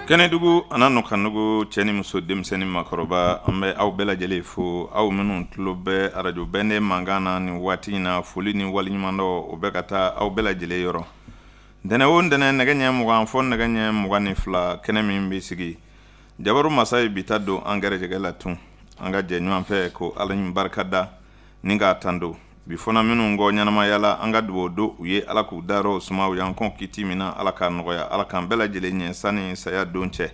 Kɛnɛdugu ana nɔkanugu cɛ ni muso denmisɛnnin makɔrɔba an bɛ aw bɛɛ lajɛlen fo aw minnu tulo bɛ arajo bɛnden mankan na ni waati in na foli ni waliɲumandɔ o bɛ ka taa aw bɛɛ lajɛlen yɔrɔ ntɛnɛn o ntɛnɛn nɛgɛ ɲɛ 20 fɔ nɛgɛ ɲɛ 22 kɛnɛ min bɛ sigi Jabaru masa ye bita don an gɛrɛjɛgɛ la tun an ka jɛ ɲɔgɔn fɛ ko Ala ni barika da ni k'a tando bi fana minnu kɔ ɲɛnamayala an ka dugawu don u ye Ala k'u dayɔrɔ suma u y'an kɔn kiti min na Ala k'a nɔgɔya Ala k'an bɛɛ lajɛlen ɲɛ sani saya don cɛ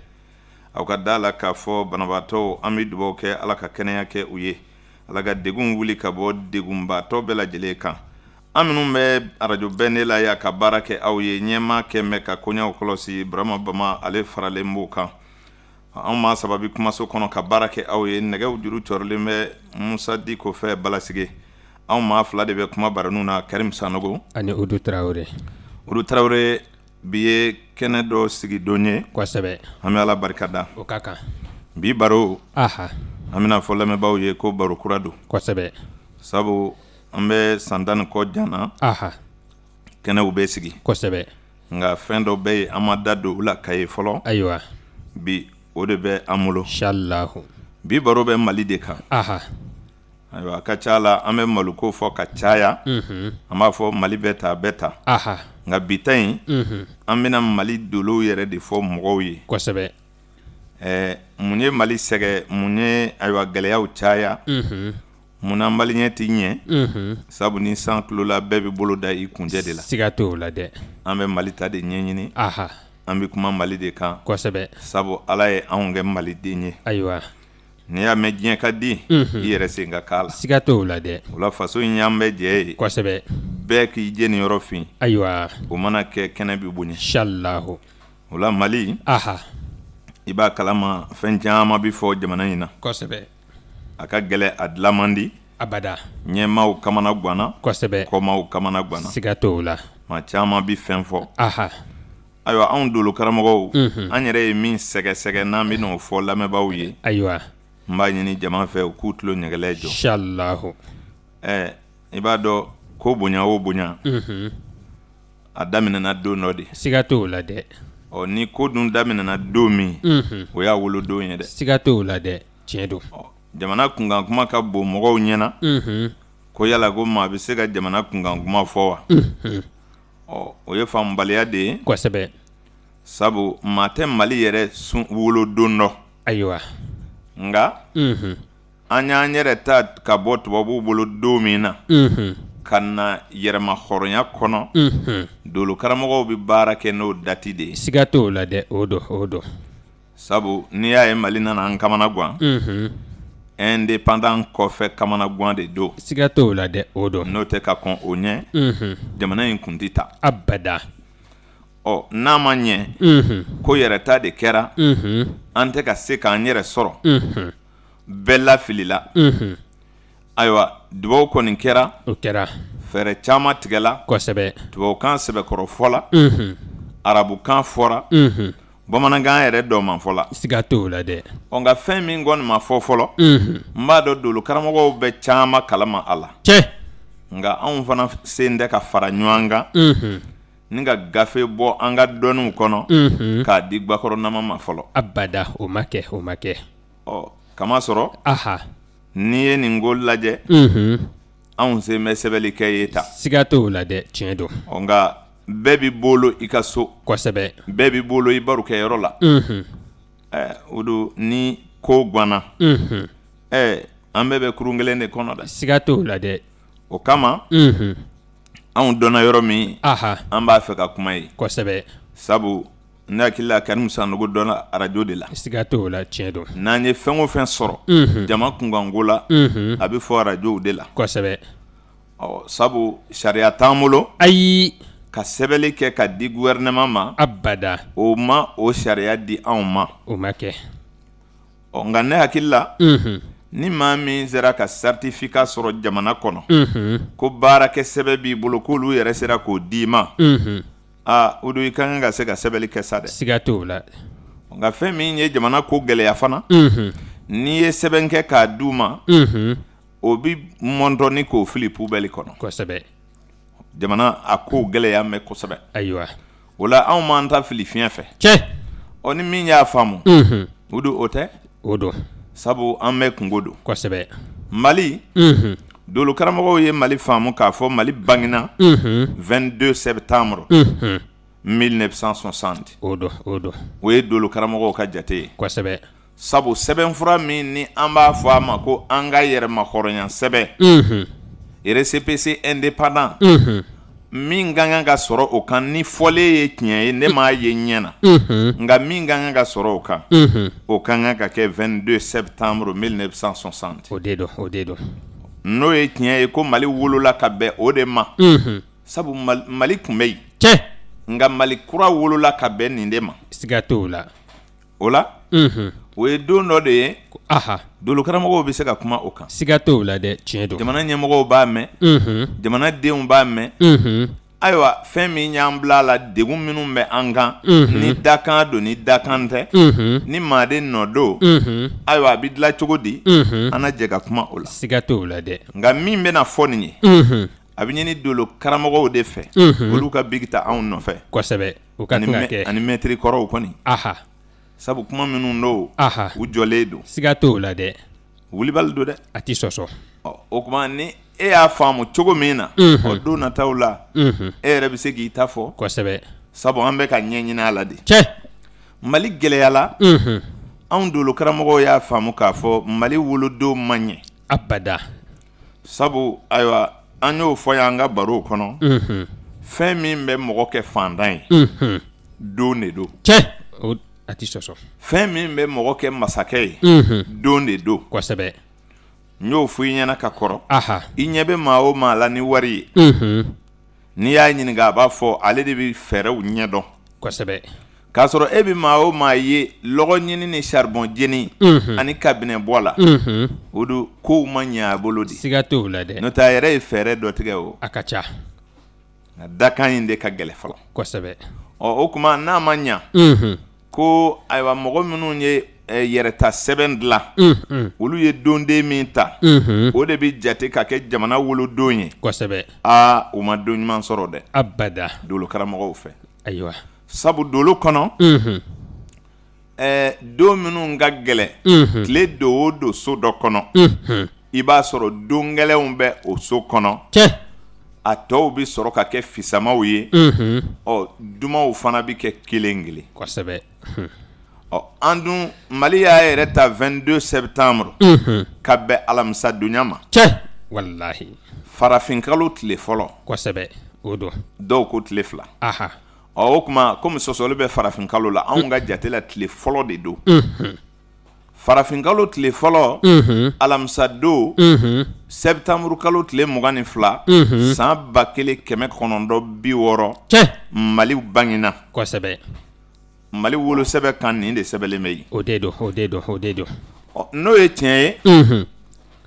aw ka da la k'a fɔ banabaatɔ an bɛ dugawu kɛ Ala ka kɛnɛya kɛ u ye Ala ka degun wuli ka bɔ degunbaatɔ bɛɛ lajɛlen kan an minnu bɛ arajo bɛnden la ya ka baara kɛ aw ye ɲɛma kɛmɛ ka koɲaw kɔlɔsi Burama Bama ale faralen b'o kan an ma sababi kumaso kɔnɔ ka baara kɛ aw ye nɛgɛw juru cɔrilen bɛ Musa Diko fɛ Balasige anw maa fila de bɛ kuma baranu na Karim Sanogo ani Udu Traoré bi ye kɛnɛ dɔ sigi don ye kosɛbɛ an bɛ Ala barika da o ka kan bi baro an bɛna fɔ lamɛnbaaw ye ko baro kura don kosɛbɛ sabu an bɛ san 10 kɔ janna kɛnɛw bɛ sigi kosɛbɛ nka fɛn dɔ bɛ yen an ma da don u la ka ye fɔlɔ ayiwa bi o de bɛ an bolo inshallah bi baro bɛ Mali de kan ayiwa a ka ca la an bɛ maluko fɔ ka caya an b'a fɔ Mali bɛ ta bɛ ta nka bi ta in an bɛna Mali dolow yɛrɛ de fɔ mɔgɔw ye kosɛbɛ mun ye Mali sɛgɛ mun ye ayiwa gɛlɛyaw caya mun na Mali ɲɛ ti ɲɛ sabu ni san tulola bɛɛ bɛ bolo da i kunjɛ de la siga t'o la dɛ an bɛ Mali ta de ɲɛɲini an bɛ kuma Mali de kan kosɛbɛ sabu Ala ye anw kɛ Maliden ye ayiwa n'i y'a mɛn diɲɛ ka di i yɛrɛ sen ka k'a la siga t'o la dɛ o la faso in y'an bɛɛ jɛ ye kosɛbɛ bɛɛ k'i jɛ nin yɔrɔ fin ayiwa o mana kɛ kɛnɛ bi bonya inshallah o la Mali i b'a kalama fɛn caman bi fɔ jamana in na kosɛbɛ a ka gɛlɛ a dilan man di abada ɲɛmaaw kamana ganna kosɛbɛ kɔmaaw kamana ganna siga t'o la maa caman bi fɛn fɔ ayiwa anw dolo karamɔgɔw an yɛrɛ ye min sɛgɛsɛgɛ n'an bɛ n'o fɔ lamɛnbaaw ye ayiwa n b'a ɲini jama fɛ u k'u tulo ɲɛgɛlɛ jɔ inshallah i b'a dɔn ko bonya o bonya a daminɛna don dɔ de siga t'o la dɛ ni ko dun daminɛna don min o y'a wolo don ye dɛ siga t'o la dɛ tiɲɛ don jamana kunkan kuma ka bon mɔgɔw ɲɛna ko yala ko maa bɛ se ka jamana kunkan kuma fɔ wa o ye faamubaliya de ye kosɛbɛ sabu maa tɛ Mali yɛrɛ wolo don dɔ ayiwa nga an y'an yɛrɛ ta ka bɔ tubabuw bolo don min na ka na yɛrɛma hɔrɔnya kɔnɔ dolo karamɔgɔw bɛ baara kɛ n'o dati de ye siga t'o la dɛ o don sabu n'i y'a ye Mali nana an kamana gan indépendant kɔfɛ kamana gan de don siga t'o la dɛ o don n'o tɛ ka kɔn o ɲɛ jamana in kun tɛ ta abada n'a ma ɲɛ ko yɛrɛta de kɛra an tɛ ka se k'an yɛrɛ sɔrɔ bɛɛ lafilila ayiwa dubawu kɔni kɛra o kɛra fɛɛrɛ caman tigɛla kosɛbɛ tubabukan sɛbɛkɔrɔ fɔla arabukan fɔra bamanankan yɛrɛ dɔ man fɔla siga t'o la dɛ nka fɛn min kɔni ma fɔ fɔlɔ n b'a dɔn dolo karamɔgɔw bɛ caman kalama a la nka anw fana sen tɛ ka fara ɲɔgɔn kan ni ka gafe bɔ an ka dɔnniw kɔnɔ k'a di Gakɔrɔnama ma fɔlɔ abada o ma kɛ kamasɔrɔ n'i ye nin ko lajɛ anw sen bɛ sɛbɛnni kɛ ye ta siga t'o la dɛ tiɲɛ don nka bɛɛ b'i bolo i ka so kosɛbɛ bɛɛ b'i bolo i barokɛyɔrɔ la o don ni ko ganna an bɛɛ bɛ kurun kelen de kɔnɔ dɛ siga t'o la dɛ o kama anw dɔnna yɔrɔ min an b'a fɛ ka kuma ye kosɛbɛ sabu ne hakili la Karim Sanogo dɔnna arajo de la siga t'o la tiɲɛ don n'an ye fɛn o fɛn sɔrɔ jama kunkanko la a bɛ fɔ arajow de la kosɛbɛ sabu sariya t'an bolo ayi ka sɛbɛnni kɛ ka di gouvernement ma abada o ma o sariya di anw ma o ma kɛ nka ne hakili la ni maa min sera ka certificat sɔrɔ jamana kɔnɔ ko baarakɛ sɛbɛn b'i bolo k'olu yɛrɛ sera k'o d'i ma o don i ka kan ka se ka sɛbɛnni kɛ sa dɛ siga t'o la nka fɛn min ye jamana ko gɛlɛya fana n'i ye sɛbɛn kɛ k'a d'u ma o bi mɔntɔni k'o fili poubelle kɔnɔ kosɛbɛ jamana a ko gɛlɛya mɛn kosɛbɛ ayiwa o la anw m'an ta fili fiɲɛ fɛ o ni min y'a faamu o do o tɛ o don sabu an bɛ kungo don kosɛbɛ Mali dolo karamɔgɔw ye Mali faamu k'a fɔ Mali bangina 22 septembre 1960 o don o ye dolo karamɔgɔw ka jate ye kosɛbɛ sabu sɛbɛnfura min ni an b'a fɔ a ma ko an ka yɛrɛma hɔrɔnya sɛbɛn RCPC indépendant min ka kan ka sɔrɔ o kan ni fɔlen ye tiɲɛ ye ne m'a ye ɲɛ na nka min ka kan ka sɔrɔ o kan o ka kan ka kɛ 22 septembre 1960 o de don n'o ye tiɲɛ ye ko Mali wolola ka bɛn o de ma sabu Mali tun bɛ yen cɛ nka Mali kura wolola ka bɛn nin de ma siga t'o la o la o ye don dɔ de ye aha dolo karamɔgɔw bɛ se ka kuma o kan siga t'o la dɛ tiɲɛ don jamana ɲɛmɔgɔw b'a mɛn jamanadenw b'a mɛn ayiwa fɛn min y'an bila la degun minnu bɛ an kan ni dakan don ni dakan tɛ ni maaden nɔ don ayiwa a bɛ dilan cogo di an na jɛ ka kuma o la siga t'o la dɛ nka min bɛna fɔ nin ye a bɛ ɲini dolo karamɔgɔw de fɛ olu ka bigi ta anw nɔfɛ kosɛbɛ o ka kan ka kɛ ani mɛtiri kɔrɔw kɔni aha sabu kuma minnu don aha u jɔlen don siga t'o la dɛ wulibali don dɛ a ti sɔsɔ o kuma ni e y'a faamu cogo min na o don nataw la e yɛrɛ bɛ se k'i ta fɔ kosɛbɛ sabu an bɛ ka ɲɛɲini a la de cɛ Mali gɛlɛyala anw dolo karamɔgɔw y'a faamu k'a fɔ Mali wolodenw man ɲɛ abada sabu ayiwa an y'o fɔ y'an ka barow kɔnɔ fɛn min bɛ mɔgɔ kɛ fantan ye don de don cɛ a ti sɔsɔ fɛn min bɛ mɔgɔ kɛ masakɛ ye don de don kosɛbɛ n y'o fɔ i ɲɛna ka kɔrɔ aha i ɲɛ bɛ maa o maa la ni wari ye n'i y'a ɲininka a b'a fɔ ale de bɛ fɛɛrɛw ɲɛdɔn kosɛbɛ k'a sɔrɔ e bɛ maa o maa ye lɔgɔ ɲini ni charbon jeni ani kabinɛ bɔ la o don kow ma ɲɛ a bolo de siga t'o la dɛ n'o tɛ a yɛrɛ ye fɛɛrɛ dɔ tigɛ o a ka ca nka dakan in de ka gɛlɛ fɔlɔ kosɛbɛ o kuma n'a ma ɲɛ ko ayiwa mɔgɔ minnu ye yɛrɛta sɛbɛn dilan olu ye donden min ta o de bɛ jate ka kɛ jamana wolodon ye kosɛbɛ u ma don ɲuman sɔrɔ dɛ abada dolo karamɔgɔw fɛ ayiwa sabu dolo kɔnɔ don minnu ka gɛlɛ tile don o don so dɔ kɔnɔ i b'a sɔrɔ don gɛlɛnw bɛ o so kɔnɔ cɛ a tɔw bɛ sɔrɔ ka kɛ fisamaw ye dumanw fana bɛ kɛ kelen kelen kosɛbɛ an dun Mali y'a yɛrɛ ta 22 septembre ka bɛn alamisa donya ma cɛ walahi farafinkalo tile fɔlɔ kosɛbɛ o don dɔw ko tile fila aha o kuma komi sɔsɔli bɛ farafinkalo la anw ka jate la tile fɔlɔ de don farafinkalo tile fɔlɔ alamisa don septembre kalo tile 22 san 1960 cɛ Mali bangina kosɛbɛ Mali wolo sɛbɛn kan nin de sɛbɛnlen bɛ yen o de don n'o ye tiɲɛ ye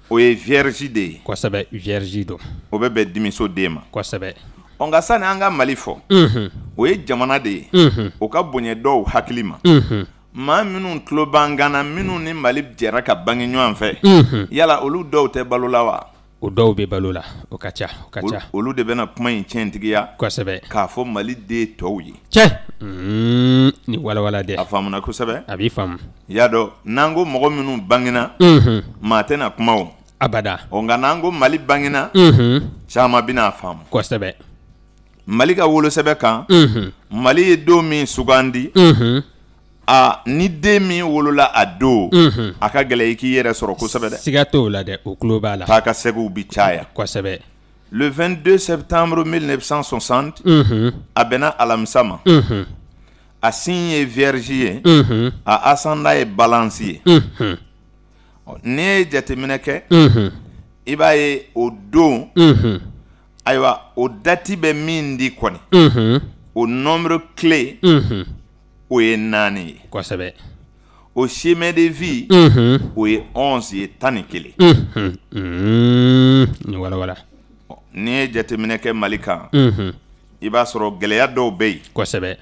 o ye vierge de ye kosɛbɛ vierge don o bɛ bɛn dimiso den ma kosɛbɛ nka sani an ka Mali fɔ o ye jamana de ye o ka bonya dɔw hakili ma maa minnu tulo b'an gana minnu ni Mali jɛra ka bange ɲɔgɔn fɛ yala olu dɔw tɛ balo la wa o dɔw bɛ balo la o ka ca olu de bɛna kuma in tiɲɛtigiya kosɛbɛ k'a fɔ Mali den tɔw ye cɛ ni walawala dɛ a faamuna kosɛbɛ a b'i faamu y'a dɔn n'an ko mɔgɔ minnu bangena maa tɛna kuma o abada nka n'an ko Mali bangena caman bɛna a faamu kosɛbɛ Mali ka wolosɛbɛn kan Mali ye don min sugandi ni den min wolola a don a ka gɛlɛ i k'i yɛrɛ sɔrɔ kosɛbɛ dɛ siga t'o la dɛ o tulo b'a la k'a ka sɛgiw bi caya kosɛbɛ le 22 septembre 1960 a bɛnna alamisa ma a signe ye vierge ye a ascendant ye balance ye n'i ye jateminɛ kɛ i b'a ye o don ayiwa o dati bɛ min di kɔni o nombre clé o ye 4 ye kosɛbɛ o chemin de vie o ye 11 ye 11 ni walawala n'i ye jateminɛ kɛ Mali kan i b'a sɔrɔ gɛlɛya dɔw bɛ yen kosɛbɛ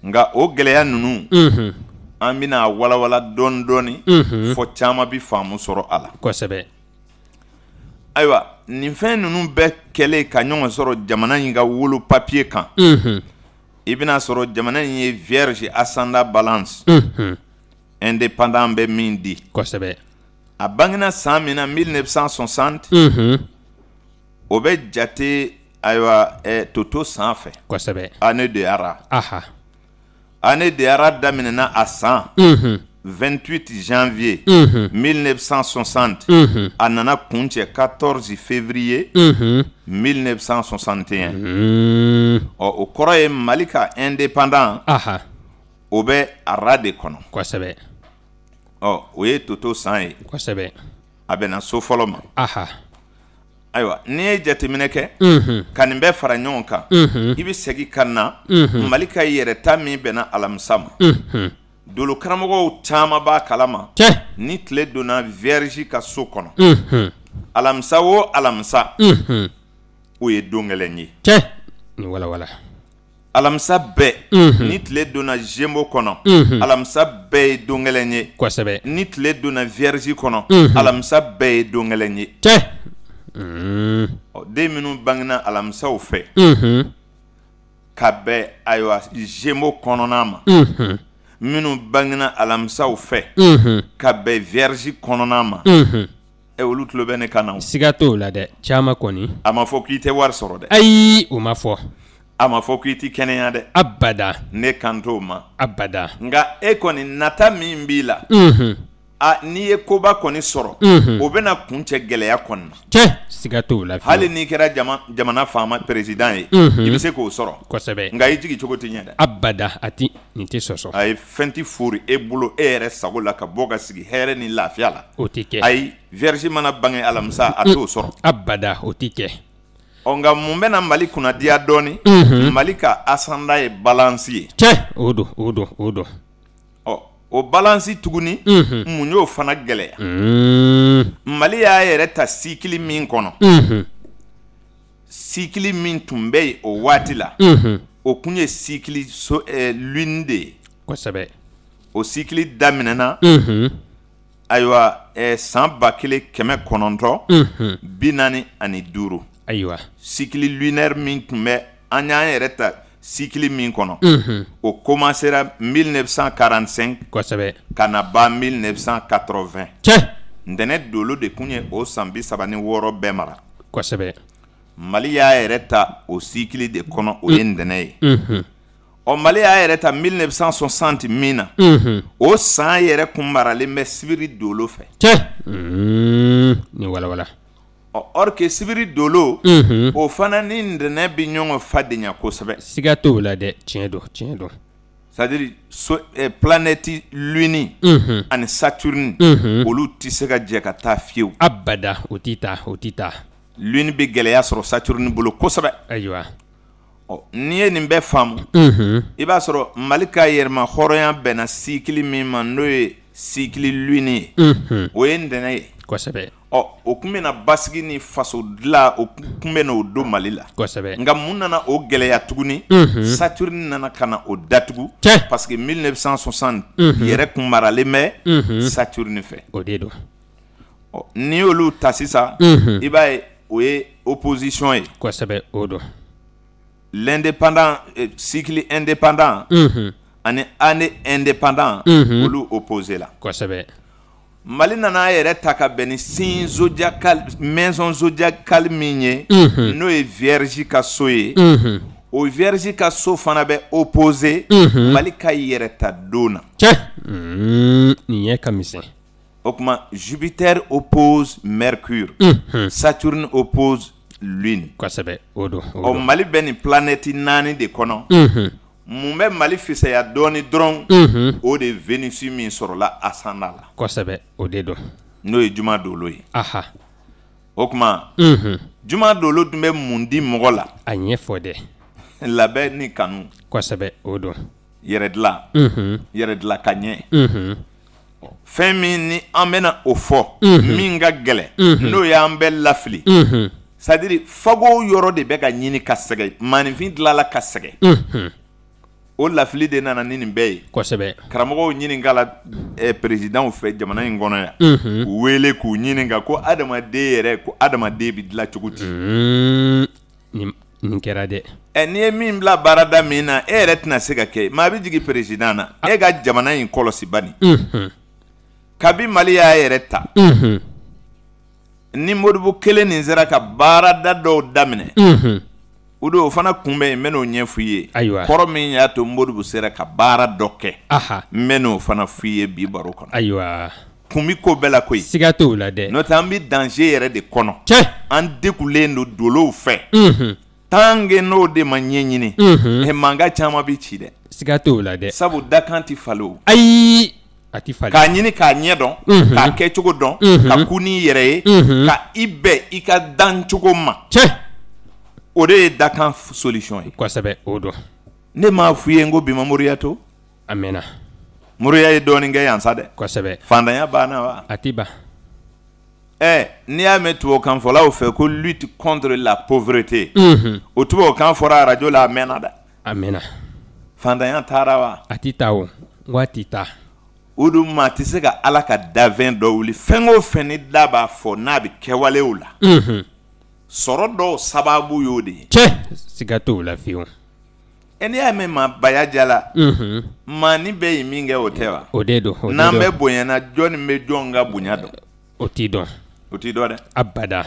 nka o gɛlɛya ninnu an bɛna walawala dɔɔni dɔɔni fɔ caman bi faamu sɔrɔ a la kosɛbɛ ayiwa nin fɛn ninnu bɛɛ kɛlen ka ɲɔgɔn sɔrɔ jamana in ka wolo papier kan i bɛna sɔrɔ jamana in ye vierge ascendant balance indépendant bɛ min di kosɛbɛ a bangena san min na 1960 o bɛ jate ayiwa toto sanfɛ kosɛbɛ année de Ara aha année de Ara daminɛna a san 28 janvier 1960 a nana kuncɛ 14 février 1961 o kɔrɔ ye Mali ka indépendant aha o bɛ Ara de kɔnɔ kosɛbɛ o ye toto san ye kosɛbɛ a bɛna so fɔlɔ ma aha ayiwa n'i ye jateminɛ kɛ ka nin bɛɛ fara ɲɔgɔn kan i bɛ segin ka na Mali ka yɛrɛta min bɛnna alamisa ma dolo karamɔgɔw caman b'a kalama ni tile donna vierge ka so kɔnɔ alamisa o alamisa o ye don gɛlɛn ye ni walawala alamisa bɛɛ ni tile donna Gémeaux kɔnɔ alamisa bɛɛ ye don gɛlɛn ye kosɛbɛ ni tile donna vierge kɔnɔ alamisa bɛɛ ye don gɛlɛn ye den minnu bangena alamisaw fɛ ka bɛn ayiwa Gémeaux kɔnɔna ma minnu bangena alamisaw fɛ ka bɛn vierge kɔnɔna ma olu tulo bɛ ne kan na siga t'o la dɛ caman kɔni a ma fɔ k'i tɛ wari sɔrɔ dɛ ayi o ma fɔ a ma fɔ k'i tɛ kɛnɛya dɛ abada ne kan t'o ma abada nka e kɔni nata min b'i la n'i ye koba kɔni sɔrɔ o bɛna kuncɛ gɛlɛya kɔni na siga t'o la hali n'i kɛra jamana faama président ye i bɛ se k'o sɔrɔ kosɛbɛ nka i jigi cogo tɛ ɲɛ dɛ abada a ti nin tɛ sɔsɔ a ye fɛn tɛ fori e bolo e yɛrɛ sago la ka bɔ ka sigi hɛrɛ ni lafiya la o tɛ kɛ ayi vierge mana bange alamisa a t'o sɔrɔ abada o tɛ kɛ nka mun bɛna Mali kunnadiya dɔɔni Mali ka ascendant ye balance ye o don o balance tuguni mun y'o fana gɛlɛya Mali y'a yɛrɛ ta cycle min kɔnɔ cycle min tun bɛ yen o waati la o kun ye cycle lune de ye kosɛbɛ o cycle daminɛna ayiwa san 1945 ayiwa cycle lunaire min tun bɛ an y'an yɛrɛ ta cycle min kɔnɔ o commencera 1945 kosɛbɛ ka na ban 1980 ntɛnɛn dolo de kun ye o san 36 bɛɛ mara kosɛbɛ Mali y'a yɛrɛ ta o cycle de kɔnɔ o ye ntɛnɛn ye Mali y'a yɛrɛ ta 1960 min na o san yɛrɛ kun maralen bɛ sibiri dolo fɛ ni walawala or que sibiri dolo o fana ni ntɛnɛn bi ɲɔgɔn fadenya kosɛbɛ siga t'o la dɛ tiɲɛ don c'est-à-dire planète lune ani Saturne olu tɛ se ka jɛ ka taa fiyewu abada o tɛ taa lune bɛ gɛlɛya sɔrɔ Saturne bolo kosɛbɛ ayiwa n'i ye nin bɛɛ faamu i b'a sɔrɔ Mali ka yɛrɛma hɔrɔnya bɛnna cycle min ma n'o ye cycle lune ye o ye ntɛnɛn ye kosɛbɛ o kun bɛna basigi ni faso dilan o kun bɛna o don Mali la kosɛbɛ nka mun nana o gɛlɛya tuguni Saturne nana ka na o datugu parce que 1960 yɛrɛ kun maralen bɛ Saturne fɛ o de don n'i y'olu ta sisan i b'a ye o ye opposition ye kosɛbɛ o don l'indépendant cycle indépendant ani année indépendant olu opposé la kosɛbɛ Mali nana a yɛrɛ ta ka bɛn ni signe zodiacal maison zodiacale min ye n'o ye vierge ka so ye o vierge ka so fana bɛ opposé Mali ka yɛrɛ ta don na nin ɲɛ ka misɛn o kuma Jupiter oppose Mercure Saturne oppose Lune kosɛbɛ o don Mali bɛ nin planète 4 de kɔnɔ mun bɛ Mali fisaya dɔɔni dɔrɔn o de Vénus min sɔrɔla ascendant la kosɛbɛ o de don n'o ye Juma dolo ye aha o kuma Juma dolo dun bɛ mun di mɔgɔ la a ɲɛfɔ dɛ labɛn ni kanu kosɛbɛ o don yɛrɛdilan ka ɲɛ fɛn min ni an bɛna o fɔ min ka gɛlɛn n'o y'an bɛɛ lafili c'est-à-dire fago yɔrɔ de bɛ ka ɲini ka sɛgɛ maninfin dilala ka sɛgɛ o lafili de nana ni nin bɛɛ ye kosɛbɛ karamɔgɔw ɲininka la présidentw fɛ jamana in kɔnɔ yan k'u wele k'u ɲininka ko adamaden yɛrɛ ko adamaden bɛ dilan cogo di nin kɛra dɛ n'i ye min bila baarada min na e yɛrɛ tɛna se ka kɛ maa bɛ jigin président na e ka jamana in kɔlɔsi bani kabi Mali y'a yɛrɛ ta ni Modibo kelen nin sera ka baarada dɔw daminɛ o don o fana kunbɛn n bɛ n'o ɲɛ f'i ye kɔrɔ min y'a to Modibo sera ka baara dɔ kɛ n bɛ n'o fana f'i ye bi baro kɔnɔ ayiwa kun bi ko bɛɛ la koyi siga t'o la dɛ n'o tɛ an bɛ danger yɛrɛ de kɔnɔ an degulen don dolow fɛ tant que n'o de ma ɲɛɲini mankan caman bi ci dɛ siga t'o la dɛ sabu dakan ti falen o ayi a ti falen k'a ɲini k'a ɲɛ dɔn k'a kɛ cogo dɔn ka ku n'i yɛrɛ ye ka i bɛn i ka dan cogo ma o de ye dakan solution ye kosɛbɛ o don ne m'a f'i ye n ko bi ma moriya to a mɛnna moriya ye dɔɔnin kɛ yan sa dɛ kosɛbɛ fantanya banna wa a ti ban n'i y'a mɛn tubabukanfɔlaw fɛ ko lutte contre la pauvreté o tubabukan fɔra radio la a mɛnna dɛ a mɛnna fantanya taara wa a ti taa o n ko a ti taa o dun maa tɛ se ka ala ka dafɛn dɔ wuli fɛn o fɛn ni da b'a fɔ n'a bɛ kɛwalew la sɔrɔ dɔw sababu y'o de ye siga t'o la fiyewu n'i y'a mɛn maa bayaja la maa ni bɛ ye min kɛ o tɛ wa o de don n'an bɛ bonyana jɔn bɛ jɔn ka bonya dɔn o t'i dɔn o t'i dɔn dɛ abada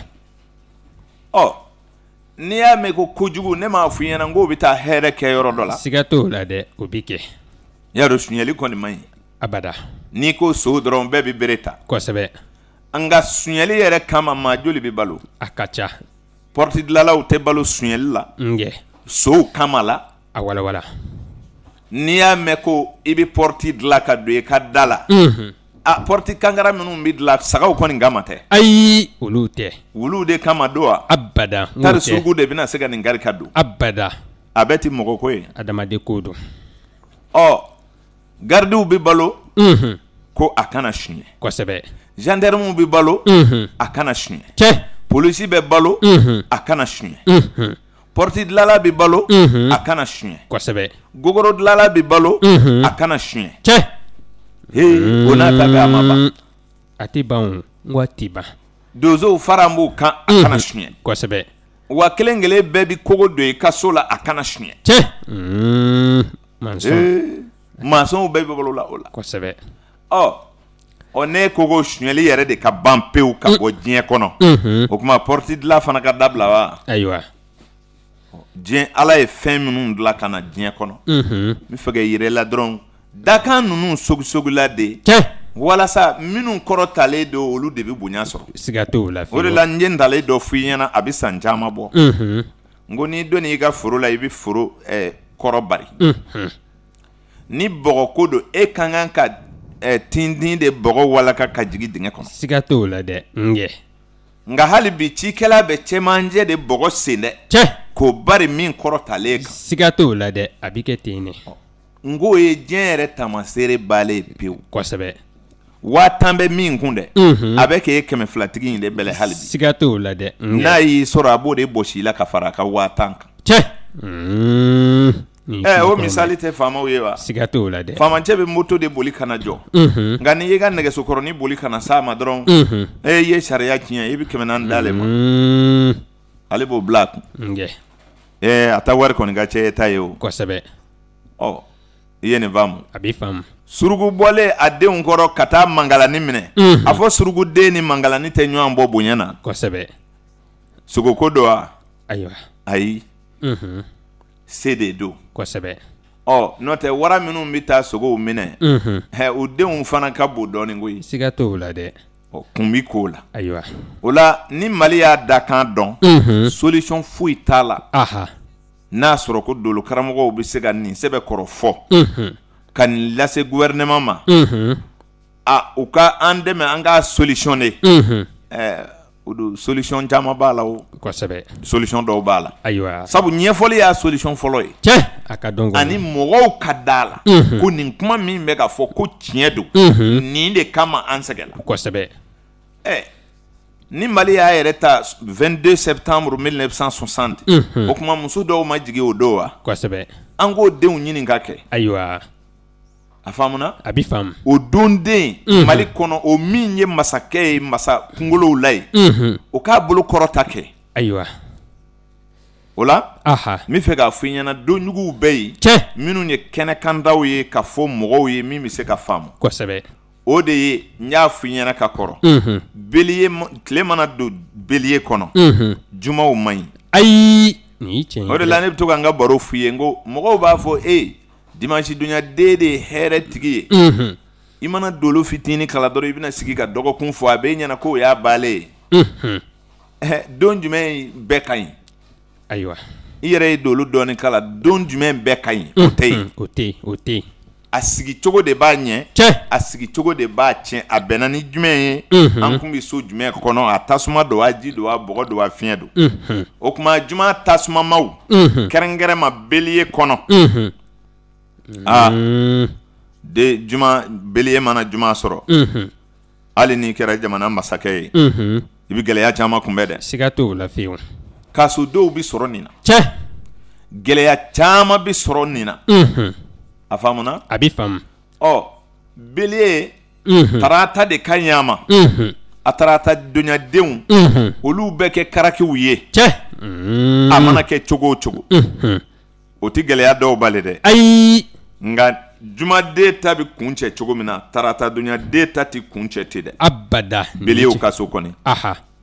n'i y'a mɛn ko kojugu ne m'a f'i ɲɛna n k'o bɛ taa hɛrɛ kɛ yɔrɔ dɔ la siga t'o la dɛ o bi kɛ y'a dɔn suɲɛli kɔni man ɲi abada n'i ko so dɔrɔn bɛɛ bɛ bere ta kosɛbɛ nka suɲɛli yɛrɛ kama maa joli bɛ balo a ka ca porte dilalaw tɛ balo suɲɛli la sow kama la a walawala n'i y'a mɛn ko i bɛ porte dilan ka don i ka da la a porte kankara minnu bɛ dilan sagaw kɔni kama tɛ ayi olu tɛ wuluw de kama don wa abada tari sugu de bɛna se ka nin garika don abada a bɛ ti mɔgɔ ko ye adamaden ko don gardiw bɛ balo ko a kana suɲɛ kosɛbɛ gendarmew bɛ balo a kana suɲɛ polisi bɛ balo a kana suɲɛ porte dilala bɛ balo a kana suɲɛ kosɛbɛ gogoro dilala bɛ balo a kana suɲɛ o n'a ta bɛɛ a ma ban a ti ban o n ko a ti ban donsow fara b'u kan a kana suɲɛ kosɛbɛ wa kelen kelen bɛɛ bi kogo don i ka so la a kana suɲɛ mansɔnw bɛɛ bɛ balo la o la kosɛbɛ ne kogo suɲɛli yɛrɛ de ka ban pewu ka bɔ diɲɛ kɔnɔ o tuma porte dilan fana ka dabila wa ayiwa diɲɛ ala ye fɛn minnu dilan ka na diɲɛ kɔnɔ n bɛ fɛ ka yirɛ la dɔrɔn dakan ninnu sogusogula de walasa minnu kɔrɔ talen don olu de bɛ bonya sɔrɔ siga t'o la o de la n ye ntalen dɔ f'i ɲɛna a bɛ san caman bɔ n ko n'i donn'i ka foro la i bɛ foro kɔrɔ bari ni bɔgɔ ko don e ka kan ka tindin de bɔgɔ walaka ka jigin dingɛ kɔnɔ siga t'o la dɛ nka hali bi cikɛla bɛ cɛmancɛ de bɔgɔ sen dɛ k'o bari min kɔrɔ talen kan siga t'o la dɛ a bi kɛ ten ne n k'o ye diɲɛ yɛrɛ tamaseere baalen pewu kosɛbɛ 1000 bɛ min kun dɛ a bɛ k'e 200tigi in de bɛlɛ hali bi siga t'o la dɛ n'a y'i sɔrɔ a b'o de bosi i la ka fara a ka 1000 kan o misali tɛ faamaw ye wa siga t'o la dɛ faamacɛ bɛ moto de boli kana jɔ nka n'i y'i ka nɛgɛsokɔrɔni boli kana s'a ma dɔrɔn i ye sariya tiɲɛ i bɛ 400 d'ale ma ale b'o bila a kun a ta wari kɔni ka cɛ e ta ye o kosɛbɛ i ye nin faamu a b'i faamu surugu bɔlen a denw kɔrɔ ka taa mangalani minɛ a fɔ suruguden ni mangalani tɛ ɲɔgɔn bɔ bonya na kosɛbɛ sogoko don wa ayiwa ayi se de don kosɛbɛ n'o tɛ wara minnu bɛ taa sogow minɛ u denw fana ka bon dɔɔnin koyi siga t'o la dɛ kun bi k'o la ayiwa o la ni Mali y'a dakan dɔn solution foyi t'a la n'a sɔrɔ ko dolo karamɔgɔw bɛ se ka nin sɛbɛ kɔrɔ fɔ ka nin lase gouvernement ma u ka an dɛmɛ an ka solution de solution caman b'a la o kosɛbɛ solution dɔw b'a la ayiwa sabu ɲɛfɔli y'a solution fɔlɔ ye a ka dɔn ani mɔgɔw ka d'a la ko nin kuma min bɛ ka fɔ ko tiɲɛ don nin de kama an sɛgɛnna kosɛbɛ ni Mali y'a yɛrɛ ta 22 septembre 1960 o kuma muso dɔw ma jigin o don wa kosɛbɛ an k'o denw ɲini ka kɛ ayiwa a faamuna a bi faamu o don den Mali kɔnɔ o min ye masakɛ ye masa kunkolow la ye o k'a bolo kɔrɔta kɛ ayiwa o la aha min fɛ k'a fɔ i ɲɛna don juguw bɛ yen cɛ minnu ye kɛnɛkandaw ye ka fɔ mɔgɔw ye min bɛ se ka faamu kosɛbɛ o de ye n y'a fɔ i ɲɛna ka kɔrɔ beliye tile mana don beliye kɔnɔ jumaw man ɲi ayi ni tiɲɛ o de la ne bɛ to ka n ka baro f'i ye n ko mɔgɔw b'a fɔ dimanche donya den de ye hɛrɛ tigi ye i mana dolo fitinin kala dɔrɔn i bɛna sigi ka dɔgɔkun fɔ a bɛ ɲɛna ko o y'a baalen ye don jumɛn bɛɛ ka ɲi ayiwa i yɛrɛ ye dolo dɔɔni kala don jumɛn bɛɛ ka ɲi o tɛ yen o tɛ yen a sigi cogo de b'a ɲɛ a sigi cogo de b'a tiɲɛ a bɛnna ni jumɛn ye an kun bɛ so jumɛn kɔnɔ a tasuma don a ji don a bɔgɔ don a fiɲɛ don o tuma juma tasumamaw kɛrɛnkɛrɛn ma beliye kɔnɔ de juma beliye mana juma sɔrɔ hali n'i kɛra jamana masakɛ ye i bɛ gɛlɛya caman kunbɛn dɛ siga t'o la fiyewu kaso dɔw bɛ sɔrɔ nin na gɛlɛya caman bɛ sɔrɔ nin na a faamuna a bɛ faamu beliye tarata de ka ɲi a ma a tarata donyadenw olu bɛ kɛ karakiw ye a mana kɛ cogo o cogo o tɛ gɛlɛya dɔw bali dɛ ayi nka jumaden ta bɛ kun cɛ cogo min na tarata donyaden ta tɛ kun cɛ ten dɛ abada beliyew ka so kɔni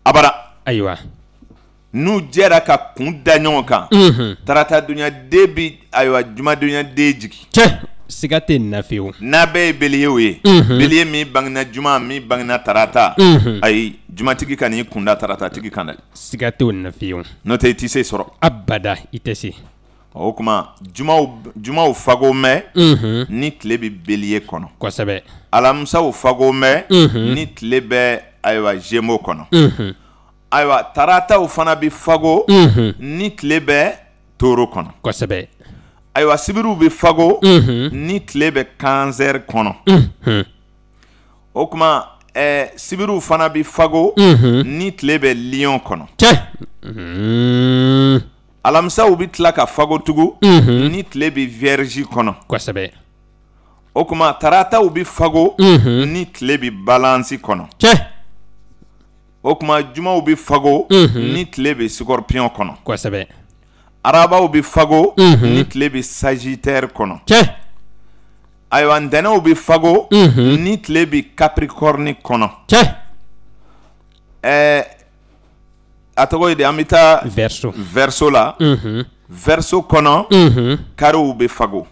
abara ayiwa n'u jɛra ka kun da ɲɔgɔn kan tarata donyaden bɛ ayiwa jumadonyaden jigi siga tɛ nin na fiyewu n'a bɛɛ ye beliyew ye beliye min bangena juma min bangena tarata ayi jumatigi ka n'i kunda taratatigi kan dɛ siga t'o nin na fiyewu n'o tɛ i tɛ se sɔrɔ abada i tɛ se o kuma jumaw fago mɛn ni tile bɛ beliye kɔnɔ kosɛbɛ alamisaw fago mɛn ni tile bɛ ayiwa zemo kɔnɔ ayiwa tarataw fana bɛ fago ni tile bɛ toro kɔnɔ kosɛbɛ ayiwa sibiriw bɛ fago ni tile bɛ kansɛri kɔnɔ o kuma sibiriw fana bɛ fago ni tile bɛ lion kɔnɔ alamisaw bɛ tila ka fago tugun ni tile bɛ vierge kɔnɔ kosɛbɛ o kuma tarataw bɛ fago ni tile bɛ balance kɔnɔ o kuma jumaw bɛ fago ni tile bɛ scorpion kɔnɔ kosɛbɛ arabaw bɛ fago ni tile bɛ sagittaire kɔnɔ ayiwa ntɛnɛnw bɛ fago ni tile bɛ capricorne kɔnɔ a tɔgɔ ye de an bɛ taa verso la verso kɔnɔ kariw bɛ fago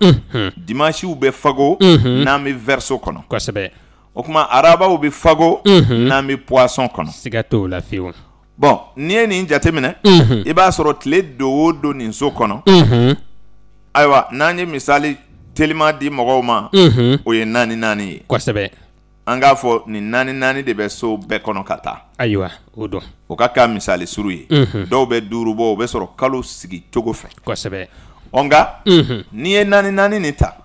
dimanchew bɛ fago n'an bɛ verso kɔnɔ kosɛbɛ o kuma arabaw bɛ fago n'an bɛ poisson kɔnɔ siga t'o la fiyewu bon n'i ye nin jateminɛ i b'a sɔrɔ tile don o don nin so kɔnɔ ayiwa n'an ye misali telima di mɔgɔw ma o ye 4 ye kosɛbɛ an k'a fɔ nin 4 de bɛ so bɛɛ kɔnɔ ka taa ayiwa o don o ka k'a misali suru ye dɔw bɛ 5 bɔ o bɛ sɔrɔ kalo sigi cogo fɛ kosɛbɛ nka n'i ye 4 nin ta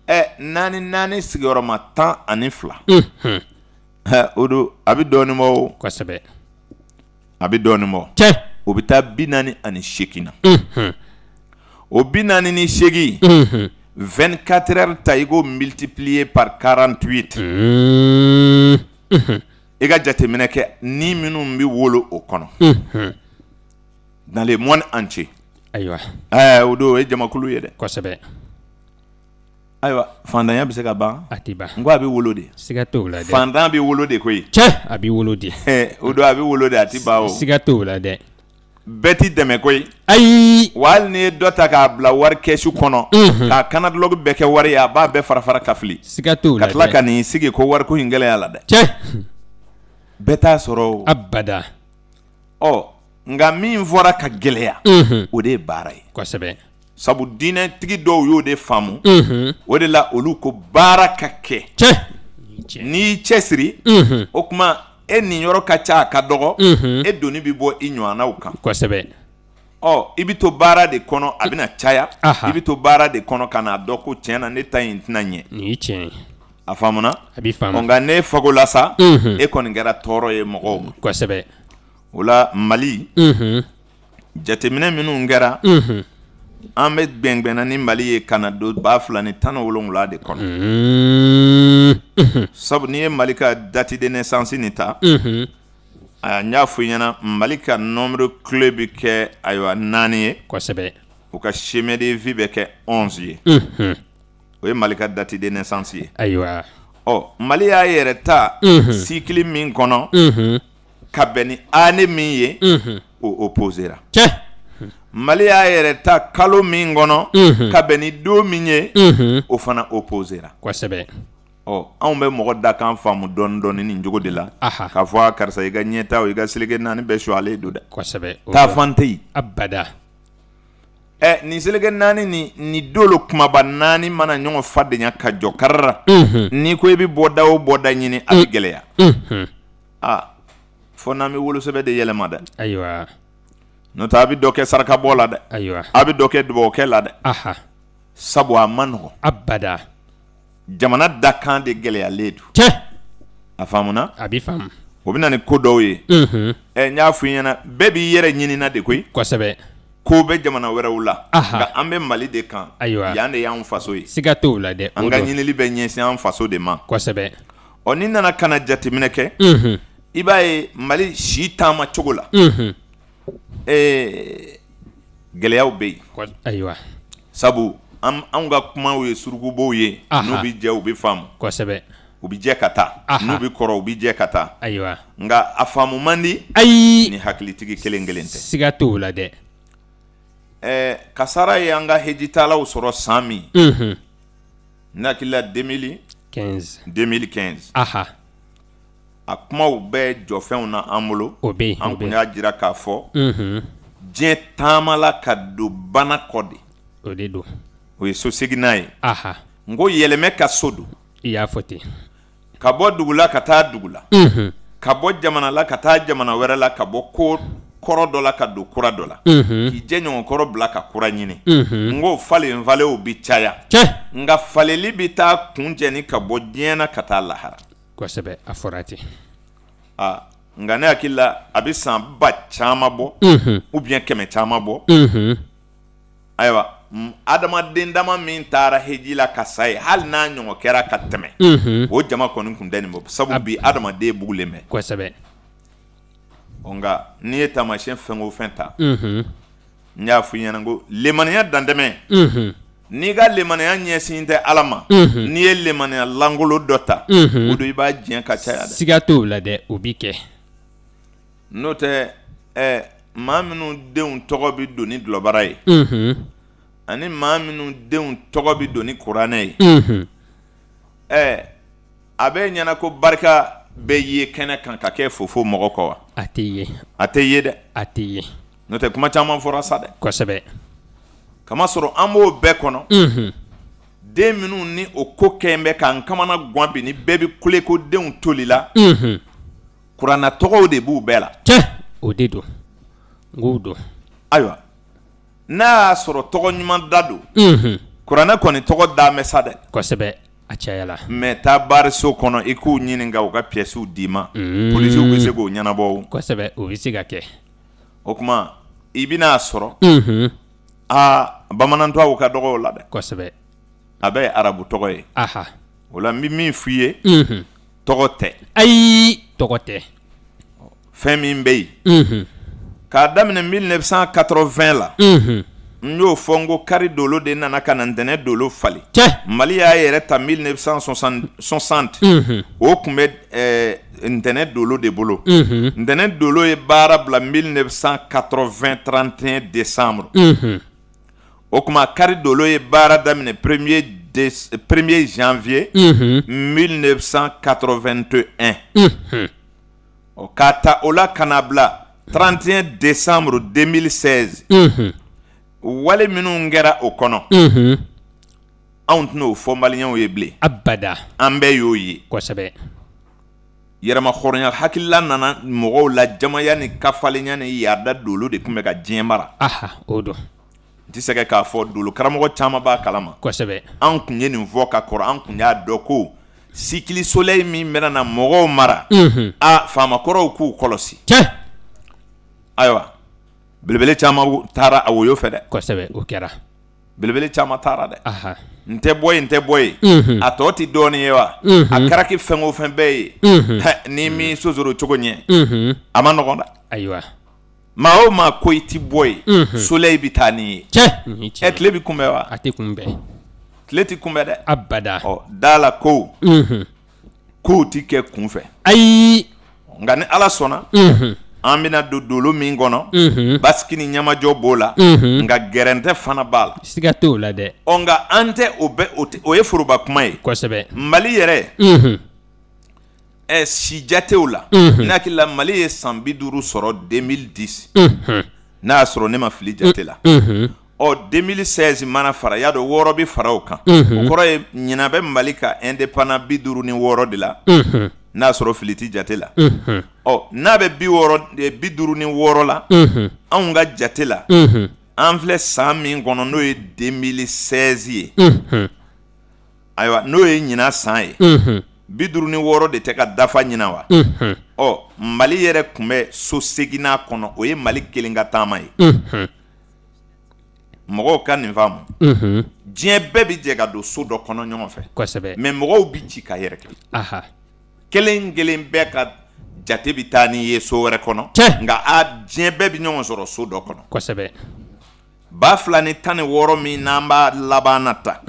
4 sigiyɔrɔma 12 o don a bɛ dɔɔnin bɔ o kosɛbɛ a bɛ dɔɔnin bɔ o bɛ taa 48 na o 48 24 heures ta i ko multiplier par 48 i ka jateminɛ kɛ ni minnu bɛ wolo o kɔnɔ dans les mois entiers ayiwa o don o ye jamakulu ye dɛ kosɛbɛ ayiwa fandanya bɛ se ka ban a tɛ ban n ko a bɛ wolo de siga t'o la dɛ fandan bɛ wolo de koyi a bɛ wolo de o don a bɛ wolo de a tɛ ban o siga t'o la dɛ bɛɛ t'i dɛmɛ koyi ayi wa hali ni ye dɔ ta k'a bila wari kɛsu kɔnɔ k'a kanadulɔgu bɛɛ kɛ wari ye a b'a bɛɛ fara fara ka fili siga t'o la ka tila ka nin sigi ko wariko in gɛlɛya la dɛ bɛɛ t'a sɔrɔ o abada nka min fɔra ka gɛlɛya o de ye baara ye kosɛbɛ sabu diinɛtigi dɔw y'o de faamu o de la olu ko baara ka kɛ n'i cɛsiri o kuma e nin yɔrɔ ka ca a ka dɔgɔ e doni bɛ bɔ i ɲɔgɔnnaw kan kosɛbɛ i bɛ to baara de kɔnɔ a bɛna caya i bɛ to baara de kɔnɔ ka n'a dɔn ko tiɲɛ na ne ta in tɛna ɲɛ nin ye tiɲɛ ye a faamuna a bɛ faamu nka ne fago la sa e kɔni kɛra tɔɔrɔ ye mɔgɔw ma kosɛbɛ o la Mali jateminɛ minnu kɛra an bɛ gbɛngbɛnna ni Mali ye ka na don 2017 de kɔnɔ sabu n'i ye Mali ka date de naissance nin ta a nya fu ɲɛna Mali ka nombre clé bi kɛ ayiwa 4 ye kosɛbɛ u ka chemin de vie bɛ kɛ 11 ye o ye Mali ka date de naissance ye ayiwa Mali y'a yɛrɛ ta cycle min kɔnɔ ka bɛn ni année min ye o opposera Mali y'a yɛrɛ ta kalo min kɔnɔ ka bɛn ni don min ye o fana opposera kosɛbɛ anw bɛ mɔgɔ da kan faamu dɔɔni nin jogo de la k'a fɔ karisa i ka ɲɛta o i ka seleke naani bɛɛ sualen don dɛ kosɛbɛ taa fan tɛ yen abada nin seleke naani ni dolo kumaba naani mana ɲɔgɔn fadenya ka jɔ karara n'i ko i bɛ bɔda o bɔda ɲini a bɛ gɛlɛya fo n'an bɛ wolosɛbɛn de yɛlɛma dɛ ayiwa n'o tɛ a bɛ dɔ kɛ sarakabɔ la dɛ ayiwa a bɛ dɔ kɛ dugawukɛ la dɛ sabu a ma nɔgɔn abada jamana da kan de gɛlɛyalen don a faamuna a bɛ faamu o bɛ na ni ko dɔw ye n y'a fɔ i ɲɛna bɛɛ b'i yɛrɛ ɲinina de koyi kosɛbɛ ko bɛ jamana wɛrɛw la nka an bɛ Mali de kan yan de y'an faso ye siga t'o la dɛ an ka ɲinili bɛ ɲɛsin an faso de ma kosɛbɛ n'i nana ka na jateminɛ kɛ i b'a ye Mali si taama cogo la gɛlɛyaw bɛ yen ayiwa sabu anw ka kumaw ye surukubow ye n'u bɛ jɛ u bɛ faamu kosɛbɛ u bɛ jɛ ka taa n'u bɛ kɔrɔ u bɛ jɛ ka taa ayiwa nka a faamu man di ayi ni hakilitigi kelen tɛ siga t'o la dɛ kasara ye an ka hejitalaw sɔrɔ san min ne hakili la 2015 a kumaw bɛɛ jɔfɛnw na an bolo an kun y'a jira k'a fɔ diɲɛ taamala ka don bana kɔ de o de don o ye so seginna ye n ko yɛlɛmɛ ka so don i y'a fɔ ten ka bɔ dugu la ka taa dugu la ka bɔ jamana la ka taa jamana wɛrɛ la ka bɔ ko kɔrɔ dɔ la ka don kura dɔ la k'i jɛ ɲɔgɔn kɔrɔ bila ka kura ɲini n ko falen falew bi caya nka faleli bi taa kun jɛni ka bɔ diɲɛ na ka taa lahara kosɛbɛ a fɔra ten nka ne hakili la a bɛ san ba caman bɔ ou bien 100 caman bɔ ayiwa adamaden dama min taara heji la ka sa ye hali n'a ɲɔgɔn kɛra ka tɛmɛ o jama kɔni kun tɛ nin bɔ sabu bi adamaden bugulen bɛ kosɛbɛ nka n'i ye taamasiyɛn fɛn o fɛn ta n y'a fɔ i ɲɛna ko lemaniya dantɛmɛ n'i ka lemaniya ɲɛsin tɛ Ala ma n'i ye lemaniya langolo dɔ ta o don i b'a diɲɛ ka caya dɛ siga t'o la dɛ o bi kɛ n'o tɛ maa minnu denw tɔgɔ bɛ don ni dulɔbara ye ani maa minnu denw tɔgɔ bɛ don ni kuranɛ ye a bɛ ɲɛna ko barika bɛ ye kɛnɛ kan ka kɛ fofo mɔgɔ kɔ wa a tɛ ye a tɛ ye dɛ a tɛ ye n'o tɛ kuma caman fɔra sa dɛ kosɛbɛ kamasɔrɔ an b'o bɛɛ kɔnɔ den minnu ni o ko kɛ bɛ k'an kamana gan bi ni bɛɛ bɛ kule ko denw tolila kuranna tɔgɔw de b'u bɛɛ la o de don n k'o don ayiwa n'a y'a sɔrɔ tɔgɔ ɲuman da don kuranɛ kɔni tɔgɔ da mɛ sa dɛ kosɛbɛ a cayala mɛ taa baariso kɔnɔ i k'u ɲininka u ka pièces d'i ma polisiw bɛ se k'o ɲɛnabɔ kosɛbɛ o bɛ se ka kɛ o tuma i bɛn'a sɔrɔ bamanantɔw ka dɔgɔ o la dɛ kosɛbɛ a bɛ ye arabu tɔgɔ ye o la n bɛ min f'i ye tɔgɔ tɛ ayi tɔgɔ tɛ fɛn min bɛ yen k'a daminɛ 1980 la n y'o fɔ n ko kari dolo de nana ka na ntɛnɛn dolo fali Mali y'a yɛrɛ ta 1960 o tun bɛ ntɛnɛn dolo de bolo ntɛnɛn dolo ye baara bila 1980 31 décembre o tuma kari dolo ye baara daminɛ 1er janvier 1981 k'a ta o la ka na bila 31 décembre 2016 wale minnu kɛra o kɔnɔ anw tɛna o fɔ maliyɛnw ye bilen abada an bɛɛ y'o ye kosɛbɛ yɛrɛmahɔrɔnya hakilila nana mɔgɔw la jamaya ni kafalenya ni yaada dolo de tun bɛ ka diɲɛ mara o don n tɛ sɛgɛ k'a fɔ dolo karamɔgɔ caman b'a kalama kosɛbɛ an tun ye nin fɔ ka kɔrɔ an tun y'a dɔn ko cycle soleil min bɛna na mɔgɔw mara faamakɔrɔw k'u kɔlɔsi ayiwa belebele caman taara a woyo fɛ dɛ kosɛbɛ o kɛra belebele caman taara dɛ nte boy a to ti doni ye wa a karaki fengo fen be ni mi sozoro chogo nye ama no gonda aywa ma o ma ko iti boy soleil bitani et lebi kumbe wa ate kumbe tleti kumbe de abada dala ko ko ti ke kunfe ay ngani ala sona an bɛna don dolo min kɔnɔ basiki ni ɲamajɔ b'o la nka gɛrɛntɛ fana b'a la siga t'o la dɛ nka an tɛ o ye foroba kuma ye kosɛbɛ mali yɛrɛ si jatew la n'a hakili la mali ye san 50 sɔrɔ 2010 n'a y'a sɔrɔ ne ma fili jate la 2016 mana fara y'a dɔn 6 bɛ fara o kan o kɔrɔ ye ɲinan bɛ mali ka indépendant 56 de la n'a sɔrɔ filiti jate la n'a bɛ 56 la anw ka jate la an filɛ san min kɔnɔ n'o ye 2016 ye ayiwa n'o ye ɲinan san ye 56 de tɛ ka dafa ɲinan wa mali yɛrɛ tun bɛ so seginna kɔnɔ o ye mali kelen ka taama ye mɔgɔw ka nin faamu diɲɛ bɛɛ bi jɛ ka don so dɔ kɔnɔ ɲɔgɔn fɛ kosɛbɛ mais mɔgɔw bi ci ka yɛrɛ kɛ kelen bɛɛ ka jate bi taa ni ye so wɛrɛ kɔnɔ nka diɲɛ bɛɛ bi ɲɔgɔn sɔrɔ so dɔ kɔnɔ kosɛbɛ 2016 min n'an b'a laban na ta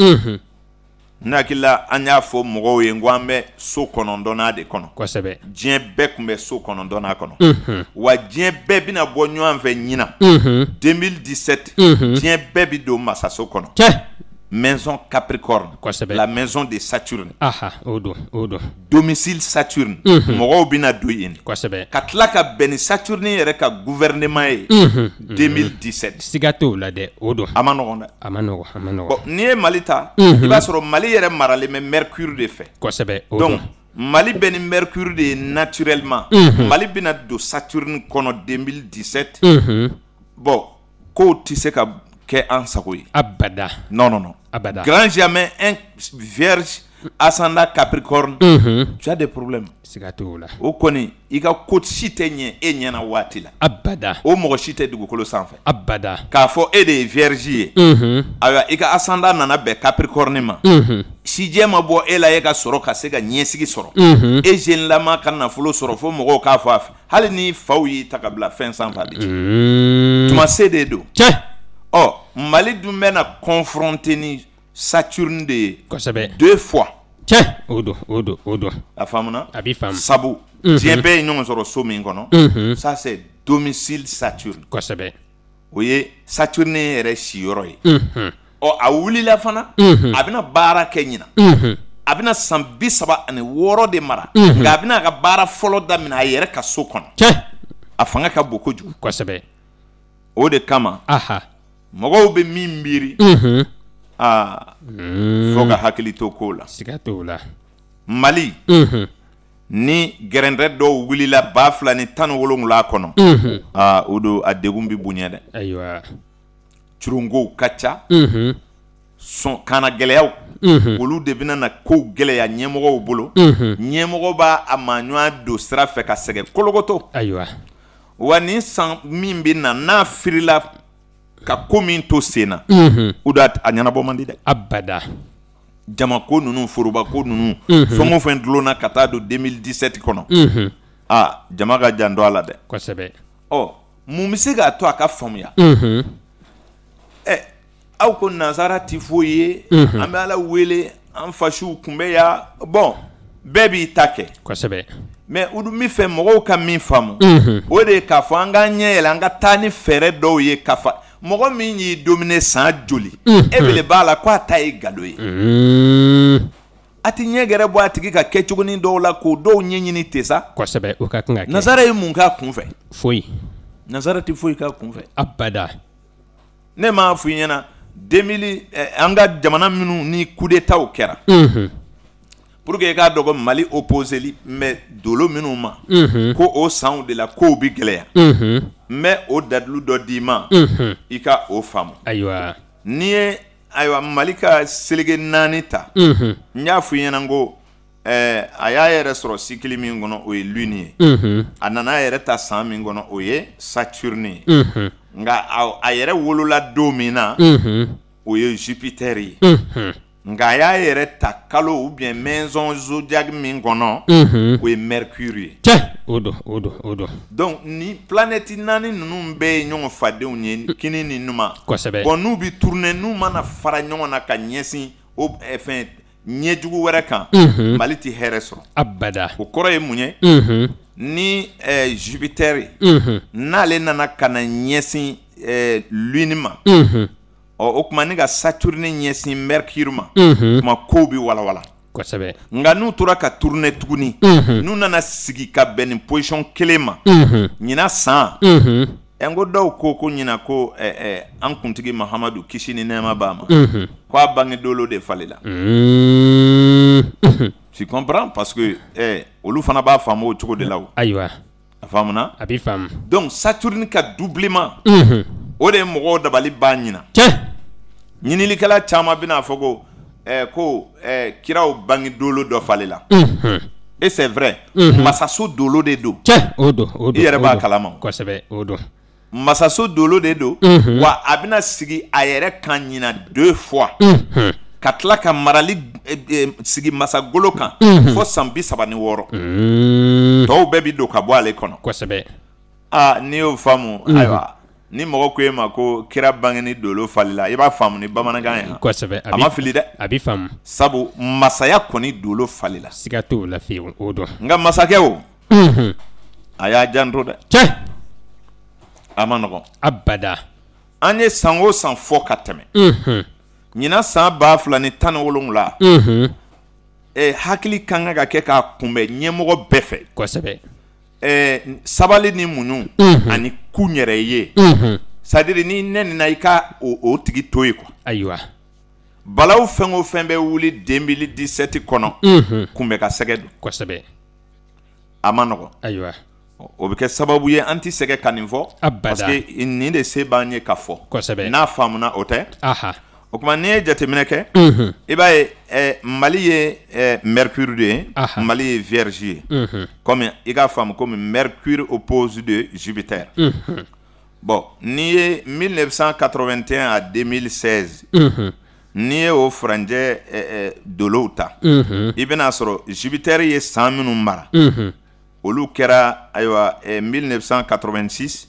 ne hakili la an y'a fɔ mɔgɔw ye ko an bɛ so 9 de kɔnɔ kosɛbɛ diɲɛ bɛɛ tun bɛ so 9 kɔnɔ wa diɲɛ bɛɛ bɛna bɔ ɲɔgɔn fɛ ɲinan 2017 diɲɛ bɛɛ bi don masaso kɔnɔ maison Capricorne, la maison de Saturne. O don. Domicile Saturne. Mɔgɔw bina don yen. Ka tila ka bɛn ni Saturne yɛrɛ ka gouvernement ye 2017. Siga t'o la dɛ, o don. A ma nɔgɔn dɛ. A ma nɔgɔn. Bon, n'i ye Mali ta, i b'a sɔrɔ Mali yɛrɛ maralen bɛ Mercure de fɛ. Kosɛbɛ, o don. Donc, Mali bɛ ni Mercure de ye naturellement. Mali bina don Saturne kɔnɔ 2017. Bon, kow ti se ka kɛ an sago ye. Abada. Non. Abada. Grand jamais un vierge ascendant Capricorne. Tu as des problèmes. Siga t'o la. O kɔni i ka ko si tɛ ɲɛ e ɲɛna waati la. Abada. O mɔgɔ si tɛ dugukolo sanfɛ. Abada. K'a fɔ e de ye vierge ye. Ayiwa i ka ascendant nana bɛn Capricorne ma. Sijɛ ma bɔ e la e ka sɔrɔ ka se ka ɲɛsigi sɔrɔ. E jeune lama ka nafolo sɔrɔ fo mɔgɔw k'a fɔ a fɛ. Hali ni faw y'i ta ka bila fɛn sanfɛ a bɛ ci. Tuma se de don. Mali dun bɛna confronter ni Saturne de ye. Kosɛbɛ. 2 fois. O don. A faamuna? A b'i faamu. Sabu diɲɛ bɛɛ ye ɲɔgɔn sɔrɔ so min kɔnɔ. Ça c'est domicile Saturne. Kosɛbɛ. O ye Saturne yɛrɛ siyɔrɔ ye. A wulila fana a bɛna baara kɛ ɲina. A bɛna san 36 de mara. Nka a bɛna a ka baara fɔlɔ daminɛ a yɛrɛ ka so kɔnɔ. A fanga ka bon kojugu. Kosɛbɛ. O de kama. Mɔgɔw bɛ min miiri fo ka hakili to ko la. Siga t'o la. Mali ni gɛrɛndɛ dɔw wulila 2017 kɔnɔ o don a degun bi bonya dɛ. Ayiwa. Curunkow ka ca. Kana gɛlɛyaw olu de bɛna na kow gɛlɛya ɲɛmɔgɔw bolo. Ɲɛmɔgɔ b'a a maɲuman don sira fɛ ka sɛgɛn kolokoto. Ayiwa. Wa ni san min bɛ na n'a firila ka ko min to sen na o da a ɲɛnabɔ man di dɛ. Abada. Jamako ninnu foroba ko ninnu fɛn o fɛn dulonna ka taa don 2017 kɔnɔ jama ka jan dɔ a la dɛ. Kosɛbɛ. Mun bɛ se k'a to a ka faamuya. Aw ko nansara ti foyi ye an bɛ ala wele an fasiw kunbɛ ya bon bɛɛ b'i ta kɛ. Kosɛbɛ. Mais u dun bɛ fɛ mɔgɔw ka min faamu o de ye k'a fɔ an k'an ɲɛ yɛlɛ an ka taa ni fɛɛrɛ dɔw ye ka fa mɔgɔ min y'i dominer san joli e bele b'a la ko a ta ye galo ye a ti ɲɛ gɛrɛ bɔ a tigi ka kɛcogonin dɔw la k'o dɔw ɲɛɲini ten sa. Kosɛbɛ o ka kan ka kɛ. Nazara ye mun k'a kun fɛ. Foyi. Nazara ti foyi k'a kun fɛ. Abada. Ne m'a f'i ɲɛna 2000 an ka jamana minnu ni coup d'état kɛra. Pour que i k'a dɔgɔ Mali opposeli mais dolo minnu ma ko o sanw de la kow bi gɛlɛya mais o dalilu dɔ d'i ma i ka o faamu. Ayiwa. N'i ye ayiwa Mali ka selege 4 ta n y'a f'i ɲɛna ko a y'a yɛrɛ sɔrɔ cycle min kɔnɔ o ye lune ye a nana a yɛrɛ ta san min kɔnɔ o ye Saturne ye nka a yɛrɛ wolola don min na o ye Jupiter ye nga y'a yɛrɛ ta kalo ou bien maison zodiac min kɔnɔ o ye mercure ye o don donc ni planète naani ninnu bɛɛ ye ɲɔgɔn fadenw ye kini ni numa kosɛbɛ bon n'u bi tourner n'u mana fara ɲɔgɔn na ka ɲɛsin o fɛn ɲɛjugu wɛrɛ kan Mali ti hɛrɛ sɔrɔ abada o kɔrɔ ye mun ye ni Jupiter n'ale nana ka na ɲɛsin Lune ma o kuma ni ka Saturne ɲɛsin Mercure ma kuma kow bi walawala kosɛbɛ nga n'u tora ka tourner tuguni n'u nana sigi ka bɛn ni position kelen ma ɲina san ngo dɔw ko ɲina ko an kuntigi Mahamadu kisi ni nɛɛma b'a ma ko a bange dolo de falela tu comprends parce que olu fana b'a faamu o cogo de la ayiwa a faamuna a bi faamu donc Saturne ka doublement o de mɔgɔw dabali b'a ɲina ɲinilikɛla caman bɛna fɔ ko kiraw bange dolo dɔ falela et c'est vrai masaso dolo de do o don i yɛrɛ b'a kalama kosɛbɛ o don masaso dolo de do wa a bɛna sigi a yɛrɛ kan ɲina 2 fois ka tila ka marali sigi masagolo kan fo san 36 tɔw bɛɛ bi don ka bɔ ale kɔnɔ kosɛbɛ n'i y'o faamu ayiwa ni mɔgɔ ko e ma ko kira bangeni dolo falila i b'a faamu ni bamanankan ye kosɛbɛ a ma fili dɛ a bi faamu sabu masaya kɔni dolo falila siga t'o la fiyewu o don nka masakɛ o a y'a janto dɛ a ma nɔgɔn abada an ye san o san fɔ ka tɛmɛ ɲina san 2017 hakili kan ka kɛ k'a kunbɛn ɲɛmɔgɔ bɛɛ fɛ kosɛbɛ sabali ni muɲu ani ku yɛrɛ ye c'est-à-dire ni nɛnina i ka o tigi to ye quoi ayiwa balaw fɛn o fɛn bɛ wuli 2017 kɔnɔ kunbɛ ka sɛgɛ don kosɛbɛ a ma nɔgɔn ayiwa o bɛ kɛ sababu ye an ti sɛgɛ ka nin fɔ parce que nin de se b'an ye ka fɔ kosɛbɛ n'a faamuna o tɛ o kuma n'i ye jateminɛ kɛ i b'a ye Mali ye Mercure de ye Mali ye Vierge ye comme i k'a faamu comme Mercure oppose de Jupiter bon n'i ye 1981 à 2016 n'i ye o furanjɛ dolow ta i bɛna sɔrɔ Jupiter ye san minnu mara olu kɛra ayiwa 1986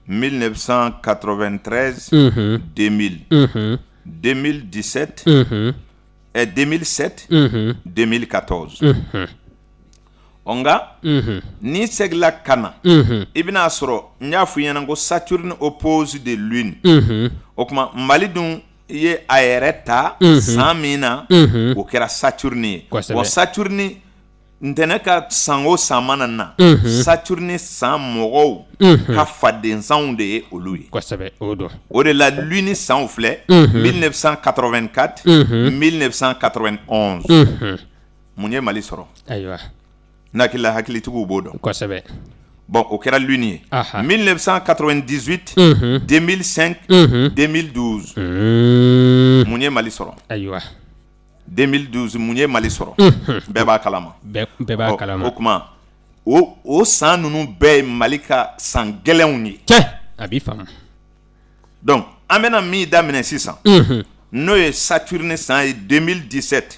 1993 2000 2017 2007 2014 onga ni segla kana i bɛna sɔrɔ n y'a fɔ i ɲɛna ko Saturne oppose de Lune o kuma Mali dun ye a yɛrɛ ta san min na o kɛra Saturne ye wa Saturne ntɛnɛ ka san o san mana na Saturne san mɔgɔw ka fadensanw de ye olu ye kosɛbɛ o don o de la Lune sanw filɛ 1984 1991 mun ye Mali sɔrɔ ayiwa n'akila hakilitigiw b'o dɔn kosɛbɛ bon o kɛra Lune ye 1998 2005 2012 mun ye Mali sɔrɔ ayiwa 2012 mun ye Mali sɔrɔ bɛɛ b'a kalama bɛɛ b'a kalama o kuma o san ninnu bɛɛ ye Mali ka san gɛlɛnw ye a b'i faamu donc an bɛna min daminɛ sisan n'o ye Saturne san ye 2017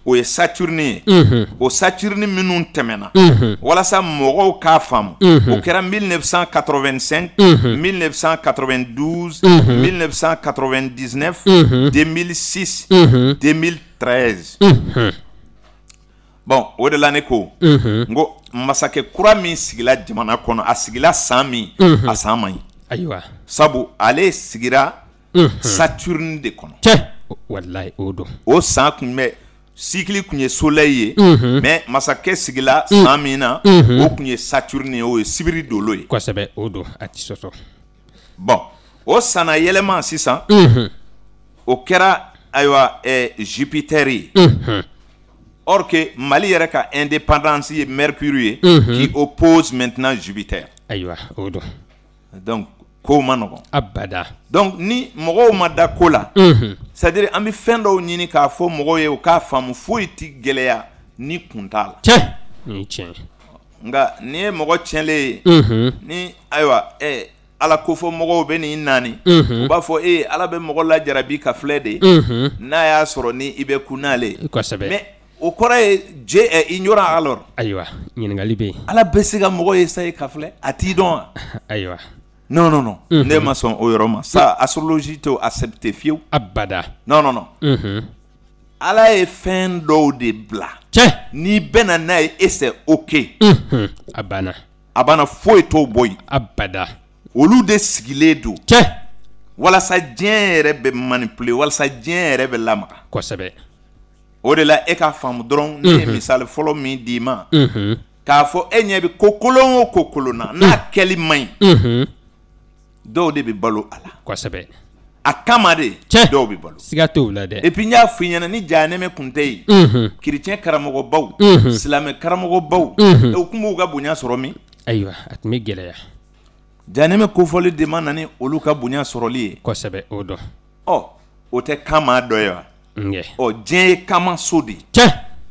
o ye Saturne ye o Saturne minnu tɛmɛna walasa mɔgɔw k'a faamu o kɛra 1985 1992 1999 2006 2013 bon o de la ne ko ngo masakɛ kura min sigila jamana kɔnɔ a sigila san min a san man ɲi ayiwa sabu ale sigira Saturne de kɔnɔ wallahi o don o san kun bɛ cycle kun ye soleil ye mais masakɛ sigila san min na o kun ye Saturne ye o ye sibiri dolo ye kosɛbɛ o don a ti sɔsɔ bon o sanna yɛlɛma sisan o kɛra ayiwa Jupiter ye or que Mali yɛrɛ ka indépendance ye Mercure ye qui oppose maintenant Jupiter ayiwa o don donc ko ma nɔgɔn abada donc ni mɔgɔw ma da ko la c'est-à-dire an bɛ fɛn dɔw ɲini k'a fɔ mɔgɔw ye u k'a faamu foyi ti gɛlɛya ni kun t'a la ni tiɲɛ nka ni ye mɔgɔ tiɲɛlen ye ni ayiwa ala ko fo mɔgɔw bɛ nin nani u b'a fɔ ala bɛ mɔgɔ la jarabi ka filɛ de n'a y'a sɔrɔ ni i bɛ kunale mais o kɔrɔ ye Dieu est ignorant alors ayiwa ɲininkali bɛ yen ala bɛ se ka mɔgɔ ye sa ka filɛ a t'i dɔn wa ayiwa non ne ma sɔn o yɔrɔ ma ça astrologie t'o accepter fiyewu abada non ala ye fɛn dɔw de bila n'i bɛna n'a ye et c'est ok a banna foyi t'o bɔ yen abada olu de sigilen don walasa diɲɛ yɛrɛ bɛ manipuler walasa diɲɛ yɛrɛ bɛ lamaga kosɛbɛ o de la e ka faamu dɔrɔn ne ye misali fɔlɔ min d'i ma k'a fɔ e ɲɛ bɛ ko kolon o ko kolon na n'a kɛli man ɲi dɔw de bɛ balo a la kosɛbɛ a kama de dɔw bɛ balo siga t'o la dɛ et puis n y'a f'i ɲɛna ni jahanɛmɛ kun tɛ yen chrétien karamɔgɔbaw silamɛ karamɔgɔbaw u tun b'u ka bonya sɔrɔ min ayiwa a tun bɛ gɛlɛya jahanɛmɛ kofɔli de ma na ni olu ka bonya sɔrɔli ye kosɛbɛ o dɔn o tɛ kama dɔ ye wa diɲɛ ye kama so de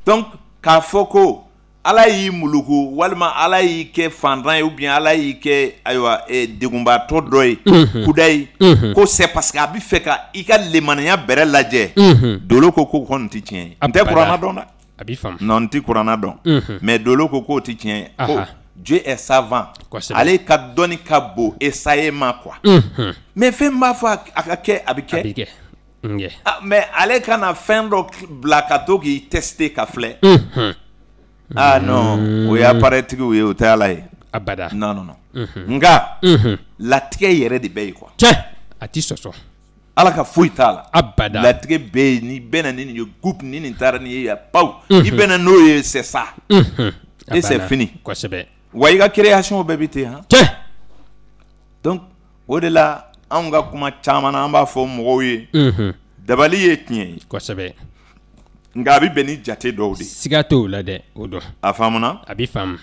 donc k'a fɔ ko ala y'i muluku walima ala y'i kɛ fantan ye ou bien ala y'i kɛ ayiwa degunbatɔ dɔ ye kuda ye ko c'est parce que a bɛ fɛ ka i ka lemaniya bɛrɛ lajɛ dolo ko kɔni tɛ tiɲɛ ye n tɛ kuranna dɔn dɛ a b'i faamu non n tɛ kuranna dɔn mais dolo ko k'o tɛ tiɲɛ ye ko Dieu est savant ale ka dɔnni ka bon Esaye ma quoi mais fɛn b'a fɔ a ka kɛ a bɛ kɛ mais ale kana fɛn dɔ bila ka to k'i tester ka filɛ non o y'a appareil tigiw ye o tɛ ala ye abada non nka latigɛ yɛrɛ de bɛ yen quoi a ti sɔsɔ ala ka foyi t'a la abada latigɛ bɛ yen ni bɛ na ni nin ye groupe ni nin taara ni ye ya paw i bɛ na n'o ye c'est ça et c'est fini kosɛbɛ wa i ka création bɛɛ bɛ ten donc o de la anw ka kuma caman na an b'a fɔ mɔgɔw ye dabali ye tiɲɛ ye kosɛbɛ nka a bɛ bɛn ni jate dɔw de siga t'o la dɛ o dɔn a faamuna a b'i faamu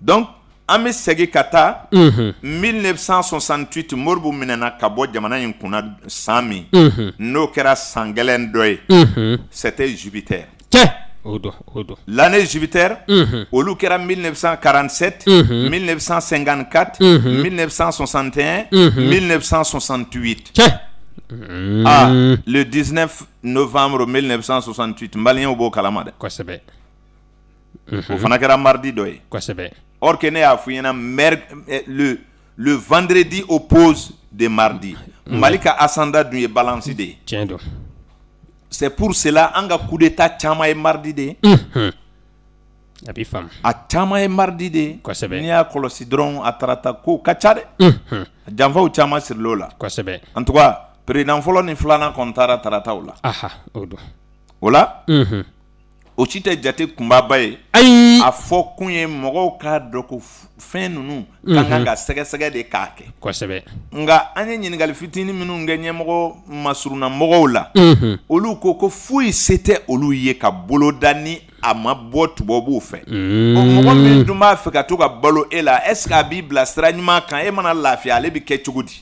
donc an bɛ segin ka taa 1968 Moribo minɛna ka bɔ jamana in kunna san min n'o kɛra san gɛlɛn dɔ ye c'était Jupiter o dɔn l'année Jupiter olu kɛra 1947 1954 1961 1968 le 19 novembre 1968 maliyɛnw b'o kalama dɛ kosɛbɛ o fana kɛra mardi dɔ ye kosɛbɛ or que ne y'a f'i ɲɛna le vendredi oppose de mardi Mali ka ascendant dun ye balance de ye tiɲɛ don c'est pour cela an ka coup d'état caman ye mardi de ye a b'i faamu a caman ye mardi de ye kosɛbɛ n'i y'a kɔlɔsi dɔrɔn a tarata ko ka ca dɛ janfaw caman siril'o la kosɛbɛ en tout cas président fɔlɔ ni filanan kɔni taara tarataw la o don o la o si tɛ jate kunbaba ye ayi a fɔ kun ye mɔgɔw k'a dɔn ko fɛn ninnu ka kan ka sɛgɛsɛgɛ de k'a kɛ kosɛbɛ nka an ye ɲininkali fitinin minnu kɛ ɲɛmɔgɔ masuruna mɔgɔw la olu ko foyi se tɛ olu ye ka boloda ni a ma bɔ tubabuw fɛ mɔgɔ min dun b'a fɛ ka to ka balo e la est ce que a b'i bila sira ɲuman kan e mana lafiya ale bɛ kɛ cogo di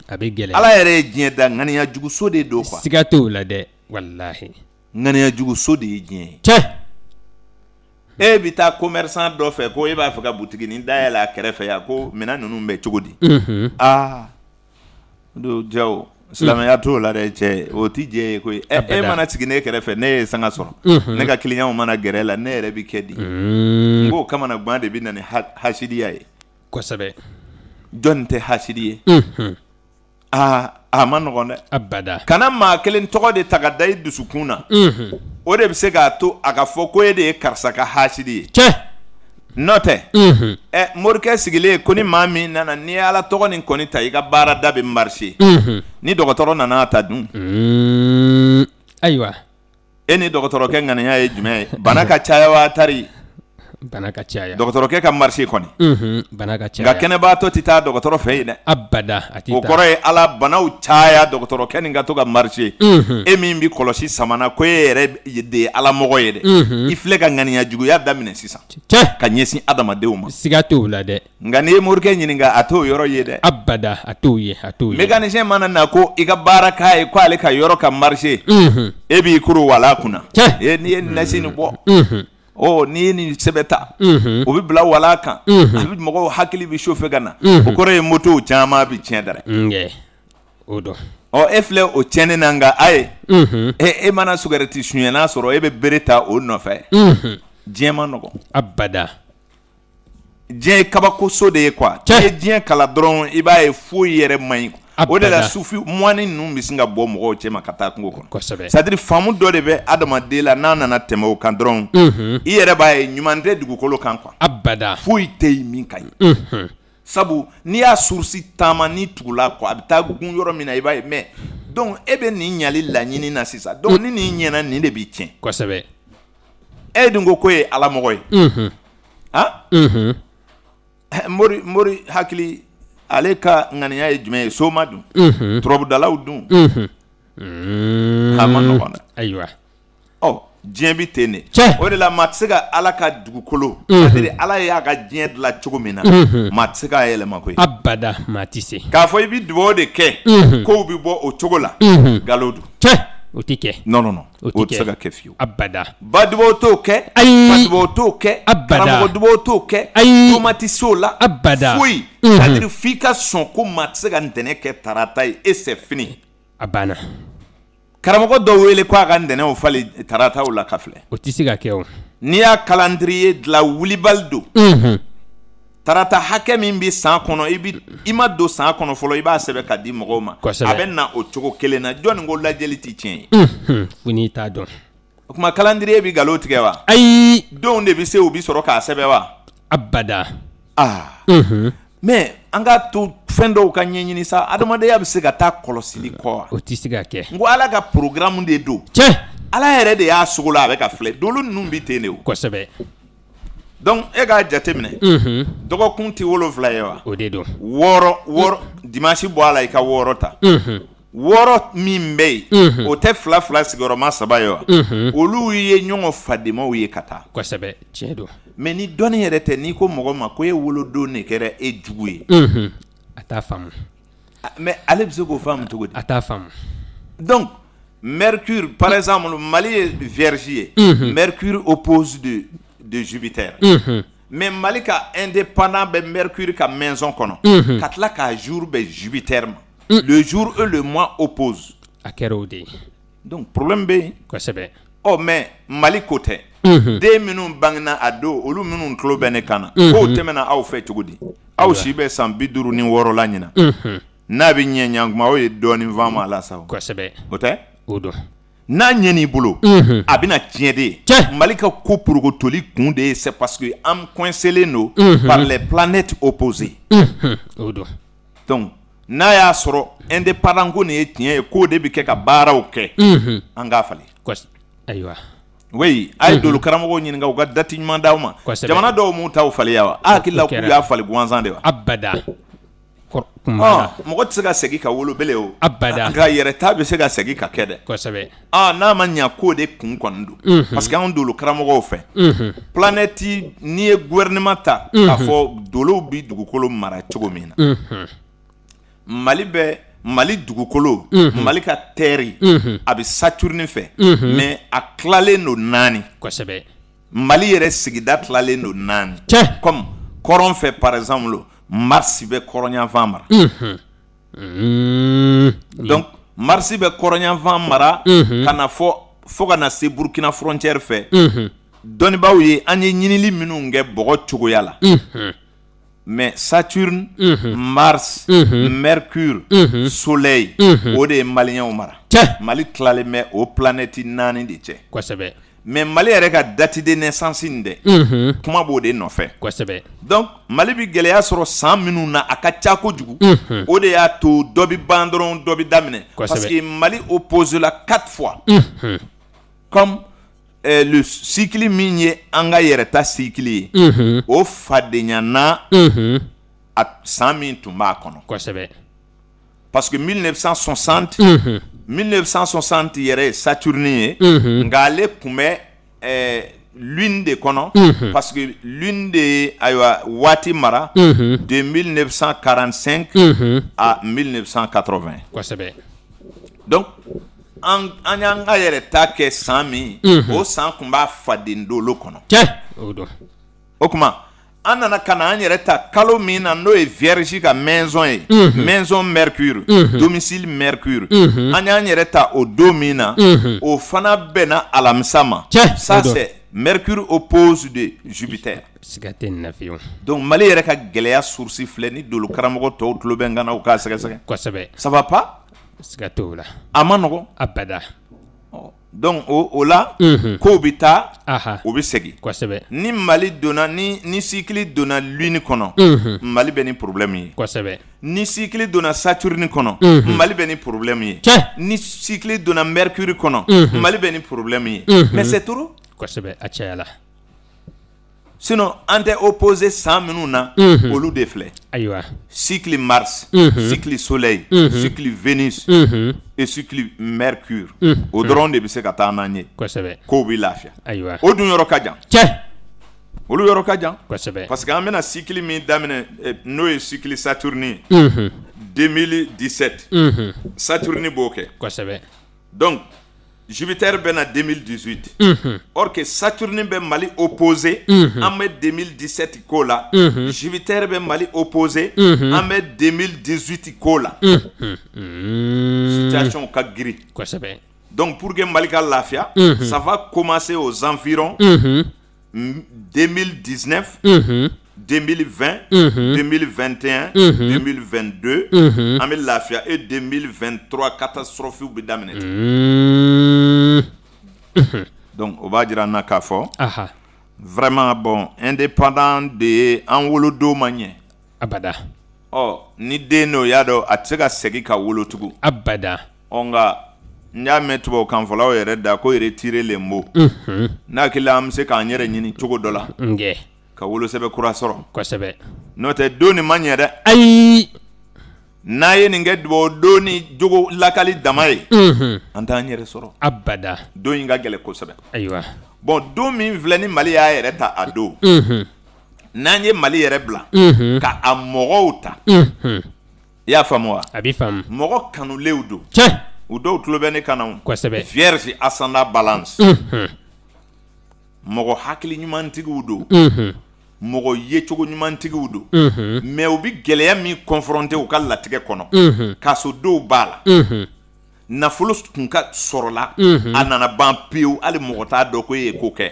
a bɛ gɛlɛya ala yɛrɛ ye diɲɛ da ŋaniya juguso de don quoi siga t'o la dɛ walahi ŋaniya juguso de ye diɲɛ ye e bɛ taa commerçant dɔ fɛ ko e b'a fɛ ka butiginin dayɛlɛ a kɛrɛfɛ yan ko minɛn ninnu bɛ cogo di do jaw silamɛya t'o la dɛ cɛ o ti jɛ ye koyi e mana sigi ne kɛrɛfɛ ne ye sanga sɔrɔ ne ka client mana gɛrɛ la ne yɛrɛ bɛ kɛ di n k'o kamana gan de bɛ na ni hasidiya ye kosɛbɛ jɔn tɛ hasidi ye a ma nɔgɔn dɛ abada kana maa kelen tɔgɔ de ta ka da i dusukun na o de bɛ se k'a to a ka fɔ ko e de ye karisa ka hasidi ye n'o tɛ morikɛ sigilen ko ni maa min nana n'i ye ala tɔgɔ nin kɔni ta i ka baara da bɛ marché ni dɔgɔtɔrɔ nana ta dun ayiwa e ni dɔgɔtɔrɔkɛ ŋaniya ye jumɛn ye bana ka caya wa tari bana ka caya dɔgɔtɔrɔkɛ ka marché kɔni bana ka caya nka kɛnɛbaatɔ tɛ taa dɔgɔtɔrɔ fɛ yen dɛ abada a tɛ taa o kɔrɔ ye ala banaw caya dɔgɔtɔrɔkɛ nin ka to ka marché e min bi kɔlɔsi samana ko e yɛrɛ de ye ala mɔgɔ ye dɛ i filɛ ka ŋaniya juguya daminɛ sisan ka ɲɛsin adamadenw ma siga t'o la dɛ nka n'i ye morikɛ ɲininka a t'o yɔrɔ ye dɛ abada a t'o ye mécanicien mana na ko i ka baara k'a ye ko ale ka yɔrɔ ka marché e b'i kuru wala kunna n'i ye nasi nin bɔ ni ni sebeta o bi bila wala kan a bi mɔgɔw hakili bi chauffer gana o kɔrɔ ye moto caman bi tiɲɛ dara o don e filɛ o tiɲɛni na nka aye e mana cigarette suɲɛna sɔrɔ e bɛ bere ta o nɔfɛ diɲɛ ma nɔgɔ abada diɲɛ ye kabakoso de ye quoi i ye diɲɛ kala dɔrɔn i b'a ye foyi yɛrɛ man ɲi o de la sufi moine ninnu bɛ sin ka bɔ mɔgɔw cɛ ma ka taa kungo kɔnɔ c'est à dire faamu dɔ de bɛ adamaden la n'a nana tɛmɛ o kan dɔrɔn i yɛrɛ b'a ye ɲuman tɛ dugukolo kan quoi abada foyi tɛ yen min ka ɲi sabu n'i y'a sursi taama ni tugula quoi a bɛ taa gun yɔrɔ min na i b'a ye mais donc e bɛ nin ɲali laɲini na sisan donc ni nin ɲɛna nin de b'i tiɲɛ kosɛbɛ e dun ko ye ala mɔgɔ ye mori hakili ale ka ŋaniya ye jumɛn ye soma dun turabudalaw dun a ma nɔgɔn dɛ ayiwa diɲɛ bi ten de o de la maa tɛ se ka ala ka dugukolo c'est-à-dire ala y'a ka diɲɛ dilan cogo min na maa tɛ se k'a yɛlɛma koyi abada maa tɛ se k'a fɔ i bi dugawu de kɛ kow bi bɔ o cogo la nkalon don o tɛ kɛ non o tɛ se ka kɛ fiyewu abada ba dugawu t'o kɛ fa dugawu t'o kɛ karamɔgɔ dugawu t'o kɛ toma tɛ se o la abada foyi c'est-à-dire f'i ka sɔn ko maa tɛ se ka ntɛnɛn kɛ tarata ye et c'est fini a banna karamɔgɔ dɔ wele ko a ka ntɛnɛnw falen tarataw la ka filɛ o tɛ se ka kɛ o n'i y'a calendrier dilan wulibali don tarata hakɛ min bi san kɔnɔ i ma don san kɔnɔ fɔlɔ i b'a sɛbɛn ka di mɔgɔw ma a bɛ na o cogo kelen na jɔnni ko lajɛli tɛ tiɲɛ ye fo n'i t'a dɔn o tuma calendrier bi nkalon tigɛ wa ayi denw de bi se u bi sɔrɔ k'a sɛbɛn wa abada mais an ka to fɛn dɔw ka ɲɛɲini sa adamadenya bɛ se ka taa kɔlɔsili kɔ wa o tɛ se ka kɛ n ko ala ka programme de don ala yɛrɛ de y'a sogo la a bɛ ka filɛ dolu ninnu bi ten de o kosɛbɛ donc e k'a jate minɛ dɔgɔkun tɛ 7 ye wa o de don 6 dimanche bɔ a la i ka 6 ta 6 min bɛ yen o tɛ 2 sigiyɔrɔma 3 ye wa olu ye ɲɔgɔn fademaw ye ka taa kosɛbɛ tiɲɛ don mais ni dɔnni yɛrɛ tɛ n'i ko mɔgɔ ma ko e wolodon de kɛra e jugu ye a t'a faamu mais ale bɛ se k'o faamu cogo di a t'a faamu donc Mercure par exemple Mali ye Vierge ye Mercure oppose de Jupiter mais Mali ka indépendant bɛ Mercure ka maison kɔnɔ ka tila k'a jour bɛ Jupiter ma le jour et le mois opposent a kɛra o de ye donc problème bɛ yen kosɛbɛ mais Mali ko tɛ den minnu bangena a don olu minnu tulo bɛ ne kan na k'o tɛmɛna aw fɛ cogo di aw si bɛ san 56 la ɲina n'a bɛ ɲɛ ɲankuma aw ye dɔɔnin faamu a la sa kosɛbɛ o tɛ o don n'a ɲɛn'i bolo a bɛna tiɲɛ de ye Mali ka ko porogotoli kun de ye c'est parce que an coincelen don par les planètes opposées o don donc n'a y'a sɔrɔ indépendant ko nin ye tiɲɛ ye k'o de bɛ kɛ ka baaraw kɛ an k'a falen ayiwa oui a ye dolu karamɔgɔw ɲininka u ka date ɲuman d'aw ma jamana dɔw m'u taw falen wa a hakili la k'u y'a falen gansan de wa abada mɔgɔ tɛ se ka segin ka wolo bele o abada nka yɛrɛ ta bɛ se ka segin ka kɛ dɛ kosɛbɛ n'a ma ɲa k'o de kun kɔni don parce que anw dolu karamɔgɔw fɛ planète n'i ye gouvernement ta k'a fɔ dolow bi dugukolo mara cogo min na Mali dugukolo Mali ka terre a bɛ Saturne fɛ mais a tilalen don 4 kosɛbɛ Mali yɛrɛ sigida tilalen don 4 comme kɔrɔn fɛ par exemple Mars bɛ kɔrɔnyanfan mara donc Mars bɛ kɔrɔnyanfan mara ka na fo ka na se Burkina frontière fɛ dɔnnibaaw ye an ye ɲinili minnu kɛ bɔgɔ cogoya la mais Saturne Mars Mercure Soleil o de ye maliyɛnw mara Mali tilalen bɛ o planète 4 de cɛ kosɛbɛ mais Mali yɛrɛ ka date de naissance in dɛ kuma b'o de nɔfɛ kosɛbɛ donc Mali bi gɛlɛya sɔrɔ san minnu na a ka ca kojugu o de y'a to dɔ bi ban dɔrɔn dɔ bi daminɛ parce que Mali oppose la 4 fois comme le cycle min ye an ka yɛrɛta cycle ye o fadenyana a san min tun b'a kɔnɔ kosɛbɛ parce que 1960 yɛrɛ ye Saturne ye nka ale tun bɛ lune de kɔnɔ parce que lune de ayiwa waati mara de 1945 à 1980 kosɛbɛ donc an y'an ka yɛrɛ ta kɛ san min o san kun b'a faden dolo kɔnɔ o don o kuma an nana ka na an yɛrɛ ta kalo min na n'o ye vierge ka maison ye maison mercure domicile mercure an y'an yɛrɛ ta o don min na o fana bɛnna alamisa ma ça c'est Mercure oppose de Jupiter. Donc Mali yɛrɛ ka gɛlɛya source filɛ ni dolo karamɔgɔ tɔw tulo bɛ n kana u k'a sɛgɛsɛgɛ. Kosɛbɛ. Ça va pas? Siga t'o la. A ma nɔgɔn. Abada. Donc o la kow bɛ taa o bɛ segin. Kosɛbɛ. Ni Mali donna ni cycle donna Lune kɔnɔ Mali bɛ ni problème ye. Kosɛbɛ. Ni cycle donna Saturne kɔnɔ Mali bɛ ni problème ye. Ni cycle donna Mercure kɔnɔ Mali bɛ ni problème ye. Mais c'est trop. Kosɛbɛ a cayala. Sinon an tɛ opposé san minnu na olu de filɛ. Ayiwa. Cycle Mars, cycle Soleil, cycle Vénus et cycle Mercure. O dɔrɔn de bɛ se ka taa n'an ye. Kosɛbɛ. K'o bɛ lafiya. Ayiwa. O dun yɔrɔ ka jan. Olu yɔrɔ ka jan. Kosɛbɛ. Parce que an bɛna cycle min daminɛ n'o ye cycle Saturne ye. 2017. Saturne b'o kɛ. Kosɛbɛ. Donc Jupiter bɛ na 2018. Or que Saturne bɛ Mali opposé an bɛ 2017 ko la. Jupiter bɛ Mali opposé an bɛ 2018 ko la. Situation ka giri. Kosɛbɛ. Donc pour que Mali ka lafiya, ça va commencer aux environs 2019, 2020, 2021, 2022, an bɛ lafiya et 2023 catastrophe bɛ daminɛ. Donc o b'a jira an na k'a fɔ vraiment bon indépendant de ye an wolodo ma ɲɛ. Abada. Ni den n'o y'a dɔn a tɛ se ka segin ka wolo tugun. Abada. Nka n y'a mɛn tubabukanfɔlaw yɛrɛ da ko retirer les mots. N'a hakili la an bɛ se k'an yɛrɛ ɲini cogo dɔ la. Ka wolosɛbɛn kura sɔrɔ. Kosɛbɛ. N'o tɛ don nin ma ɲɛ dɛ. Ayi. N'a ye nin kɛ dubawu don ni jogo lakali dama ye. An t'an yɛrɛ sɔrɔ. Abada. Don in ka gɛlɛn kosɛbɛ. Ayiwa. Bon don min filɛ ni Mali y'a yɛrɛ ta a don. N'an ye Mali yɛrɛ bila. Ka a mɔgɔw ta. I y'a faamu wa? A b'i faamu. Mɔgɔ kanulenw don. U dɔw tulo bɛ ne kan na. Kosɛbɛ. Vierge ascendant balance. Mɔgɔ hakili ɲumantigiw don. Mɔgɔ yecogo ɲumantigiw don. Mais u bɛ gɛlɛya min confronter u ka latigɛ kɔnɔ. K'a sɔrɔ dɔw b'a la. Nafolo tun ka sɔrɔla a nana ban pewu hali mɔgɔ t'a dɔn ko e ye ko kɛ.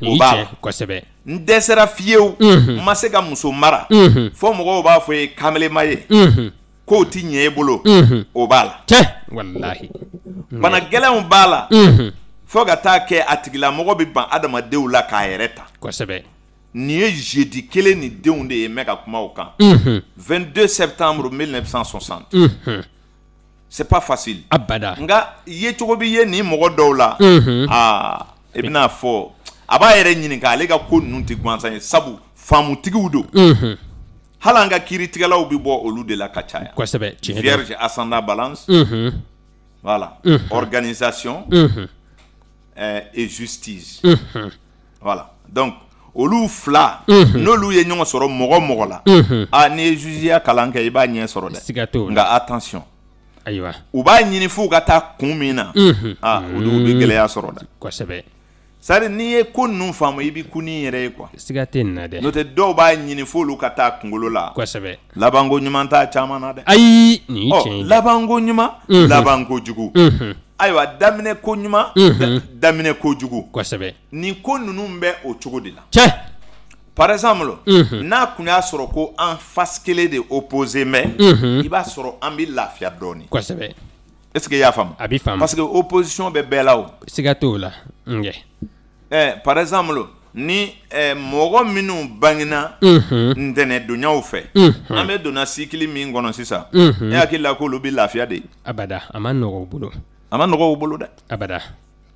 O b'a la. Kosɛbɛ. N dɛsɛra fiyewu. N ma se ka muso mara. Fɔ mɔgɔw b'a fɔ e ye kamelema ye. K'o ti ɲɛ e bolo. O b'a la. Walahi. Bana gɛlɛnw b'a la. Fɔ ka taa kɛ a tigilamɔgɔ bɛ ban adamadenw la k'a yɛrɛ ta. Kosɛbɛ. Nin ye jeudi kelen ni denw de ye mɛ ka kuma o kan. 22 septembre 1960. C'est pas facile. Abada. Nka ye cogo bi ye ni mɔgɔ dɔw la. E bɛna fɔ a b'a yɛrɛ ɲininka ale ka ko ninnu tɛ gansan ye sabu faamutigiw don. Hali an ka kiiritigɛlaw bɛ bɔ olu de la ka caya. Kosɛbɛ. Vierge ascendant balance. Voilà. Organisation. Et justice. Voilà. Donc olu fila n'olu ye ɲɔgɔn sɔrɔ mɔgɔ la ni ye jugeya kalan kɛ i b'a ɲɛ sɔrɔ dɛ. Nka attention. Ayiwa. U b'a ɲini f'u ka taa kun min na olu bɛ gɛlɛya sɔrɔ dɛ. Kosɛbɛ. C'est-à-dire n'i ye ko ninnu faamu i bɛ kun n'i yɛrɛ ye quoi. Siga tɛ nin na dɛ. N'o tɛ dɔw b'a ɲini f'olu ka taa kunkolo la. Kosɛbɛ. Labanko ɲuman t'a caman na dɛ. Ayi nin ye tiɲɛ ye. Labanko ɲuman labanko jugu. Ayiwa daminɛ ko ɲuman daminɛ ko jugu. Kosɛbɛ. Nin ko ninnu bɛ o cogo de la. Par exemple n'a kun y'a sɔrɔ ko an face kelen de opposé mais i b'a sɔrɔ an bɛ lafiya dɔɔni. Kosɛbɛ. Est-ce que i y'a faamu? A b'i faamu. Parce que opposition bɛ bɛɛ la o. Siga t'o la. Par exemple ni mɔgɔ minnu bangena ntɛnɛndonyaw fɛ an bɛ donna cycle min kɔnɔ sisan e hakili la k'olu bɛ lafiya de. Abada a ma nɔgɔ u bolo. A ma nɔgɔ u bolo dɛ. Abada.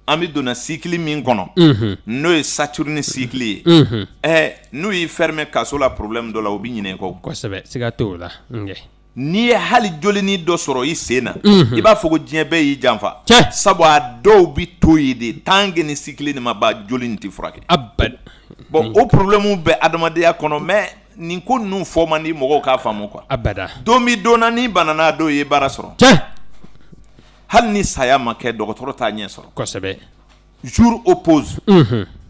An bɛ donna cycle min kɔnɔ n'o ye Saturne cycle ye n'u y'i fermer kaso la problème dɔ la u bɛ ɲinɛ i kɔ. Kosɛbɛ siga t'o la. N'i ye hali jolini dɔ sɔrɔ i sen na i b'a fɔ ko diɲɛ bɛɛ y'i janfa sabu a dɔw bɛ to yen de tant que ni cycle nin ma ban joli nin tɛ furakɛ. Abada. Bon o problème bɛ adamadenya kɔnɔ mais nin ko ninnu fɔ man di mɔgɔw k'a faamu quoi. Abada. Don min donna ni bana n'a dɔw ye baara sɔrɔ. hali ni saya ma kɛ dɔgɔtɔrɔ t'a ɲɛ sɔrɔ kosɛbɛ jour oppose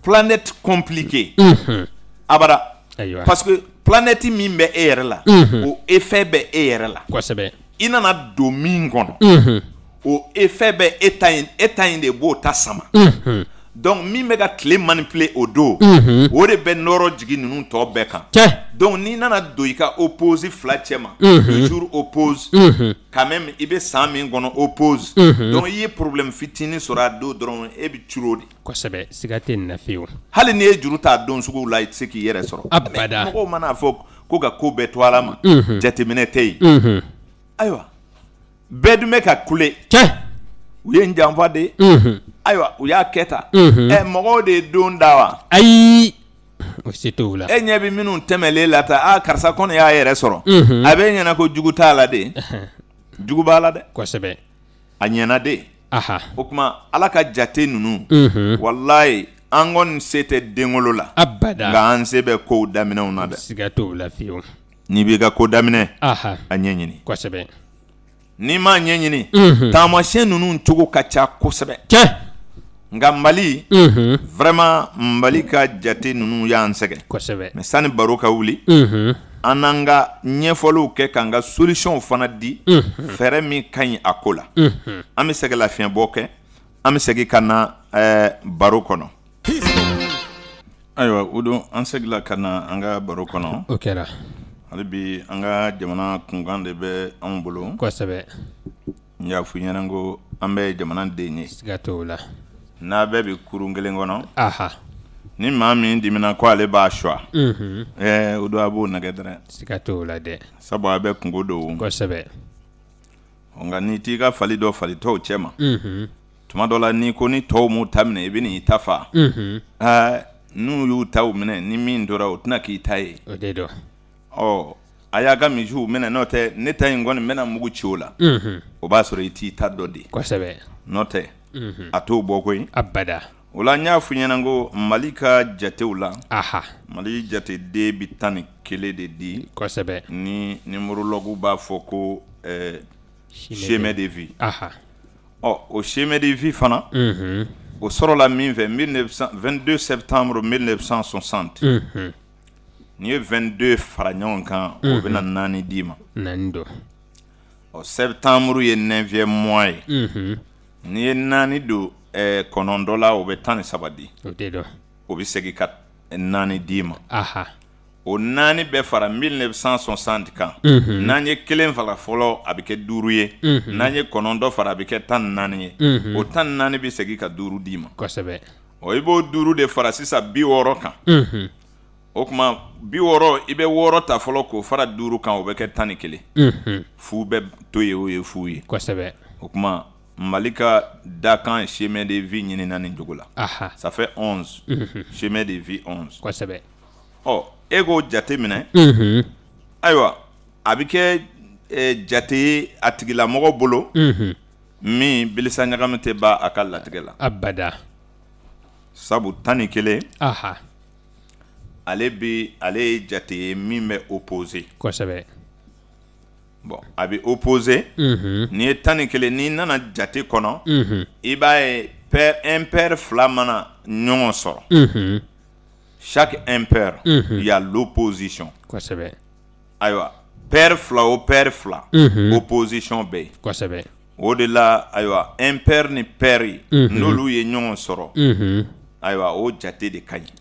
planète compliquée abada ayiwa parce que planète min bɛ e yɛrɛ la o effet bɛ e yɛrɛ la kosɛbɛ i nana don min kɔnɔ o effet bɛ e ta in de b'o ta sama donc min bɛ ka tile manipuler o don o de bɛ nɔrɔ jigi ninnu tɔ bɛɛ kan donc n'i nana don i ka oppose fila cɛ ma le jour oppose quand même i bɛ san min kɔnɔ oppose donc i ye problème fitinin sɔrɔ a don dɔrɔn e bɛ curo de kosɛbɛ siga tɛ nin na fiyewu hali n'i ye juru t'a don suguw la i tɛ se k'i yɛrɛ sɔrɔ abada mɔgɔw mana fɔ ko ka ko bɛɛ to ala ma jateminɛ tɛ yen ayiwa bɛɛ dun bɛ ka kule u ye n janfa de ayiwa u y'a kɛ tan mɔgɔw de ye don da wa ayi o se t'o la e ɲɛ bɛ minnu tɛmɛlen la tan karisa kɔni y'a yɛrɛ sɔrɔ a bɛ ɲɛna ko jugu t'a la de jugu b'a la dɛ kosɛbɛ a ɲɛna de o tuma ala ka jate ninnu walayi an kɔni se tɛ denwolo la abada nka an se bɛ kow daminɛw na dɛ siga t'o la fiyewu n'i b'i ka ko daminɛ a ɲɛɲini kosɛbɛ n'i m'a ɲɛɲini taamasiyɛn ninnu cogo ka ca kosɛbɛ nka Mali vraiment Mali ka jate ninnu y'an sɛgɛn kosɛbɛ mais sani baro ka wuli an n'an ka ɲɛfɔliw kɛ k'an ka solution fana di fɛɛrɛ min ka ɲi a ko la an bɛ segin lafiɲɛbɔ kɛ an bɛ segin ka na baro kɔnɔ ayiwa o don an segin ka na an ka baro kɔnɔ o kɛra hali bi an ka jamana kunkan de bɛ anw bolo kosɛbɛ n y'a fɔ i ɲɛna ko an bɛ jamana den ye siga t'o la n'a bɛɛ bɛ kurun kelen kɔnɔ ni maa min dimina ko ale b'a suwa o don a b'o nɛgɛ dɛrɛ siga t'o la dɛ sabu a bɛ kungo don kosɛbɛ nka n'i t'i ka fali dɔ fali tɔw cɛ ma tuma dɔ la n'i ko ni tɔw m'u ta minɛ i bɛ n'i ta fa n'u y'u taw minɛ ni min tora o tɛna k'i ta ye o de don a y'a ka misiw minɛ n'o tɛ ne ta in kɔni n bɛna mugu ci o la o b'a sɔrɔ i t'i ta dɔ de kosɛbɛ n'o tɛ a t'o bɔ koyi abada o la n y'a fɔ ɲɛna ko Mali ka jatew la Mali jateden bɛ 11 de di kosɛbɛ ni numérologue b'a fɔ ko schéma de vie o schéma de vie fana o sɔrɔla min fɛ 22 septembre 1960 n'i ye 22 fara ɲɔgɔn kan o bɛna 4 d'i ma septembre ye 9e mois ye n'i ye 4 don kɔnɔntɔn la o bɛ 13 di o bɛ segin ka 4 d'i ma o 4 bɛɛ fara 1960 kan n'an ye 1 fara fɔlɔ a bɛ kɛ 5 ye n'an ye 9 fara a bɛ kɛ 14 ye o 14 bɛ segin ka 5 d'i ma i b'o 5 de fara sisan 60 kan o tuma 60 i bɛ 6 ta fɔlɔ k'o fara 5 kan o bɛ kɛ 11 fu bɛ to ye o ye fu ye o tuma Mali ka dakan schéma de vie ɲinina nin cogo la ça fait 11 schéma de vie 11 e k'o jate minɛ ayiwa a bɛ kɛ jate ye a tigilamɔgɔ bolo min bilisa ɲagami tɛ ban a ka latigɛ la abada sabu 11 ale ye jate ye min bɛ opposé bon a bɛ opposé n'i ye 11 n'i nana jate kɔnɔ i b'a ye impair fila mana ɲɔgɔn sɔrɔ chaque impair il y a l'opposition ayiwa paire fila o paire fila opposition bɛ yen o de la ayiwa impair ni paire ye n'olu ye ɲɔgɔn sɔrɔ ayiwa o jate de ka ɲi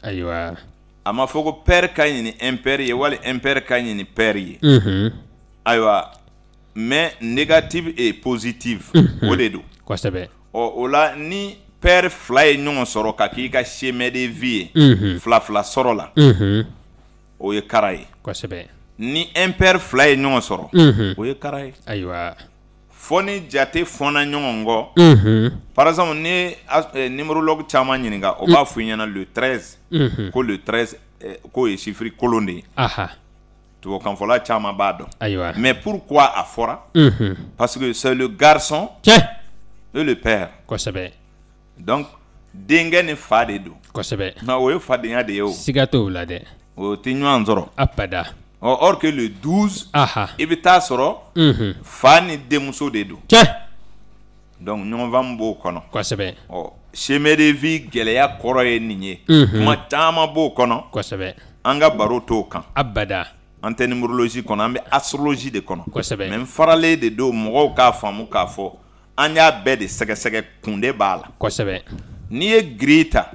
a ma fɔ ko paire ka ɲi ni impair ye wali impair ka ɲi ni paire ye ayiwa mais négative et positive o de don o la ni paire fila ye ɲɔgɔn sɔrɔ ka k'i ka schéma de vie ye fila sɔrɔ la o ye kara ye ni impair fila ye ɲɔgɔn sɔrɔ o ye kara ye fɔ ni jate fɔnna ɲɔgɔn kɔ par exemple ni numérologue caman ɲininka o b'a fɔ i ɲɛna le 13 ko le 13 k'o ye chiffre kolon de ye tubabukanfɔla caman b'a dɔn mais pourquoi a fɔra parce que c'est le garçon et le père donc denkɛ ni fa de don nka o ye fadenya de ye o siga t'o la dɛ o tɛ ɲɔgɔn sɔrɔ abada or que le 12 i bɛ taa sɔrɔ fa ni denmuso de don donc ɲɔgɔn faamu b'o kɔnɔ kosɛbɛ chemin de vie gɛlɛya kɔrɔ ye nin ye kuma caman b'o kɔnɔ kosɛbɛ an ka baro t'o kan abada an tɛ numérologie kɔnɔ an bɛ astrologie de kɔnɔ kosɛbɛ mais n faralen de don mɔgɔw k'a faamu k'a fɔ an y'a bɛɛ de sɛgɛsɛgɛ kun de b'a la kosɛbɛ n'i ye grille ta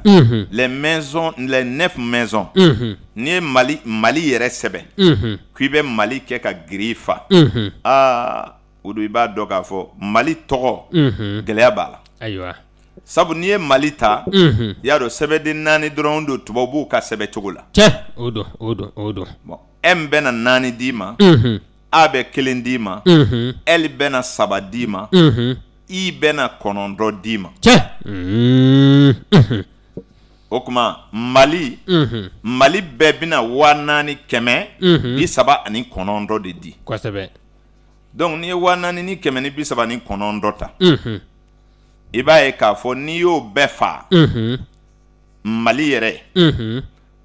les 9 maisons n'i ye Mali yɛrɛ sɛbɛn k'i bɛ Mali kɛ ka grille fa o don i b'a dɔn k'a fɔ Mali tɔgɔ gɛlɛya b'a la ayiwa sabu n'i ye Mali ta i y'a dɔn sɛbɛden 4 dɔrɔn don tubabuw ka sɛbɛ cogo la cɛ o don bon M bɛna 4 d'i ma A bɛ 1 d'i ma L bɛna 3 d'i ma I bɛna 9 d'i ma o kuma Mali bɛɛ bɛna 4,339 de di kosɛbɛ donc n'i ye 4,339 ta i b'a ye k'a fɔ n'i y'o bɛɛ fa Mali yɛrɛ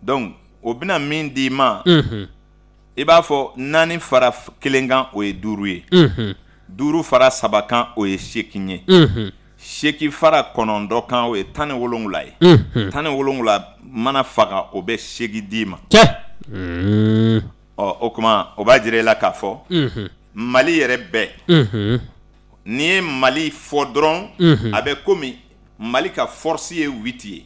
donc o bɛna min d'i ma i b'a fɔ 4 fara 1 kan o ye 5 ye 5 fara 3 kan o ye 8 ye 8 fara 9 kan o ye 17 ye 17 mana faga o bɛ 8 d'i ma o kuma o b'a jira i la k'a fɔ Mali yɛrɛ bɛɛ n'i ye Mali fɔ dɔrɔn a bɛ komi Mali ka force ye 8 ye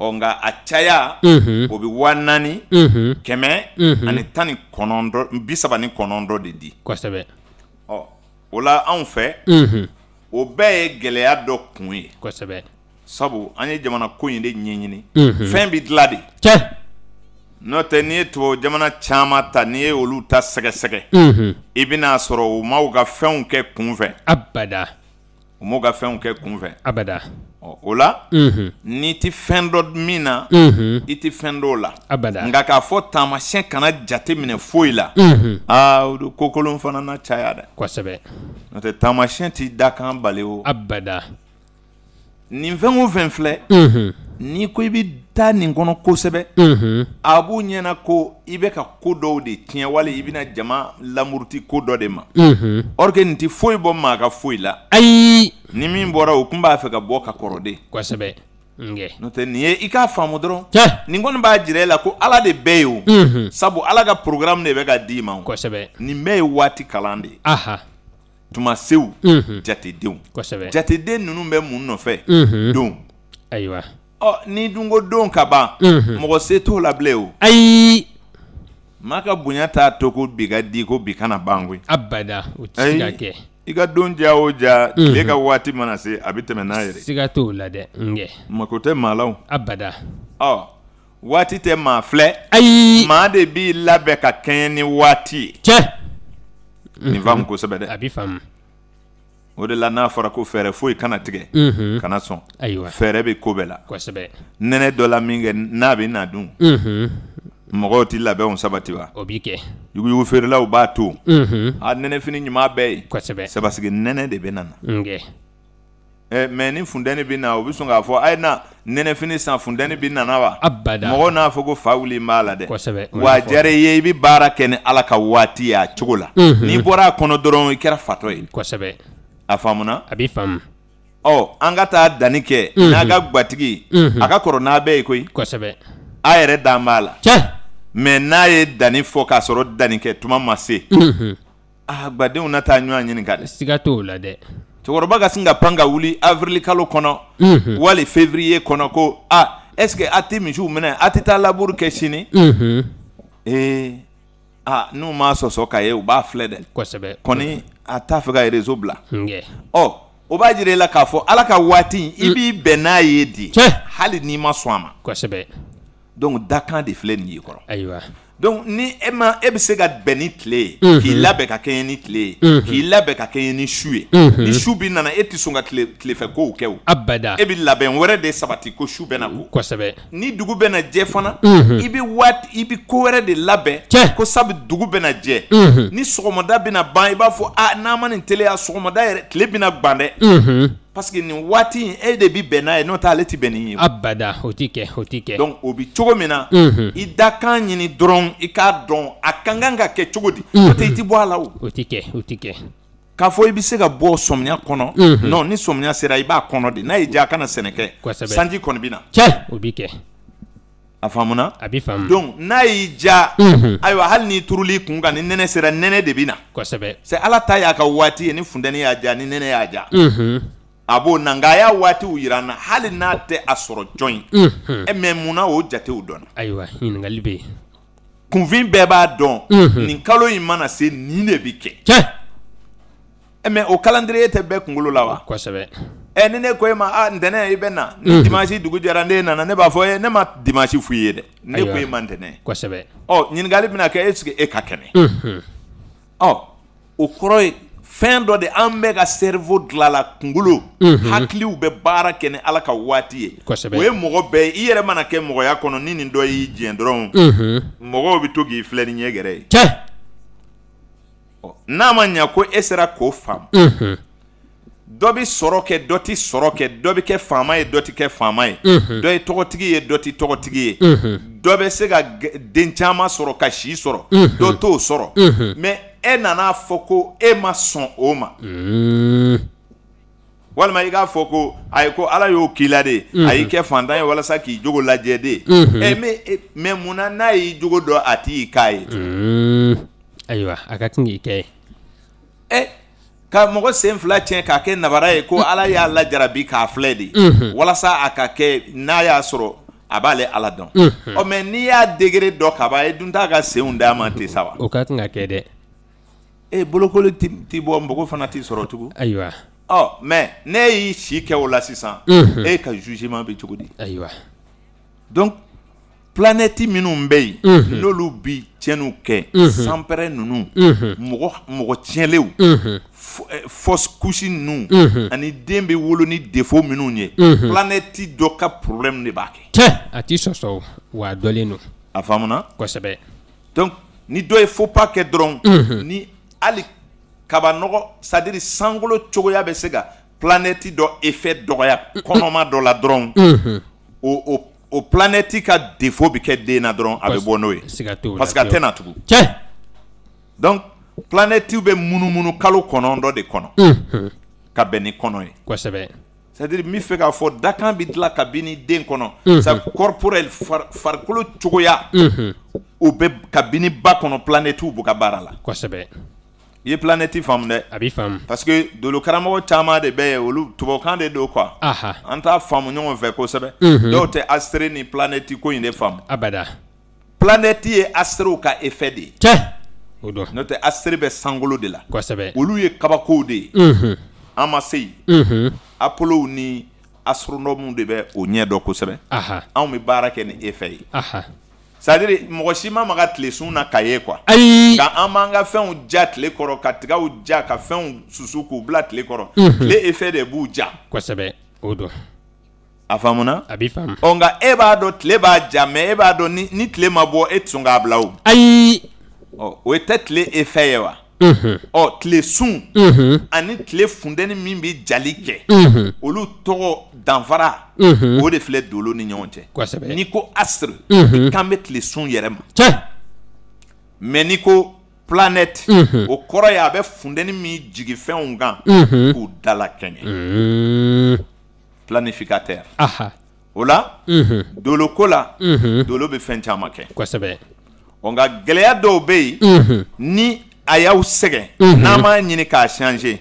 nka a caya o bɛ 4,139 de di kosɛbɛ o la anw fɛ o bɛɛ ye gɛlɛya dɔ kun ye kosɛbɛ sabu an ye jamana ko in de ɲɛɲini fɛn bɛ dilan de n'o tɛ n'i ye tubabu jamana caman ta n'i ye olu ta sɛgɛsɛgɛ i bɛna sɔrɔ u m'aw ka fɛnw kɛ kunfɛ abada u m'u ka fɛnw kɛ kunfɛ abada o la n'i ti fɛn dɔ min na i ti fɛn dɔw la abada nka k'a fɔ taamasiyɛn kana jate minɛ foyi la o don ko kolon fana na caya dɛ kosɛbɛ n'o tɛ taamasiyɛn t'i da kan bali o abada nin fɛn o fɛn filɛ n'i ko i bɛ taa nin kɔnɔ kosɛbɛ a b'u ɲɛna ko i bɛ ka ko dɔw de tiɲɛ wali i bɛna jama lamuruti ko dɔ de ma or que nin tɛ foyi bɔ maa ka foyi la ayi ni min bɔra o kun b'a fɛ ka bɔ ka kɔrɔ de kosɛbɛ n'o tɛ nin ye i k'a faamu dɔrɔn nin kɔni b'a jira i la ko Ala de bɛ ye o sabu Ala ka programme de bɛ ka d'i ma kosɛbɛ nin bɛɛ ye waati kalan de ye tuma sew jatedenw jateden ninnu bɛ mun nɔfɛ don ayiwa ni dun ko don ka ban mɔgɔ se t'o la bilen o ayi maa ka bonya t'a to ko bi ka di ko bi kana ban koyi abada o tɛ se ka kɛ i ka don ja o ja tile ka waati mana se a bɛ tɛmɛ n'a yɛrɛ siga t'o la dɛ mako tɛ maa la o abada waati tɛ maa filɛ ayi maa de b'i labɛn ka kɛɲɛ ni waati ye nin faamu kosɛbɛ dɛ a bɛ faamu o de la n'a fɔra ko fɛɛrɛ foyi kana tigɛ kana sɔn fɛɛrɛ bɛ ko bɛɛ la nɛnɛ dɔ la min kɛ n'a bɛ na dun mɔgɔw tɛ labɛnw sabati wa o b'i kɛ yuguyugu feerelaw b'a to a nɛnɛfini ɲuman bɛɛ ye sabasigi nɛnɛ de bɛ na mais ni funtɛni bɛ na o bɛ sɔn k'a fɔ a ye na nɛnɛfini san funtɛni bɛ na wa mɔgɔw n'a fɔ ko fa wuli n b'a la dɛ wa a diyara i ye i bɛ baara kɛ ni Ala ka waati ye a cogo la n'i bɔra a kɔnɔ dɔrɔn i kɛra fatɔ ye a faamuna a bɛ faamu an ka taa danni kɛ n'a ka gatigi a ka kɔrɔ n'a bɛɛ ye koyi a yɛrɛ dan b'a la mais n'a ye danni fɔ k'a sɔrɔ dannikɛ tuma ma se gadenw na taa ɲɔgɔn ɲininka dɛ siga t'o la dɛ cɛkɔrɔba ka sin ka pan ka wuli avril kalo kɔnɔ wali février kɔnɔ ko est-ce que a tɛ misiw minɛ a tɛ taa labour kɛ sini n'u m'a sɔsɔ k'a ye u b'a filɛ dɛ kɔni a t'a fɛ ka réseau bila o b'a jira i la k'a fɔ Ala ka waati i b'i bɛn n'a ye de hali n'i ma sɔn a ma donc dakan de filɛ nin ye kɔrɔ donc ni e bɛ se ka bɛn ni tile ye k'i labɛn ka kɛɲɛ ni tile ye k'i labɛn ka kɛɲɛ ni su ye ni su bɛ nana e tɛ sɔn ka tilefɛ kow kɛ o abada e bɛ labɛn wɛrɛ de sabati ko su bɛ na ko ni dugu bɛ na jɛ fana i bɛ ko wɛrɛ de labɛn ko sabu dugu bɛ na jɛ ni sɔgɔmada bɛ na ban i b'a fɔ n'a ma nin teliya sɔgɔmada yɛrɛ tile bɛ na ban dɛ parce que nin waati in e de bɛ bɛn n'a ye n'o tɛ ale tɛ bɛn nin ye abada o tɛ kɛ donc o bɛ cogo min na i dakan ɲini dɔrɔn i k'a dɔn a ka kan ka kɛ cogo di n'o tɛ i tɛ bɔ a la o tɛ kɛ k'a fɔ i bɛ se ka bɔ sɔmiya kɔnɔ non ni sɔmiya sera i b'a kɔnɔ de n'a y'i diya a kana sɛnɛ kɛ sanji kɔni bɛ na o b'i kɛ a faamuna a bɛ faamu donc n'a y'i diya ayiwa hali n'i turuli kun kan ni nɛnɛ sera nɛnɛ de bɛ na kosɛbɛ c'est ala ta y'a ka waati ye ni funtɛni y'a diya ni nɛnɛ y'a diya a b'o na nka a y'a waatiw yira n na hali n'a tɛ a sɔrɔ jɔn ye mais munna o jatew dɔnna ayiwa ɲininkali bɛ yen kunfin bɛɛ b'a dɔn nin kalo in mana se nin de bɛ kɛ mais o calendrier tɛ bɛɛ kunkolo la wa kosɛbɛ ni ne ko e ma ntɛnɛn i bɛ na ni dimanche dugu jɛra ne nana ne b'a fɔ ne ma dimanche f'i ye dɛ ne ko e ma ntɛnɛn kosɛbɛ ɲininkali bɛna kɛ est ce que e ka kɛnɛ o kɔrɔ ye fɛn dɔ de an bɛ ka cerveau dilan la kunkolo hakiliw bɛ baara kɛ ni ala ka waati ye o ye mɔgɔ bɛɛ ye i yɛrɛ mana kɛ mɔgɔya kɔnɔ ni nin dɔ y'i jɛn dɔrɔn mɔgɔw bɛ to k'i filɛ ni ɲɛ gɛrɛ ye n'a ma ɲɛ ko e sera k'o faamu dɔ bɛ sɔrɔ kɛ dɔ tɛ sɔrɔ kɛ dɔ bɛ kɛ faama ye dɔ tɛ kɛ faama ye dɔ ye tɔgɔtigi ye dɔ tɛ tɔgɔtigi ye dɔ bɛ se ka den caman sɔrɔ ka si sɔrɔ dɔ t'o sɔrɔ mais e nana fɔ ko e ma sɔn o ma walima i k'a fɔ ko ayi ko ala y'o k'i la de a y'i kɛ fantan ye walasa k'i jogo lajɛ de mais munna n'a y'i jogo dɔn a t'i k'a ye ayiwa a ka kan k'i kɛ ka mɔgɔ sen fila tiɲɛ k'a kɛ nabara ye ko ala y'a lajarabi k'a filɛ de walasa a ka kɛ n'a y'a sɔrɔ a b'ale ala dɔn mais n'i y'a degré dɔ ka ban e dun t'a ka senw d'a ma ten sa wa o ka kan ka kɛ dɛ bolokoli t'i bɔ npogo fana t'i sɔrɔ tugun ayiwa mais ne y'i si kɛ o la sisan e ka jugement bɛ cogo di ayiwa donc planète minnu bɛ yen n'olu bi tiɲɛniw kɛ sanpɛrɛ ninnu mɔgɔ tiɲɛlenw fausse couche ninnu ani den bɛ wolo ni défaut minnu ye planète dɔ ka problème de b'a kɛ a t'i sɔsɔ wa a dɔlen don a faamuna kosɛbɛ donc ni dɔ ye faux pas kɛ dɔrɔn ni hali kabanɔgɔ c'est à dire sankolo cogoya bɛ se ka planète dɔ effet dɔgɔya kɔnɔma dɔ la dɔrɔn o planète ka défaut bɛ kɛ den na dɔrɔn a bɛ bɔ n'o ye parce que a tɛ na tugun donc planète bɛ munumunu kalo kɔnɔntɔn de kɔnɔ ka bɛn ni kɔnɔ ye kosɛbɛ c'est à dire n bɛ fɛ k'a fɔ dakan bɛ dilan kabini den kɔnɔ c'est corporel farikolo cogoya o bɛ kabini ba kɔnɔ planète b'u ka baara la kosɛbɛ i ye planète faamu dɛ a b'i faamu parce que dolo karamɔgɔ caman de bɛ yen olu tubabukan de don quoi an t'a faamu ɲɔgɔn fɛ kosɛbɛ dɔw tɛ astre ni planète ko in de faamu abada planète ye astrew ka effet de ye o don n'o tɛ astre bɛ sankolo de la kosɛbɛ olu ye kabakow de ye an ma se yen apollo ni astronome de bɛ o ɲɛ dɔn kosɛbɛ anw bɛ baara kɛ ni effet ye c'est à dire mɔgɔ si ma maga tilesun na ka ye quoi nka an b'an ka fɛnw ja tile kɔrɔ ka tigaw ja ka fɛnw susu k'u bila tile kɔrɔ tile effet de b'u ja kosɛbɛ o don a faamuna a b'i faamu nka e b'a dɔn tile b'a ja mais e b'a dɔn ni tile ma bɔ e tɛ sɔn k'a bila o ayi o tɛ tile effet ye wa tile sun ani tile funtɛni min bɛ jali kɛ olu tɔgɔ danfara o de filɛ dolo ni ɲɔgɔn cɛ kosɛbɛ n'i ko astre kan bɛ tile sun yɛrɛ ma mais n'i ko planète o kɔrɔ ye a bɛ funtɛni min jigin fɛnw kan k'u dala kɛɲɛ planificateur o la dolo ko la dolo bɛ fɛn caman kɛ kosɛbɛ nka gɛlɛya dɔw bɛ yen ni a y'aw sɛgɛn n'an m'a ɲini k'a changer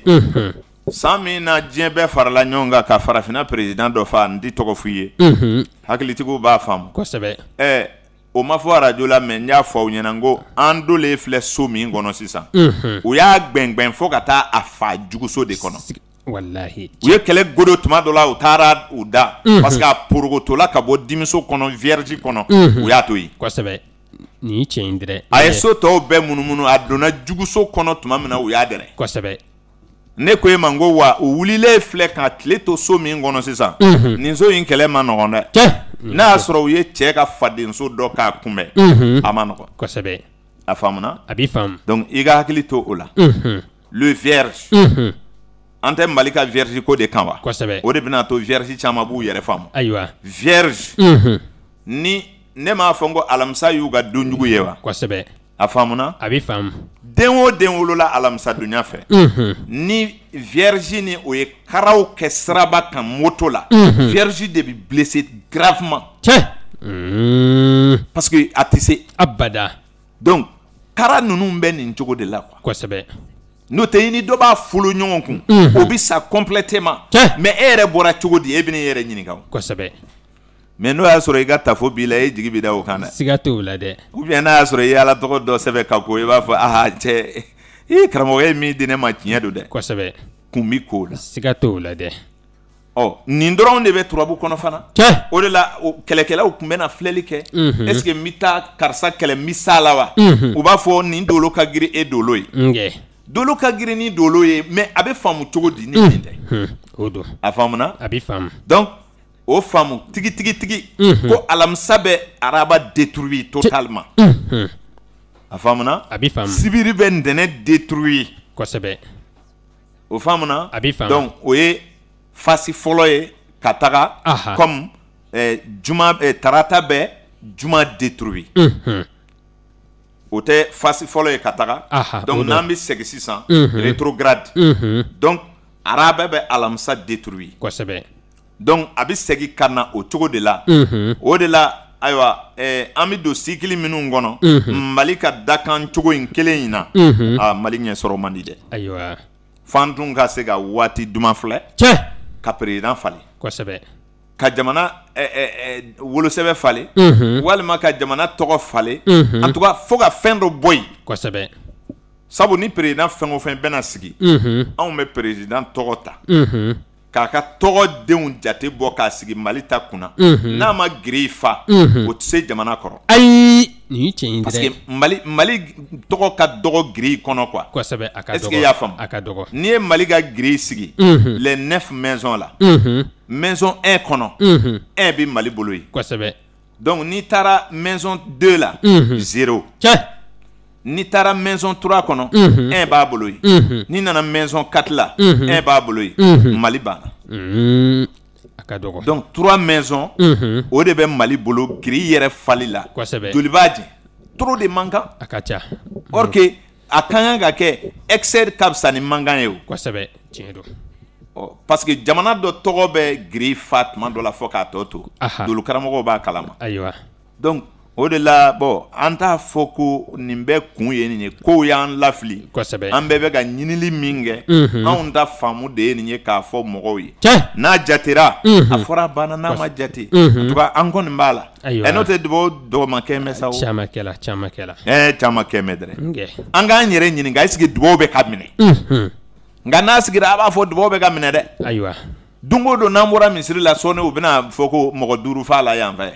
san min na diɲɛ bɛɛ farala ɲɔgɔn kan ka farafinna président dɔ fa n tɛ tɔgɔ f'i ye hakilitigiw b'a faamu kosɛbɛ o ma fɔ arajo la mais n y'a fɔ aw ɲɛna n ko an dolen filɛ so min kɔnɔ sisan u y'a gbɛngbɛn fo ka taa a fa juguso de kɔnɔ walahi u ye kɛlɛ godo tuma dɔ la u taara u da parce que a porogotola ka bɔ dimiso kɔnɔ vierge kɔnɔ u y'a to yen kosɛbɛ nin cɛ in dɛrɛ a ye so tɔw bɛɛ munumunu a donna juguso kɔnɔ tuma min na u y'a dɛrɛ kosɛbɛ ne ko e ma n ko wa u wulilen filɛ ka tile to so min kɔnɔ sisan nin so in kɛlɛ ma nɔgɔn dɛ n'a y'a sɔrɔ u ye cɛ ka fadenso dɔ k'a kunbɛn a ma nɔgɔn kosɛbɛ a faamuna a b'i faamu donc i ka hakili to o la le vierge an tɛ mali ka vierge ko de kan wa kosɛbɛ o de bɛna to vierge caman b'u yɛrɛ faamu ayiwa vierge ni ne m'a fɔ n ko alamisa y'u ka donjugu ye wa kosɛbɛ a faamuna a bɛ faamu den o den wolola alamisa dunya fɛ ni vierge ni o ye karaw kɛ siraba kan moto la vierge de bi blessé gravement parce que a tɛ se abada donc kara ninnu bɛ nin cogo de la quoi kosɛbɛ n'o tɛ i ni dɔ b'a folo ɲɔgɔn kun o bi sa complètement mais e yɛrɛ bɔra cogo di e bɛ n'i yɛrɛ ɲininka o kosɛbɛ mais n'o y'a sɔrɔ i ka tafo b'i la e jigi b'i da o kan dɛ siga t'o la dɛ ou bien n'a y'a sɔrɔ i ye ala tɔgɔ dɔ sɛbɛn ka ko i b'a fɔ cɛ karamɔgɔ ye min di ne ma tiɲɛ don dɛ kosɛbɛ kun bi k'o la siga t'o la dɛ nin dɔrɔn de bɛ turabu kɔnɔ fana o de la kɛlɛkɛlaw tun bɛna filɛli kɛ est-ce que n bɛ taa karisa kɛlɛ n bɛ s'a la wa u b'a fɔ nin dolo ka girin e dolo ye dolo ka girin ni dolo ye mais a bɛ faamu cogo di ni nin tɛ o don a faamuna a bɛ faamu donc o faamu tigi ko alamisa bɛ araba détruire totalement a faamuna a bɛ faamu sibiri bɛ ntɛnɛ détruire kosɛbɛ o faamuna a bɛ faamu donc o ye fasi fɔlɔ ye ka taga comme tarata bɛ juma détruire o tɛ fasi fɔlɔ ye ka taga donc n'an bɛ segin sisan rétrograde donc araba bɛ alamisa détruire kosɛbɛ donc a bɛ segin ka na o cogo de la o de la ayiwa an bɛ don cycle minnu kɔnɔ Mali ka dakan cogo in kelen in na Mali ɲɛ sɔrɔ man di dɛ ayiwa fan dun ka se ka waati duman filɛ ka président falen kosɛbɛ ka jamana wolosɛbɛn falen walima ka jamana tɔgɔ falen en tout cas fo ka fɛn dɔ bɔ yen kosɛbɛ sabu ni président fɛn o fɛn bɛna sigi anw bɛ président tɔgɔ ta k'a ka tɔgɔdenw jate bɔ k'a sigi Mali ta kunna n'a ma giri fa o tɛ se jamana kɔrɔ ayi nin ye tiɲɛ ye parce que Mali tɔgɔ ka dɔgɔ giri kɔnɔ quoi kosɛbɛ a ka dɔgɔ est-ce que i y'a faamu a ka dɔgɔ n'i ye Mali ka giri sigi les 9 maisons la maison 1 kɔnɔ 1 bɛ Mali bolo ye kosɛbɛ donc n'i taara maison 2 la 0 n'i taara maison 3 kɔnɔ 1 b'a bolo ye n'i nana maison 4 la 1 b'a bolo ye Mali banna a ka dɔgɔ donc 3 maisons o de bɛ Mali bolo giri yɛrɛ fali la kosɛbɛ joli b'a jɛ trop de mankan a ka ca or que a ka kan ka kɛ excès ka fisa ni mankan ye o kosɛbɛ tiɲɛ don parce que jamana dɔ tɔgɔ bɛ giri fa tuma dɔ la fɔ k'a tɔ to dolu karamɔgɔw b'a kalama ayiwa donc o de la bon an t'a fɔ ko nin bɛɛ kun ye nin ye kow y'an lafili kosɛbɛ an bɛɛ bɛ ka ɲinili min kɛ anw ta faamu de ye nin ye k'a fɔ mɔgɔw ye n'a jatera a fɔra a banna n'a ma jate en tout cas an kɔni b'a la n'o tɛ dɔgɔma kɛmɛ sa o caman kɛla caman kɛla caman kɛmɛ dɛrɛ an k'an yɛrɛ ɲininka est-ce que dugawu bɛ ka minɛ nka n'a sigira a b'a fɔ dugawu bɛ ka minɛ dɛ ayiwa don o don n'an bɔra misiri la sɔɔni u bɛna fɔ ko mɔgɔ 5 fa la yan fɛ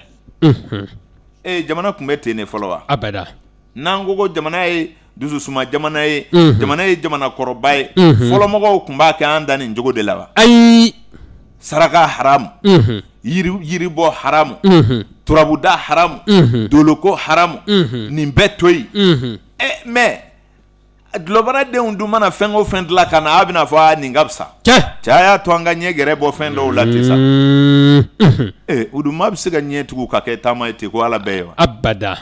jamana tun bɛ ten ne fɔlɔ wa abada n'an ko jamana ye dususuma jamana ye jamana ye jamana kɔrɔba ye fɔlɔmɔgɔw tun b'a kɛ an da nin cogo de la wa ayi saraka haramu yiribɔ haramu turabuda haramu doloko haramu nin bɛɛ to yen mais dulɔbaradenw dun mana fɛn o fɛn dilan ka na a bɛna fɔ nin ka fisa cɛ y'a to an ka ɲɛ gɛrɛ bɔ fɛn dɔw la ten sa o dun maa bɛ se ka ɲɛ tugu ka kɛ taama ye ten ko ala bɛɛ ye wa abada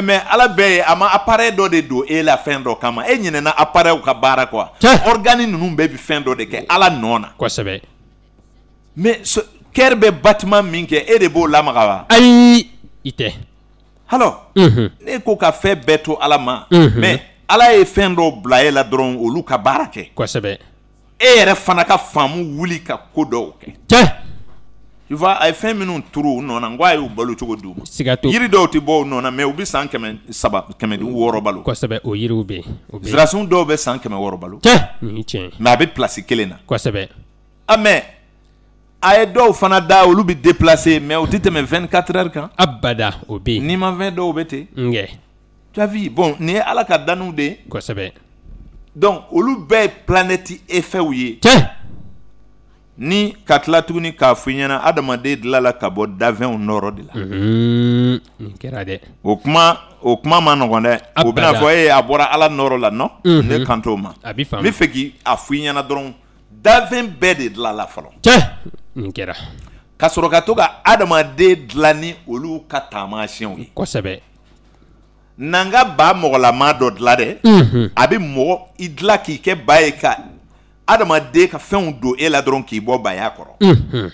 mais ala bɛɛ ye a ma appareil dɔ de don e la fɛn dɔ kama e ɲinɛna appareil ka baara quoi organe ninnu bɛɛ bɛ fɛn dɔ de kɛ ala nɔ na kosɛbɛ mais kɛri bɛ bâtiment min kɛ e de b'o lamaga wa ayi i tɛ alors ne ko ka fɛn bɛɛ to ala ma mais ala ye fɛn dɔw bila e la dɔrɔn olu ka baara kɛ kosɛbɛ e yɛrɛ fana ka faamu wuli ka ko dɔw kɛ tu vois a ye fɛn minnu turu u nɔ na n ko a y'u balo cogo d'u ma siga t'o yiri dɔw tɛ bɔ u nɔ na mais u bɛ san 600 balo kosɛbɛ o yiriw bɛ yen nsirasun dɔw bɛ san 600 balo nin ye tiɲɛ mais a bɛ place kelen na kosɛbɛ mais a ye dɔw fana da olu bɛ déplacer mais u tɛ tɛmɛ 24 heures kan abada o bɛ yen n'i ma fɛn dɔw bɛ ten tu as vu bon nin ye ala ka daniw de ye kosɛbɛ donc olu bɛɛ ye planète effet ye ni ka tila tuguni k'a fɔ i ɲɛna adamaden dilanna ka bɔ dafɛnw nɔrɔ de la nin kɛra dɛ o kuma ma nɔgɔn dɛ o bɛna fɔ a bɔra ala nɔrɔ la non ne kan t'o ma a bɛ faamu n bɛ fɛ k'a fɔ i ɲɛna dɔrɔn dafɛn bɛɛ de dilanna fɔlɔ nin kɛra ka sɔrɔ ka to ka adamaden dilan ni olu ka taamasiyɛnw ye kosɛbɛ nanga ba mɔgɔlama dɔ dilan dɛ a bɛ mɔgɔ i dilan k'i kɛ ba ye ka adamaden ka fɛnw don e la dɔrɔn k'i bɔ baya kɔrɔ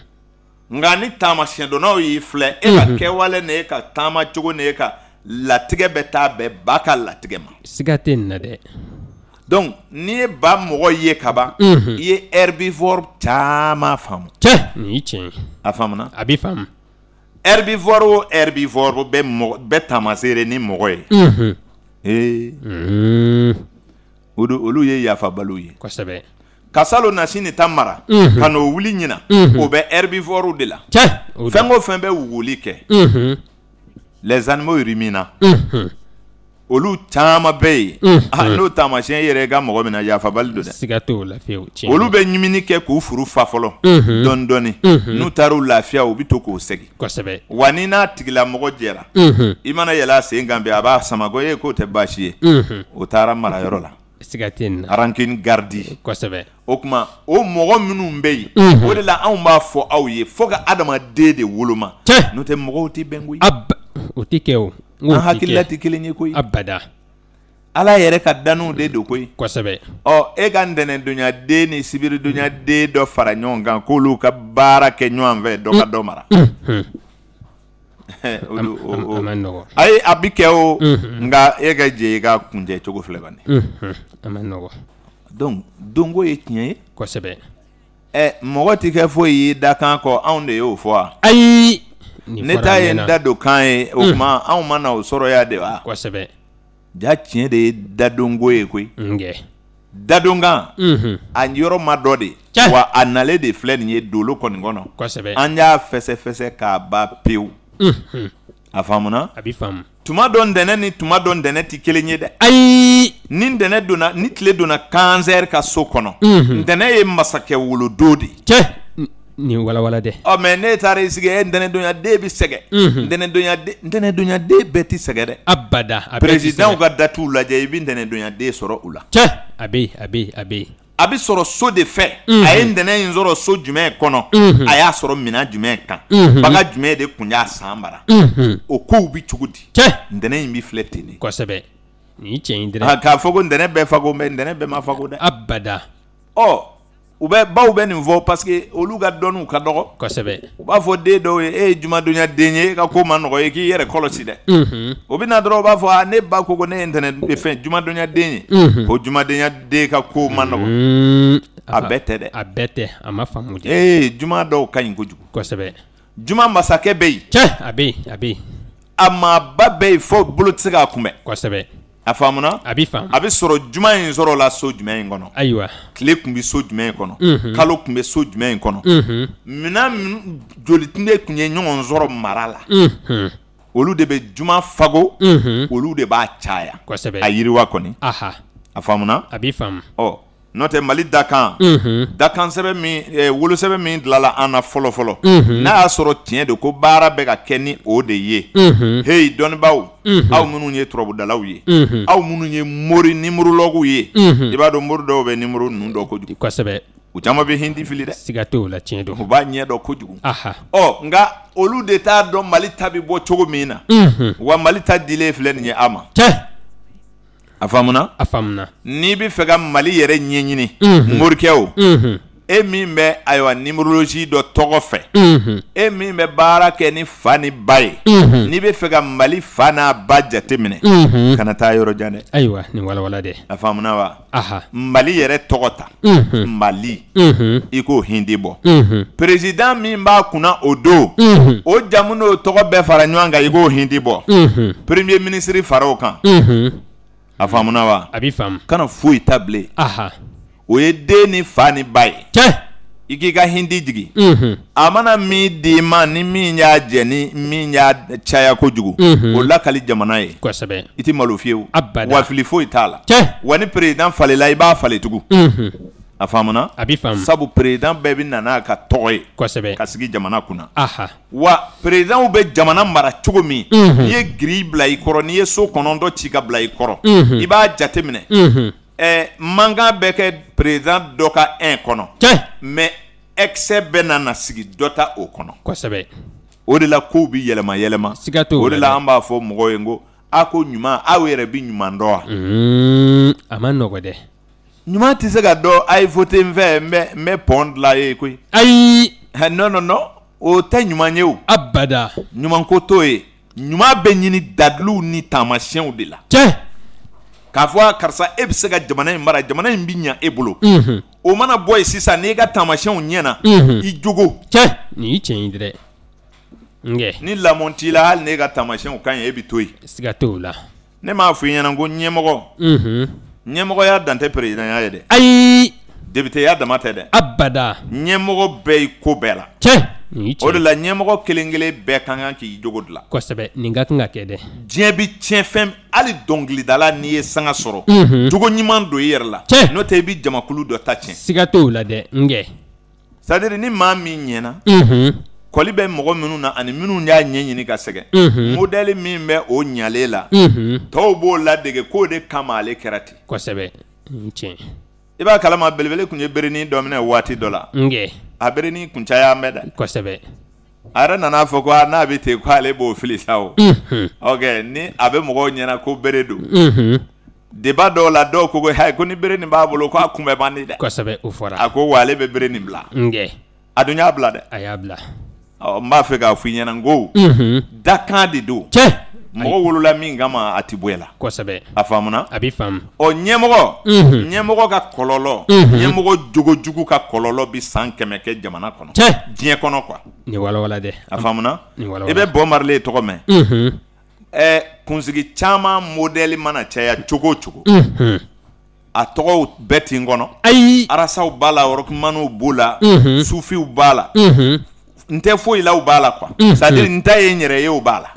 nka ni taamasiyɛn dɔnnaw y'i filɛ e ka kɛwale ni e ka taama cogo ni e ka latigɛ bɛ taa bɛn ba ka latigɛ ma siga tɛ nin na dɛ donc n'i ye ba mɔgɔ ye kaban i ye herbivore caman faamu cɛ nin ye tiɲɛ ye a faamuna a bɛ faamu herbivore o herbivore bɛ taamaseere ni mɔgɔ ye olu ye yafabaliw ye kosɛbɛ ka salon nasi ni ta mara ka n'o wuli ɲina o bɛ herbivore de la fɛn o fɛn bɛ wuli kɛ les animaux ruminants olu caman bɛ yen n'o taamasiyɛn yɛrɛ ka mɔgɔ min na yafabali don dɛ siga t'o la fiyewu olu bɛ ɲimini kɛ k'u furu fa fɔlɔ dɔɔni dɔɔni n'u taara u lafiya u bɛ to k'o segin kosɛbɛ wa ni n'a tigila mɔgɔ jɛra i mana yɛlɛ a sen kan bi a b'a sama ko e k'o tɛ baasi ye o taara marayɔrɔ la siga tɛ nin na rancune gardi kosɛbɛ o tuma o mɔgɔ minnu bɛ yen o de la anw b'a fɔ aw ye fo ka adamaden de woloma n'o tɛ mɔgɔw tɛ bɛn koyi o tɛ kɛ o an hakilila tɛ kelen ye koyi abada ala yɛrɛ ka danuw de don koyi kosɛbɛ e ka ntɛnɛndonyaden ni sibiridonyaden dɔ fara ɲɔgɔn kan k'olu ka baara kɛ ɲɔgɔn fɛ dɔ ka dɔ mara a man nɔgɔ ayi a bɛ kɛ o nka e ka jɛ i ka kunjɛ cogo filɛ bani a man nɔgɔ donc donko ye tiɲɛ ye kosɛbɛ mɔgɔ tɛ kɛ foyi ye dakan kɔ anw de y'o fɔ wa ayi ne ta ye n da don kan ye o tuma anw ma na o sɔrɔ ya de wa kosɛbɛ ja tiɲɛ de ye dadonko ye koyi nkɛ dadonkan a yɔrɔ ma dɔ de wa a nalen de filɛ nin ye dolo kɔni kɔnɔ kosɛbɛ an y'a fɛsɛfɛsɛ k'a ban pewu a faamuna a bɛ faamu tuma dɔ ntɛnɛn ni tuma dɔ ntɛnɛn tɛ kelen ye dɛ ayi ni ntɛnɛn donna ni tile donna kansɛri ka so kɔnɔ ntɛnɛn ye masakɛ wolodo de cɛ nin walawala dɛ mɛ ne taara i sigi ntɛnɛndonyaden bɛ sɛgɛ ntɛnɛndonyaden bɛɛ tɛ sɛgɛ dɛ abada présidentw ka datiw lajɛ i bɛ ntɛnɛndonyaden sɔrɔ u la cɛ a bɛ yen a bɛ sɔrɔ so de fɛ a ye ntɛnɛn in sɔrɔ so jumɛn kɔnɔ a y'a sɔrɔ minɛn jumɛn kan baga jumɛn de tun y'a san mara o kow bɛ cogo di ntɛnɛn in bɛ filɛ ten de kosɛbɛ nin ye tiɲɛ ye dɛ k'a fɔ ko ntɛnɛn bɛɛ fago mɛ ntɛnɛn bɛɛ ma fago dɛ abada baw bɛ nin fɔ parce que olu ka dɔnniw ka dɔgɔ kosɛbɛ u b'a fɔ den dɔw ye e ye jumadonyaden ye e ka ko ma nɔgɔ ye k'i yɛrɛ kɔlɔsi dɛ o bɛ na dɔrɔn u b'a fɔ ne ba ko ne ye fɛn jumadonyaden ye ko jumadonyaden ka ko ma nɔgɔ a bɛɛ tɛ dɛ a bɛɛ tɛ a ma faamu de juma dɔw ka ɲi kojugu kosɛbɛ juma masakɛ bɛ yen cɛ a bɛ yen a maaba bɛ yen fo bolo tɛ se k'a kunbɛn kosɛbɛ a faamuna a bɛ faamu a bɛ sɔrɔ juma in sɔrɔ la so jumɛn in kɔnɔ ayiwa tile tun bɛ so jumɛn in kɔnɔ kalo tun bɛ so jumɛn in kɔnɔ minɛn jolitinde tun ye ɲɔgɔn sɔrɔ mara la olu de bɛ juma fago olu de b'a caya kosɛbɛ a yiriwa kɔni a faamuna a bɛ faamu n'o tɛ mali dakan dakan sɛbɛn min wolosɛbɛn min dilanla an na fɔlɔ fɔlɔ n'a y'a sɔrɔ tiɲɛ de ko baara bɛ ka kɛ ni o de ye heyi dɔnnibaw aw minnu ye turabudalaw ye aw minnu ye mori nimorolɔguw ye i b'a dɔn mori dɔw bɛ nimoro ninnu dɔn kojugu kosɛbɛ u caman bɛ hindi fili dɛ siga t'o la tiɲɛ don u b'a ɲɛ dɔn kojugu nka olu de t'a dɔn mali ta bɛ bɔ cogo min na wa mali ta dilen filɛ nin ye a ma a faamuna n'i bɛ fɛ ka mali yɛrɛ ɲɛɲini morikɛ o e min bɛ ayiwa nimorologie dɔ tɔgɔ fɛ e min bɛ baara kɛ ni fa ni ba ye n'i bɛ fɛ ka mali fa n'a ba jate minɛ kana taa yɔrɔ jan dɛ ayiwa nin walawala dɛ a faamuna wa mali yɛrɛ tɔgɔ ta mali i k'o hindi bɔ président min b'a kunna o don o jamu n'o tɔgɔ bɛɛ fara ɲɔgɔn kan i k'o hindi bɔ premier ministre fara o kan a faamuna wa a bɛ faamu kana foyi ta bilen o ye den ni fa ni ba ye i k'i ka hindi jigi a mana min di ma ni min y'a jɛ ni min y'a caya kojugu o lakali jamana ye kosɛbɛ i tɛ malo fiyewu abada wa fili foyi t'a la wa ni président falela i b'a falen tugun a faamuna a bɛ faamu sabu président bɛɛ bɛ na n'a ka tɔgɔ ye kosɛbɛ ka sigi jamana kunna wa présidentw bɛ jamana mara cogo min n'i ye giri bila i kɔrɔ n'i ye so kɔnɔntɔn ci ka bila i kɔrɔ i b'a jate minɛ mankan bɛ kɛ président dɔ ka 1 kɔnɔ mais excès bɛ na sigi dɔ ta o kɔnɔ kosɛbɛ o de la kow bɛ yɛlɛma yɛlɛma o de la an b'a fɔ mɔgɔw ye ko a ko ɲuman aw yɛrɛ bi ɲuman dɔn wa a ma nɔgɔ dɛ ɲuman tɛ se ka dɔn a ye voté n fɛ n bɛ pɔn dilan ye koyi ayi non o tɛ ɲuman ye o abada ɲuman ko t'o ye ɲuman bɛ ɲini daduluw ni taamasiyɛnw de la cɛ k'a fɔ karisa e bɛ se ka jamana in mara jamana in bɛ ɲɛ e bolo o mana bɔ yen sisan n'i ka taamasiyɛnw ɲɛna i jogo cɛ nin y'i tiɲɛ ye dɛ ni lamɔ t'i la hali n'e ka taamasiyɛnw ka ɲi e bɛ to yen siga t'o la ne m'a fɔ i ɲɛna ko ɲɛmɔgɔ ɲɛmɔgɔya dan tɛ perezidanya ye dɛ ayi députéya dama tɛ dɛ abada ɲɛmɔgɔ bɛɛ i ko bɛɛ la cɛ nin y'i tiɲɛ o de la ɲɛmɔgɔ kelen kelen bɛɛ ka kan k'i jogo dilan kosɛbɛ nin ka kan ka kɛ dɛ diɲɛ bi tiɲɛ fɛn hali dɔnkilidala n'i ye sanga sɔrɔ jogo ɲuman don i yɛrɛ la n'o tɛ i bi jamakulu dɔ ta tiɲɛ siga t'o la dɛ c'est à dire ni maa min ɲɛna kɔli bɛ mɔgɔ minnu na ani minnu y'a ɲɛɲini ka sɛgɛn modèle min bɛ o ɲalen la tɔw b'o ladege k'o de kama ale kɛra ten kosɛbɛ tiɲɛ i b'a kalama belebele tun ye berenin dɔ minɛ waati dɔ la a berenin kun caya mɛn dɛ kosɛbɛ a yɛrɛ nana fɔ ko n'a bɛ ten ko ale b'o fili sa o ok ni a bɛ mɔgɔw ɲɛna ko bere don débat dɔw la dɔw ko hayi ko ni bere nin b'a bolo ko a kunbɛ man di dɛ kosɛbɛ o fɔra a ko wa ale bɛ bere nin bila a dun y'a bila dɛ a y'a bila n b'a fɛ k'a fɔ i ɲɛna n ko dakan de don mɔgɔ wolola min kama a ti bɔ la kosɛbɛ a faamuna a bɛ faamu ɲɛmɔgɔ ka kɔlɔlɔ ɲɛmɔgɔ jogojugu ka kɔlɔlɔ bi san 100 kɛ jamana kɔnɔ diɲɛ kɔnɔ quoi ni walawala dɛ a faamuna i bɛ bɔ marile tɔgɔ mɛn kunsigi caman modèle mana caya cogo o cogo a tɔgɔw bɛɛ tin kɔnɔ ayi arasaw b'a la orokimaniw b'o la sufiw b'a la n tɛ foyi la u b'a la quoi c'est à dire n ta ye n yɛrɛ ye u b'a la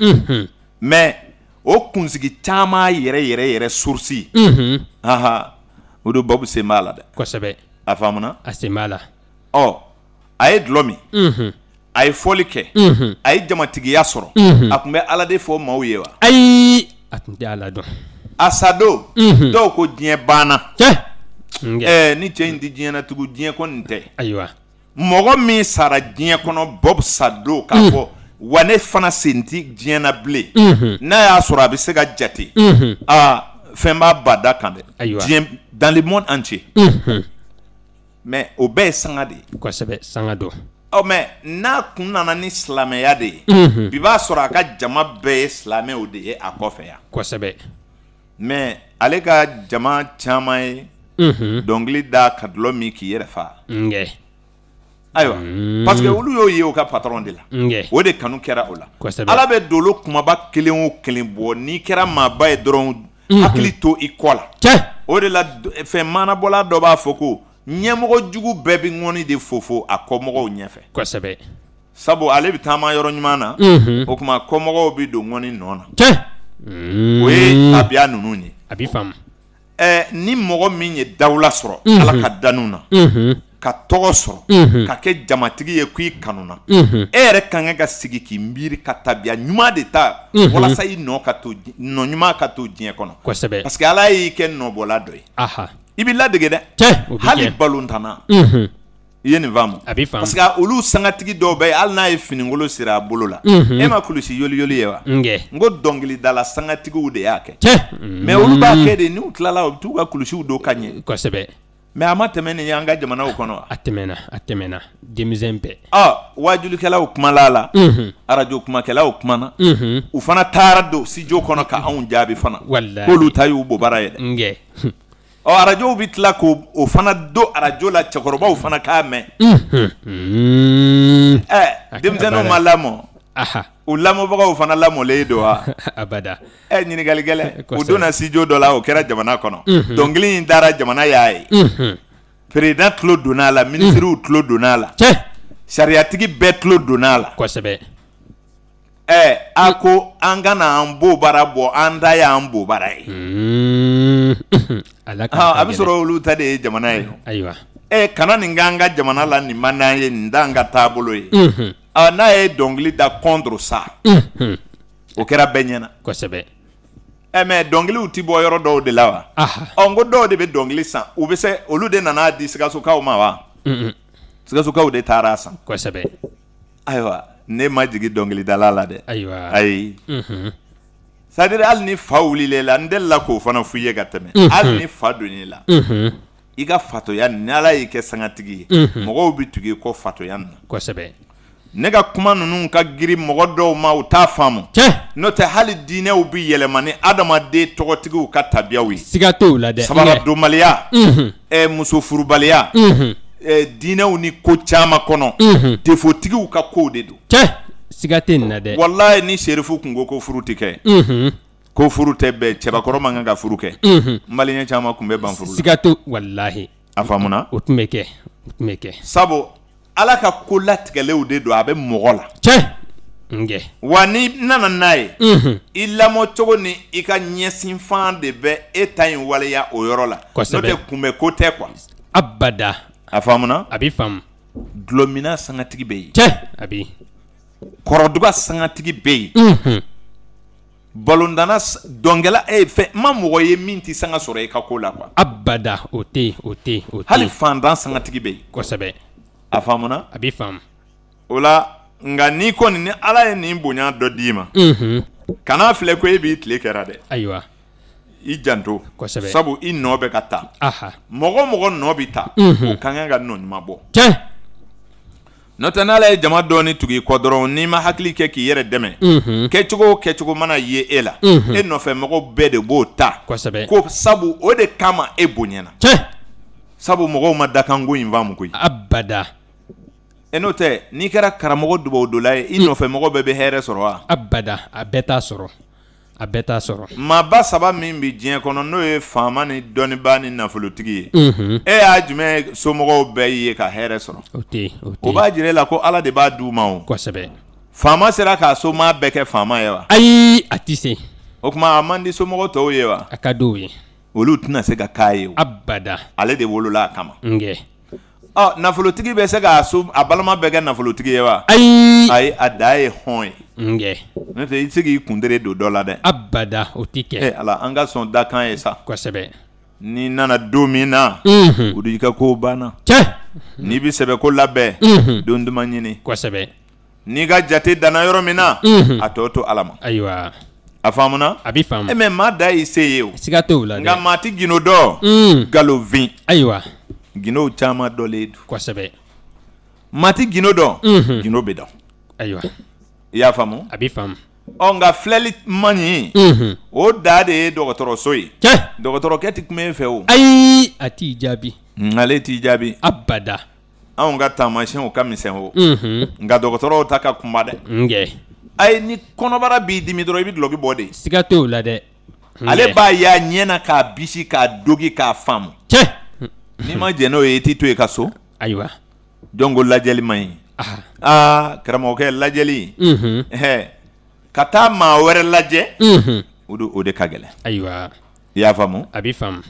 mais o kunsigi caman yɛrɛ source o do babu sen b'a la dɛ kosɛbɛ a faamuna a sen b'a la a ye dulɔ min a ye fɔli kɛ a ye jamatigiya sɔrɔ a tun bɛ ala de fɔ maaw ye wa ayi a tun tɛ ala dɔn a sa don dɔw ko diɲɛ banna ni cɛ in tɛ diɲɛ na tugun diɲɛ kɔni tɛ ayiwa mɔgɔ min sara diɲɛ kɔnɔ Bob Sado k'a fɔ wa ne fana sen tɛ diɲɛ na bilen n'a y'a sɔrɔ a bɛ se ka jate fɛn b'a bada kan dɛ diɲɛ dans le monde entier mais o bɛɛ ye sanga de ye kosɛbɛ sanga don mais n'a kun nana ni silamɛya de ye bi b'a sɔrɔ a ka jama bɛɛ ye silamɛw de ye a kɔfɛ yan kosɛbɛ mais ale ka jama caman ye dɔnkili da ka dulɔ min k'i yɛrɛ fa ayiwa parce que olu y'o ye o ka patron de la o de kanu kɛra o la ala bɛ dolo kumaba kelen o kelen bɔ n'i kɛra maaba ye dɔrɔn hakili to i kɔ la o de la fɛn maanabɔla dɔ b'a fɔ ko ɲɛmɔgɔ jugu bɛɛ bɛ ŋɔni de fofo a kɔmɔgɔw ɲɛfɛ kosɛbɛ sabu ale bɛ taama yɔrɔ ɲuman na o tuma kɔmɔgɔw bɛ don ŋɔni nɔ na o ye tabiya ninnu ye a bɛ faamu ni mɔgɔ min ye dawula sɔrɔ ala ka danu na ka tɔgɔ sɔrɔ ka kɛ jamatigi ye k'i kanu na e yɛrɛ kan ka sigi k'i miiri ka tabiya ɲuman de ta walasa i nɔ ɲuman ka to diɲɛ kɔnɔ kosɛbɛ parce que ala y'i kɛ nɔbɔla dɔ ye i bɛ ladege dɛ hali balontanna i ye nin faamu parce que olu sangatigi dɔw bɛ hali n'a ye fininkolo siri a bolo la e ma kulusi yoli ye wa n ko dɔnkilidala sangatigiw de y'a kɛ mais olu b'a kɛ de n'u tilala u bɛ t'u ka kulusiw don ka ɲɛ kosɛbɛ mais a ma tɛmɛ nin y'an ka jamanaw kɔnɔ wa a tɛmɛna denmisɛn bɛɛ wajulikɛlaw kumala la arajo kumakɛlaw kumana u fana taara don studio kɔnɔ ka anw jaabi fana k'olu ta y'u bɔ baara ye dɛ arajow bɛ tila k'o fana don arajo la cɛkɔrɔbaw fana k'a mɛn denmisɛnninw ma lamɔ u lamɔbagaw fana lamɔlen don wa abada ɲininkali gɛlɛn u donna studio dɔ la o kɛra jamana kɔnɔ dɔnkili in dara jamana y'a ye président tulo donn'a la ministres tulo donn'a la sariyatigi bɛɛ tulo donn'a la kosɛbɛ a ko an kana an bo bara bɔ an da y'an bo bara ye a bɛ sɔrɔ olu ta de ye jamana ye ayiwa kana nin k'an ka jamana la nin man d'an ye nin t'an ka taabolo ye n'a ye dɔnkili da contre ça o kɛra bɛɛ ɲɛna kosɛbɛ mais dɔnkiliw ti bɔ yɔrɔ dɔw de la wa n ko dɔw de bɛ dɔnkili san u bɛ se olu de nana di Sikasokaw ma wa Sikasokaw de taara a san kosɛbɛ ayiwa ne ma jigin dɔnkilidala la dɛ ayiwa ayi c'est-à-dire hali ni fa wulilen la n delila k'o fana f'i ye ka tɛmɛ hali ni fa donn'i la i ka fatoya ni Ala y'i kɛ sangatigi ye mɔgɔw bi tugu i kɔ fatoya nin na kosɛbɛ ne ka kuma ninnu ka girin mɔgɔ dɔw ma u t'a faamu n'o tɛ hali diinɛw bi yɛlɛma ni adamaden tɔgɔtigiw ka tabiyaw ye siga t'o la dɛ sabaradonbaliya muso furubaliya diinɛw ni ko caman kɔnɔ defotigiw ka kow de don siga tɛ nin na dɛ wallahi ni serifu kun ko furu tɛ kɛ ko furu tɛ bɛɛ cɛbakɔrɔ man kan ka furu kɛ maliyɛn caman kun bɛ ban furu la siga t'o wallahi a faamuna o tun bɛ kɛ sabu Ala ka ko latigɛlenw de don a bɛ mɔgɔ la wa ni nana n'a ye i lamɔ cogo ni i ka ɲɛsinfan de bɛ e ta in waleya o yɔrɔ la n'o tɛ kunbɛ ko tɛ quoi abada a faamuna a bɛ faamu dulɔmina sangatigi bɛ yen a bɛ kɔrɔduga sangatigi bɛ yen balondana dɔnkɛla fɛn ma mɔgɔ ye min tɛ sanga sɔrɔ i ka ko la quoi abada o tɛ hali fantan sangatigi bɛ yen kosɛbɛ a faamuna a bɛ faamu o la nka ni kɔni ni Ala ye nin bonya dɔ d'i ma kana filɛ ko e b'i tile kɛra dɛ ayiwa i janto kosɛbɛ sabu i nɔ bɛ ka taa mɔgɔ nɔ bɛ taa o ka kan ka nɔ ɲuman bɔ n'o tɛ n'Ala ye jama dɔɔni tugu i kɔ dɔrɔn n'i ma hakili kɛ k'i yɛrɛ dɛmɛ kɛcogo mana ye e la e nɔfɛ mɔgɔ bɛɛ de b'o ta kosɛbɛ ko sabu o de kama e bonyana sabu mɔgɔw ma dakanko in faamu koyi abada n'o tɛ n'i kɛra karamɔgɔ dubawdola ye i nɔfɛ mɔgɔ bɛɛ bɛ hɛrɛ sɔrɔ wa abada a bɛɛ t'a sɔrɔ maaba saba min bi diɲɛ kɔnɔ n'o ye faama ni dɔnnibaa ni nafolotigi ye e y'a jumɛn somɔgɔw bɛɛ ye ka hɛrɛ sɔrɔ o b'a jira e la ko Ala de b'a d'u ma o kosɛbɛ faama sera k'a soma bɛɛ kɛ faama ye wa ayi a tɛ se o tuma a man di somɔgɔw tɔw ye wa a ka d'o ye olu tɛna se ka k'a ye o abada ale de wolola a kama nafolotigi bɛ se k'a a balima bɛɛ kɛ nafolotigi ye wa ayi a da ye hɔn ye n'o tɛ i tɛ se k'i kundere don dɔ la dɛ abada o tɛ kɛ Ala an ka sɔn dakan ye sa kosɛbɛ n'i nana don min na o de i ka kow banna n'i bɛ sɛbɛko labɛn don duman ɲini kosɛbɛ n'i ka jate danna yɔrɔ min na a tɔ to Ala ma ayiwa a faamuna a bɛ faamu mais maa da y'i se ye o siga t'o la dɛ nka maa tɛ gindo dɔn galovin ayiwa gindow caman dɔlen don kosɛbɛ maa tɛ gindo dɔn gindo bɛ dɔn ayiwa i y'a faamu a bɛ faamu nka filɛli man ɲi o da de ye dɔgɔtɔrɔso ye dɔgɔtɔrɔkɛ tɛ kuma e fɛ o ayi a t'i jaabi ale t'i jaabi abada anw ka taamasiyɛnw ka misɛn o nka dɔgɔtɔrɔw ta ka kunba dɛ ayi ni kɔnɔbara b'i dimi dɔrɔn i bɛ dulɔki bɔ de siga t'o la dɛ ale b'a ye a ɲɛ na k'a bisi k'a dogi k'a faamu n'i ma jɛn n'o ye i t'i to yen ka so ayiwa jɔn ko lajɛli man ɲi karamɔgɔkɛ lajɛli ka taa maa wɛrɛ lajɛ o de ka gɛlɛn ayiwa i y'a faamu a bɛ faamu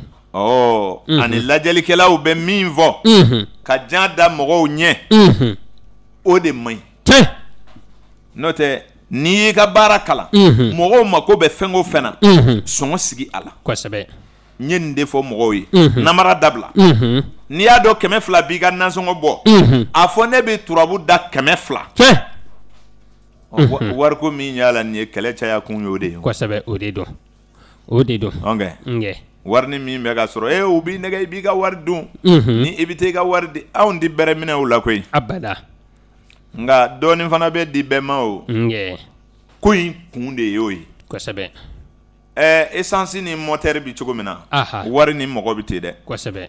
ani lajɛlikɛlaw bɛ min fɔ ka jan da mɔgɔw ɲɛ o de man ɲi n'o tɛ n'i y'i ka baara kalan mɔgɔw mako bɛ fɛn o fɛn na sɔngɔ sigi a la kosɛbɛ n ye nin de fɔ mɔgɔw ye namara dabila n'i y'a dɔn 200 b'i ka nasɔngɔ bɔ a fɔ ne bɛ turabu da 200 wariko min y'a la nin ye kɛlɛ caya kun ye o de ye kosɛbɛ o de don wari min bɛ ka sɔrɔ u b'i nɛgɛ i b'i ka wari dun ni i bɛ taa i ka wari di anw di bɛrɛ minɛ o la koyi abada nka dɔɔnin fana bɛ di bɛɛ ma o ko in kun de y'o ye kosɛbɛ essence ni moteur bi cogo min na wari ni mɔgɔ bɛ ten dɛ kosɛbɛ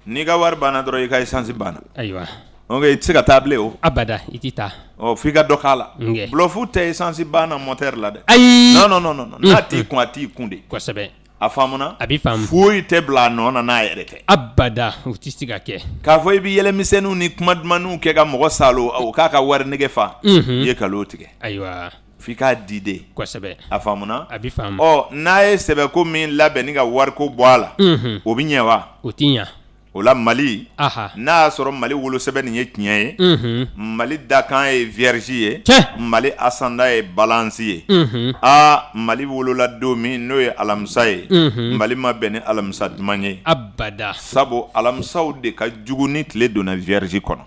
n'i ka wari banna dɔrɔn i ka essence banna ayiwa i tɛ se ka taa bilen o abada i tɛ taa f'i ka dɔ k'a la bluff tɛ essence banna moteur la dɛ ayi non n'a t'i kun a t'i kun de kosɛbɛ a faamuna a bɛ faamu foyi tɛ bila a nɔ na n'a yɛrɛ tɛ abada o tɛ se ka kɛ k'a fɔ i bɛ yɛlɛmisɛnninw ni kuma dumanniw kɛ ka mɔgɔ salo o k'a ka wari nege fa i ye nkalon tigɛ ayiwa f'i k'a di de kosɛbɛ a faamuna a bɛ faamu n'a ye sɛbɛko min labɛn ni ka wariko bɔ a la o bɛ ɲɛ wa o tɛ ɲɛ o la Mali n'a y'a sɔrɔ Mali wolosɛbɛn nin ye tiɲɛ ye Mali dakan ye vierge ye Mali asanda ye balance ye Mali wolola don min n'o ye alamisa ye Mali ma bɛn ni alamisa duman ye abada sabu alamisaw de ka jugu ni tile donna vierge kɔnɔ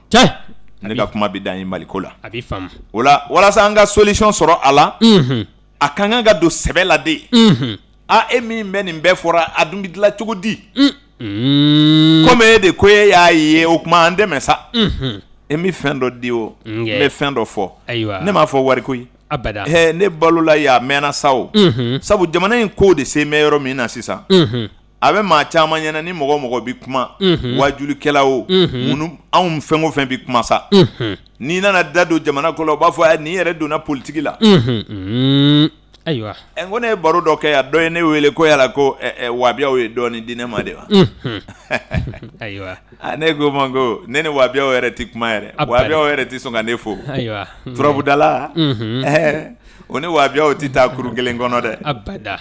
ne ka kuma bɛ dan ye Maliko la a bɛ faamu o la walasa an ka solution sɔrɔ a la a kan ka don sɛbɛ la de e min bɛ nin bɛɛ fɔra a dun bɛ dilan cogo di komi e de ko e y'a ye o kuma an dɛmɛ sa e mi fɛn dɔ di o n bɛ fɛn dɔ fɔ ne m'a fɔ wari ko ye ne balola y'a mɛnna sa o sabu jamana in ko de se mɛ yɔrɔ min na sisan a bɛ maa caman ɲɛna ni mɔgɔ bɛ kuma wajulikɛla o minnu anw fɛn o fɛn bɛ kuma sa n'i nana da don jamana kɔnɔ u b'a fɔ nin yɛrɛ donna politiki la ayiwa ko ne ye baro dɔ kɛ yan dɔ ye ne wele ko yala ko wabiyaw ye dɔɔnin di ne ma de wa ayiwa ne ko ma ko ne ni wabiyaw yɛrɛ tɛ kuma yɛrɛ wabiyaw yɛrɛ tɛ sɔn ka ne fo ayiwa turabudala o ni wabiyaw tɛ taa kuru kelen kɔnɔ dɛ abada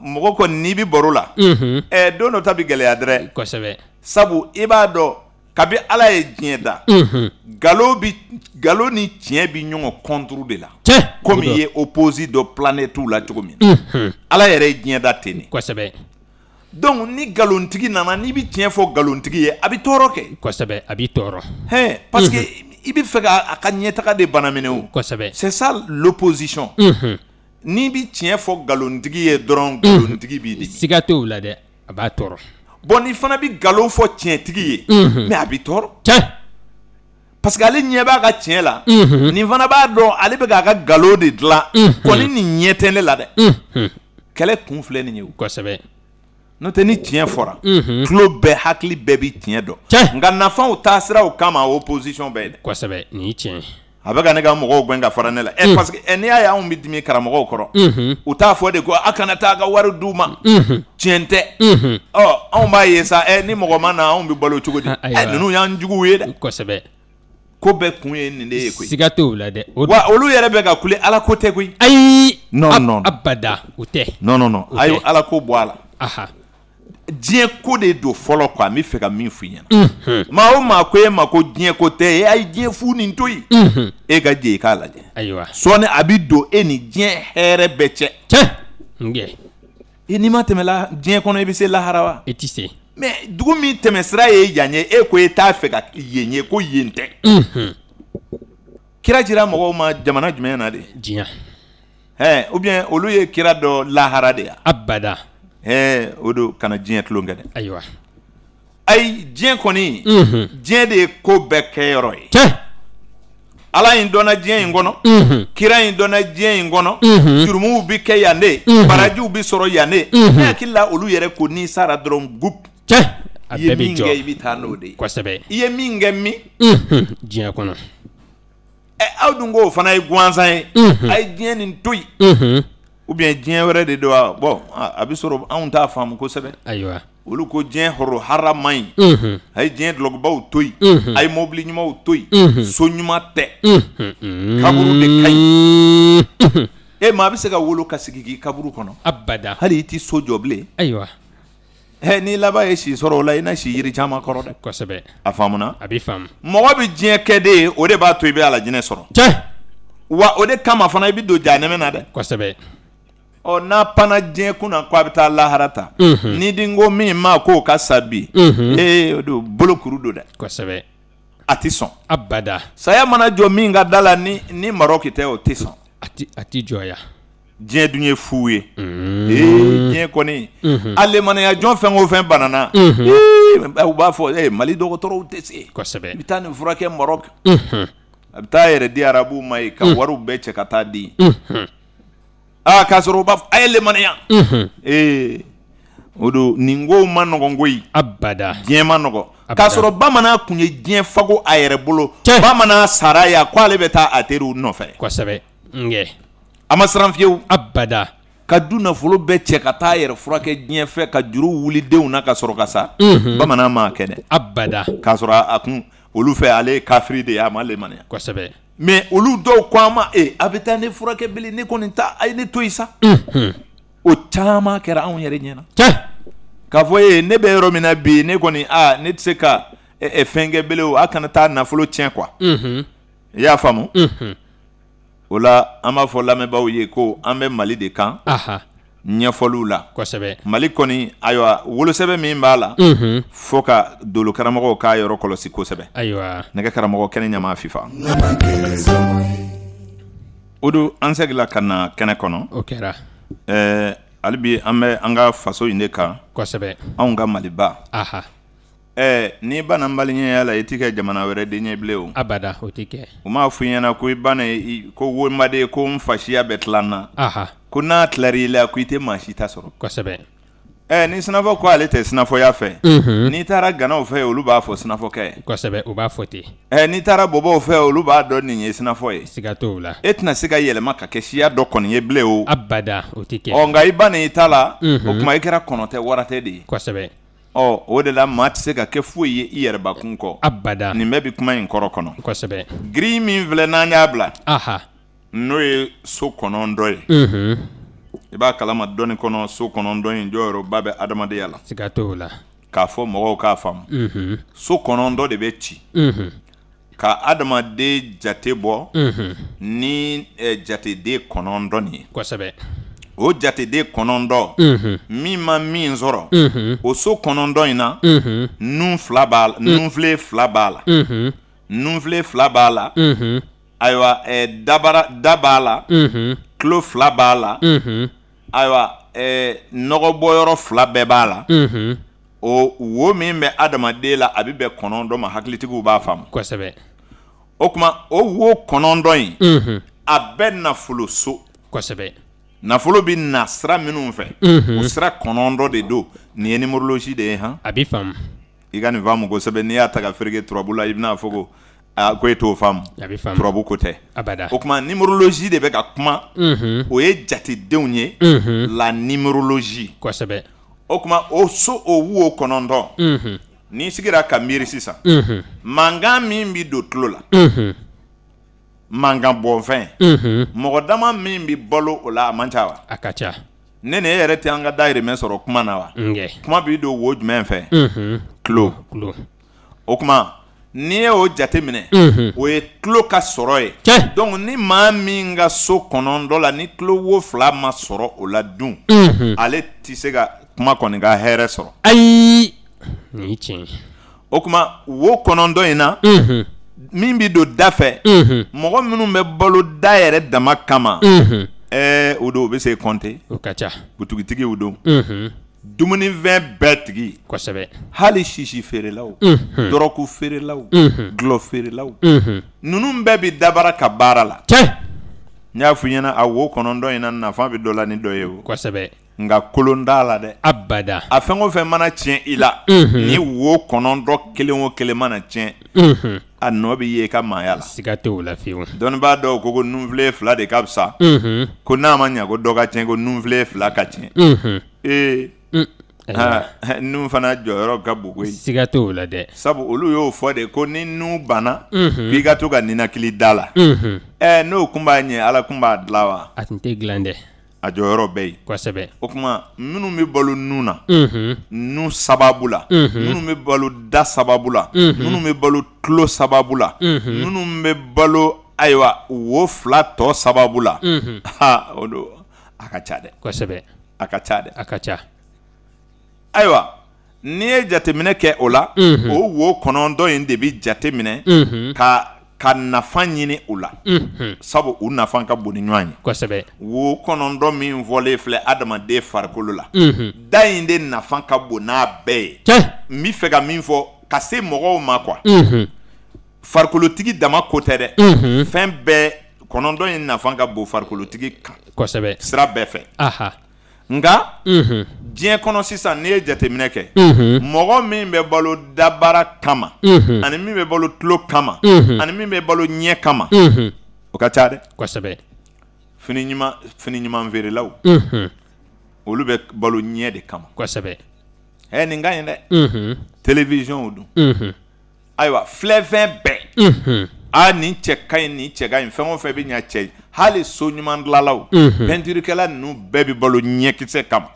mɔgɔ kɔni n'i bɛ baro la don dɔ ta bɛ gɛlɛya dɛrɛ kosɛbɛ sabu i b'a dɔn kabi ala ye diɲɛ da nkalon ni tiɲɛ bɛ ɲɔgɔn kɔnturu de la komi i ye opposi dɔ planète la cogo min ala yɛrɛ ye diɲɛ da ten de kosɛbɛ donc ni nkalonitigi nana n'i bɛ tiɲɛ fɔ nkalonitigi ye a bɛ tɔɔrɔ kɛ kosɛbɛ a b'i tɔɔrɔ parce que i bɛ fɛ a ka ɲɛtaga de bana minɛ o kosɛbɛ c'est ça l'opposition n'i bɛ tiɲɛ fɔ nkalonitigi ye dɔrɔn nkalonitigi b'i dimi siga t'o la dɛ a b'a tɔɔrɔ bon ni fana bɛ nkalon fɔ tiɲɛtigi ye mais a b'i tɔɔrɔ parce que ale ɲɛ b'a ka tiɲɛ la nin fana b'a dɔn ale bɛ k'a ka nkalon de dilan kɔni nin ɲɛ tɛ ne la dɛ kɛlɛ kun filɛ nin ye o kosɛbɛ n'o tɛ ni tiɲɛ fɔra tulo bɛɛ hakili bɛɛ bɛ tiɲɛ dɔn nka nafanw taasiraw kama opposition bɛɛ dɛ kosɛbɛ nin ye tiɲɛ a bɛ ka ne ka mɔgɔw gɛn ka fara ne la parce que n'i y'a ye anw bɛ dimi karamɔgɔw kɔrɔ u t'a fɔ de ko a kana taa a ka wari d'u ma tiɲɛ tɛ anw b'a ye sa ni mɔgɔ ma na anw bɛ balo cogo di ninnu y'an juguw ye dɛ kosɛbɛ ko bɛɛ kun ye nin de ye koyi siga t'o la dɛ wa olu yɛrɛ bɛ ka kule ala ko tɛ koyi ayi non abada o tɛ non a ye ala ko bɔ a la diɲɛ ko de don fɔlɔ quoi n bɛ fɛ ka min f'i ɲɛna maa o maa ko e ma ko diɲɛ ko tɛ a ye diɲɛ fu nin to yen e ka jɛ i k'a lajɛ ayiwa sɔɔni a bɛ don e ni diɲɛ hɛrɛ bɛɛ cɛ n'i ma tɛmɛ diɲɛ kɔnɔ i bɛ se lahara wa i tɛ se mais dugu min tɛmɛsira ye yan ye e ko e t'a fɛ ka yen ye ko yen tɛ kira jira mɔgɔw ma jamana jumɛn na de diɲɛ ou bien olu ye kira dɔ lahara de ya abada o don kana diɲɛ tulon kɛ dɛ ayiwa ayi diɲɛ kɔni diɲɛ de ye ko bɛɛ kɛ yɔrɔ ye ala in dɔnna diɲɛ in kɔnɔ kira in dɔnna diɲɛ in kɔnɔ jurumuw bi kɛ yan de barajiw bi sɔrɔ yan de ne hakili la olu yɛrɛ ko n'i sara dɔrɔn gup i ye min kɛ i bɛ taa n'o de ye kosɛbɛ i ye min kɛ min diɲɛ kɔnɔ aw dun ko o fana ye gansan ye a ye diɲɛ nin to yen ou bien diɲɛ wɛrɛ de don wa bon a bɛ sɔrɔ anw t'a faamu kosɛbɛ ayiwa olu ko diɲɛ hɔrɔn hara man ɲi a ye diɲɛ dulɔkibaw to yen a ye mobili ɲumanw to yen so ɲuman tɛ kaburu de ka ɲi maa a bɛ se ka wolo ka sigi k'i kaburu kɔnɔ abada hali i tɛ so jɔ bilen ayiwa n'i laban ye si sɔrɔ o la i na si yiri caman kɔrɔ dɛ kosɛbɛ a faamuna a bɛ faamu mɔgɔ bɛ diɲɛ kɛ de ye o de b'a to i bɛ alajinɛ sɔrɔ wa o de kama fana i bɛ don jahanɛmɛ na dɛ kosɛbɛ n'a panna diɲɛ kunna ko a bɛ taa lahara ta ni di ko min ma k'o ka sa bi o don bolokuru don dɛ kosɛbɛ a tɛ sɔn abada saya mana jɔ min ka da la ni Marɔki tɛ o tɛ sɔn a tɛ jɔya diɲɛ dun ye fu ye diɲɛ kɔni a lemaniya jɔn fɛn o fɛn banana u b'a fɔ Mali dɔgɔtɔrɔw tɛ se kosɛbɛ i bɛ taa nin furakɛ Marɔki a bɛ taa yɛrɛ di arabuw ma ye ka wariw bɛɛ cɛ ka taa di k'a sɔrɔ u b'a fɔ a ye lemaniya o don nin ko ma nɔgɔn koyi abada diɲɛ ma nɔgɔn k'a sɔrɔ bamanan kun ye diɲɛ fago a yɛrɛ bolo bamanan sara ya k'ale bɛ taa a teriw nɔfɛ kosɛbɛ a ma siran fiyewu abada ka du nafolo bɛɛ cɛ ka taa yɛrɛ furakɛ diɲɛ fɛ ka juru wuli denw na ka sɔrɔ ka sa bamanan ma kɛ dɛ abada k'a sɔrɔ a kun olu fɛ ale ye kafiri de ye a ma lemaniya kosɛbɛ mais olu dɔw ko an ma a bɛ taa ne furakɛ bilen ne kɔni ta a ye ne to yen sa o caman kɛra anw yɛrɛ ɲɛna k'a fɔ ne bɛ yɔrɔ min na bi ne kɔni ne tɛ se ka fɛn kɛ bilen o a kana taa nafolo tiɲɛ quoi i y'a faamu o la an b'a fɔ lamɛnbaaw ye ko an bɛ Mali de kan ɲɛfɔliw la kosɛbɛ Mali kɔni ayiwa wolosɛbɛn min b'a la fo ka dolo karamɔgɔw k'a yɔrɔ kɔlɔsi kosɛbɛ ayiwa nɛgɛ karamɔgɔ kɛnɛ ɲama fifa o don an segila ka na kɛnɛ kɔnɔ o kɛra hali bi an bɛ an ka faso in de kan kosɛbɛ anw ka Maliba aha ni ba nan baliɲɛya la i tɛ kɛ jamana wɛrɛ den ɲɛ bilen o abada o tɛ kɛ u m'a fɔ i ɲɛna ko i ba ko wonbaden ko n fasiya bɛ tila n na ko n'a tilar'i la ko i tɛ maa si ta sɔrɔ kosɛbɛ ni sinafɔ ko ale tɛ sinafɔya fɛ n'i taara ganaw fɛ olu b'a fɔ sinafɔkɛ kosɛbɛ u b'a fɔ ten n'i taara bɔbɔw fɛ olu b'a dɔn nin ye sinafɔ ye siga t'o la e tɛna se ka yɛlɛma ka kɛ siya dɔ kɔni ye bilen o abada o tɛ kɛ nka i ba nin i ta la o tuma i kɛra kɔnɔtɛ waratɛ de ye kosɛbɛ o de la maa tɛ se ka kɛ foyi ye i yɛrɛbakun kɔ abada nin bɛɛ bi kuma in kɔrɔ kɔnɔ kosɛbɛ giri min filɛ n'an y'a bila aha n'o ye so kɔnɔndɔ ye i b'a kalama dɔɔni kɔnɔ so kɔnɔndɔ in jɔyɔrɔba bɛ adamadenya la siga t'o la k'a fɔ mɔgɔw k'a faamu so kɔnɔndɔ de bɛ ci ka adamaden jate bɔ ni jateden kɔnɔndɔ ye kosɛbɛ o jateden kɔnɔndɔ min ma min sɔrɔ o so kɔnɔndɔ in na nunfile fila b'a la nunfile fila b'a la ayiwa da b'a la tulo fila b'a la ayiwa nɔgɔbɔyɔrɔ fila bɛɛ b'a la o wo min bɛ adamaden la a bɛ bɛn kɔnɔndɔ ma hakilitigiw b'a faamu kosɛbɛ o tuma o wo kɔnɔndɔ in a bɛ nafolo so kosɛbɛ nafolo bɛ na sira minnu fɛ o sira kɔnɔndɔ de don nin ye numérologie de ye han a bɛ faamu i ka nin faamu kosɛbɛ n'i y'a ta ka fereke turabu la i bɛna fɔ ko e t'o faamu a bɛ faamu turabu ko tɛ abada o tuma numérologie de bɛ ka kuma o ye jatedenw ye la numérologie kosɛbɛ o tuma o so o wo kɔnɔndɔ n'i sigira ka miiri sisan mankan min bɛ don tulo la mankan bɔnfɛn mɔgɔ dama min bɛ balo o la a man ca wa a ka ca ne ni e yɛrɛ tɛ an ka dayirimɛ sɔrɔ kuma na wa kuma b'i don wo jumɛn fɛ tulo o tuma n'i ye o jate minɛ o ye tulo ka sɔrɔ ye donc ni maa min ka so kɔnɔndɔ la ni tulo wo fila ma sɔrɔ o la dun ale tɛ se ka kuma kɔni ka hɛrɛ sɔrɔ ayi nin ye tiɲɛ ye o tuma wo kɔnɔndɔ in na min bɛ don da fɛ mɔgɔ minnu bɛ balo da yɛrɛ dama kama o don o bɛ se kɔnte o ka ca butigitigiw don dumunifɛn bɛɛ tigi kosɛbɛ hali sisi feerelaw dɔrɔku feerelaw gulɔ feerelaw ninnu bɛɛ bɛ dabara ka baara la n y'a fɔ i ɲɛna a wo kɔnɔndɔ in na nafa bɛ dɔ la ni dɔ ye o kosɛbɛ nka kolon t'a la dɛ abada a fɛn o fɛn mana tiɲɛ i la ni wo kɔnɔndɔ kelen o kelen mana tiɲɛ a nɔ bɛ ye i ka maaya la siga t'o la fiyewu dɔnnibaa dɔw ko nunfile fila de ka fisa ko n'a ma ɲɛ ko dɔ ka tiɲɛ ko nunfile fila ka tiɲɛ nun fana jɔyɔrɔ ka bon koyi siga t'o la dɛ sabu olu y'o fɔ de ko ni nun banna k'i ka to ka ninakili da la n'o kun b'a ɲɛ ala kun b'a dilan wa a tun tɛ dilan dɛ a jɔyɔrɔ bɛ yen kosɛbɛ o tuma minnu bɛ balo nun na nun sababu la minnu bɛ balo da sababu la minnu bɛ balo tulo sababu la minnu bɛ balo ayiwa wo fila tɔ sababu la o don a ka ca dɛ kosɛbɛ a ka ca dɛ a ka ca ayiwa n'i ye jateminɛ kɛ o la o wo kɔnɔndɔ in de bɛ jateminɛ ka nafa ɲini u la sabu u nafa ka bon ni ɲɔgɔn ye kosɛbɛ wo kɔnɔndɔ min fɔlen filɛ adamaden farikolo la da in de nafa ka bon n'a bɛɛ ye n bɛ fɛ ka min fɔ ka se mɔgɔw ma quoi farikolotigi dama ko tɛ dɛ fɛn bɛɛ kɔnɔndɔ in nafa ka bon farikolotigi kan kosɛbɛ sira bɛɛ fɛ nka diɲɛ kɔnɔ sisan n'i ye jateminɛ kɛ mɔgɔ min bɛ balo dabara kama ani min bɛ balo tulo kama ani min bɛ balo ɲɛ kama o ka ca dɛ kosɛbɛ fini ɲuman feerelaw olu bɛ balo ɲɛ de kama kosɛbɛ nin ka ɲi dɛ télévision dun ayiwa filɛfɛn bɛɛ nin cɛ ka ɲi nin cɛ ka ɲi fɛn o fɛn bɛ ɲa cɛ ye hali so ɲuman dilanlaw peinturikɛla ninnu bɛɛ bɛ balo ɲɛkisɛ kama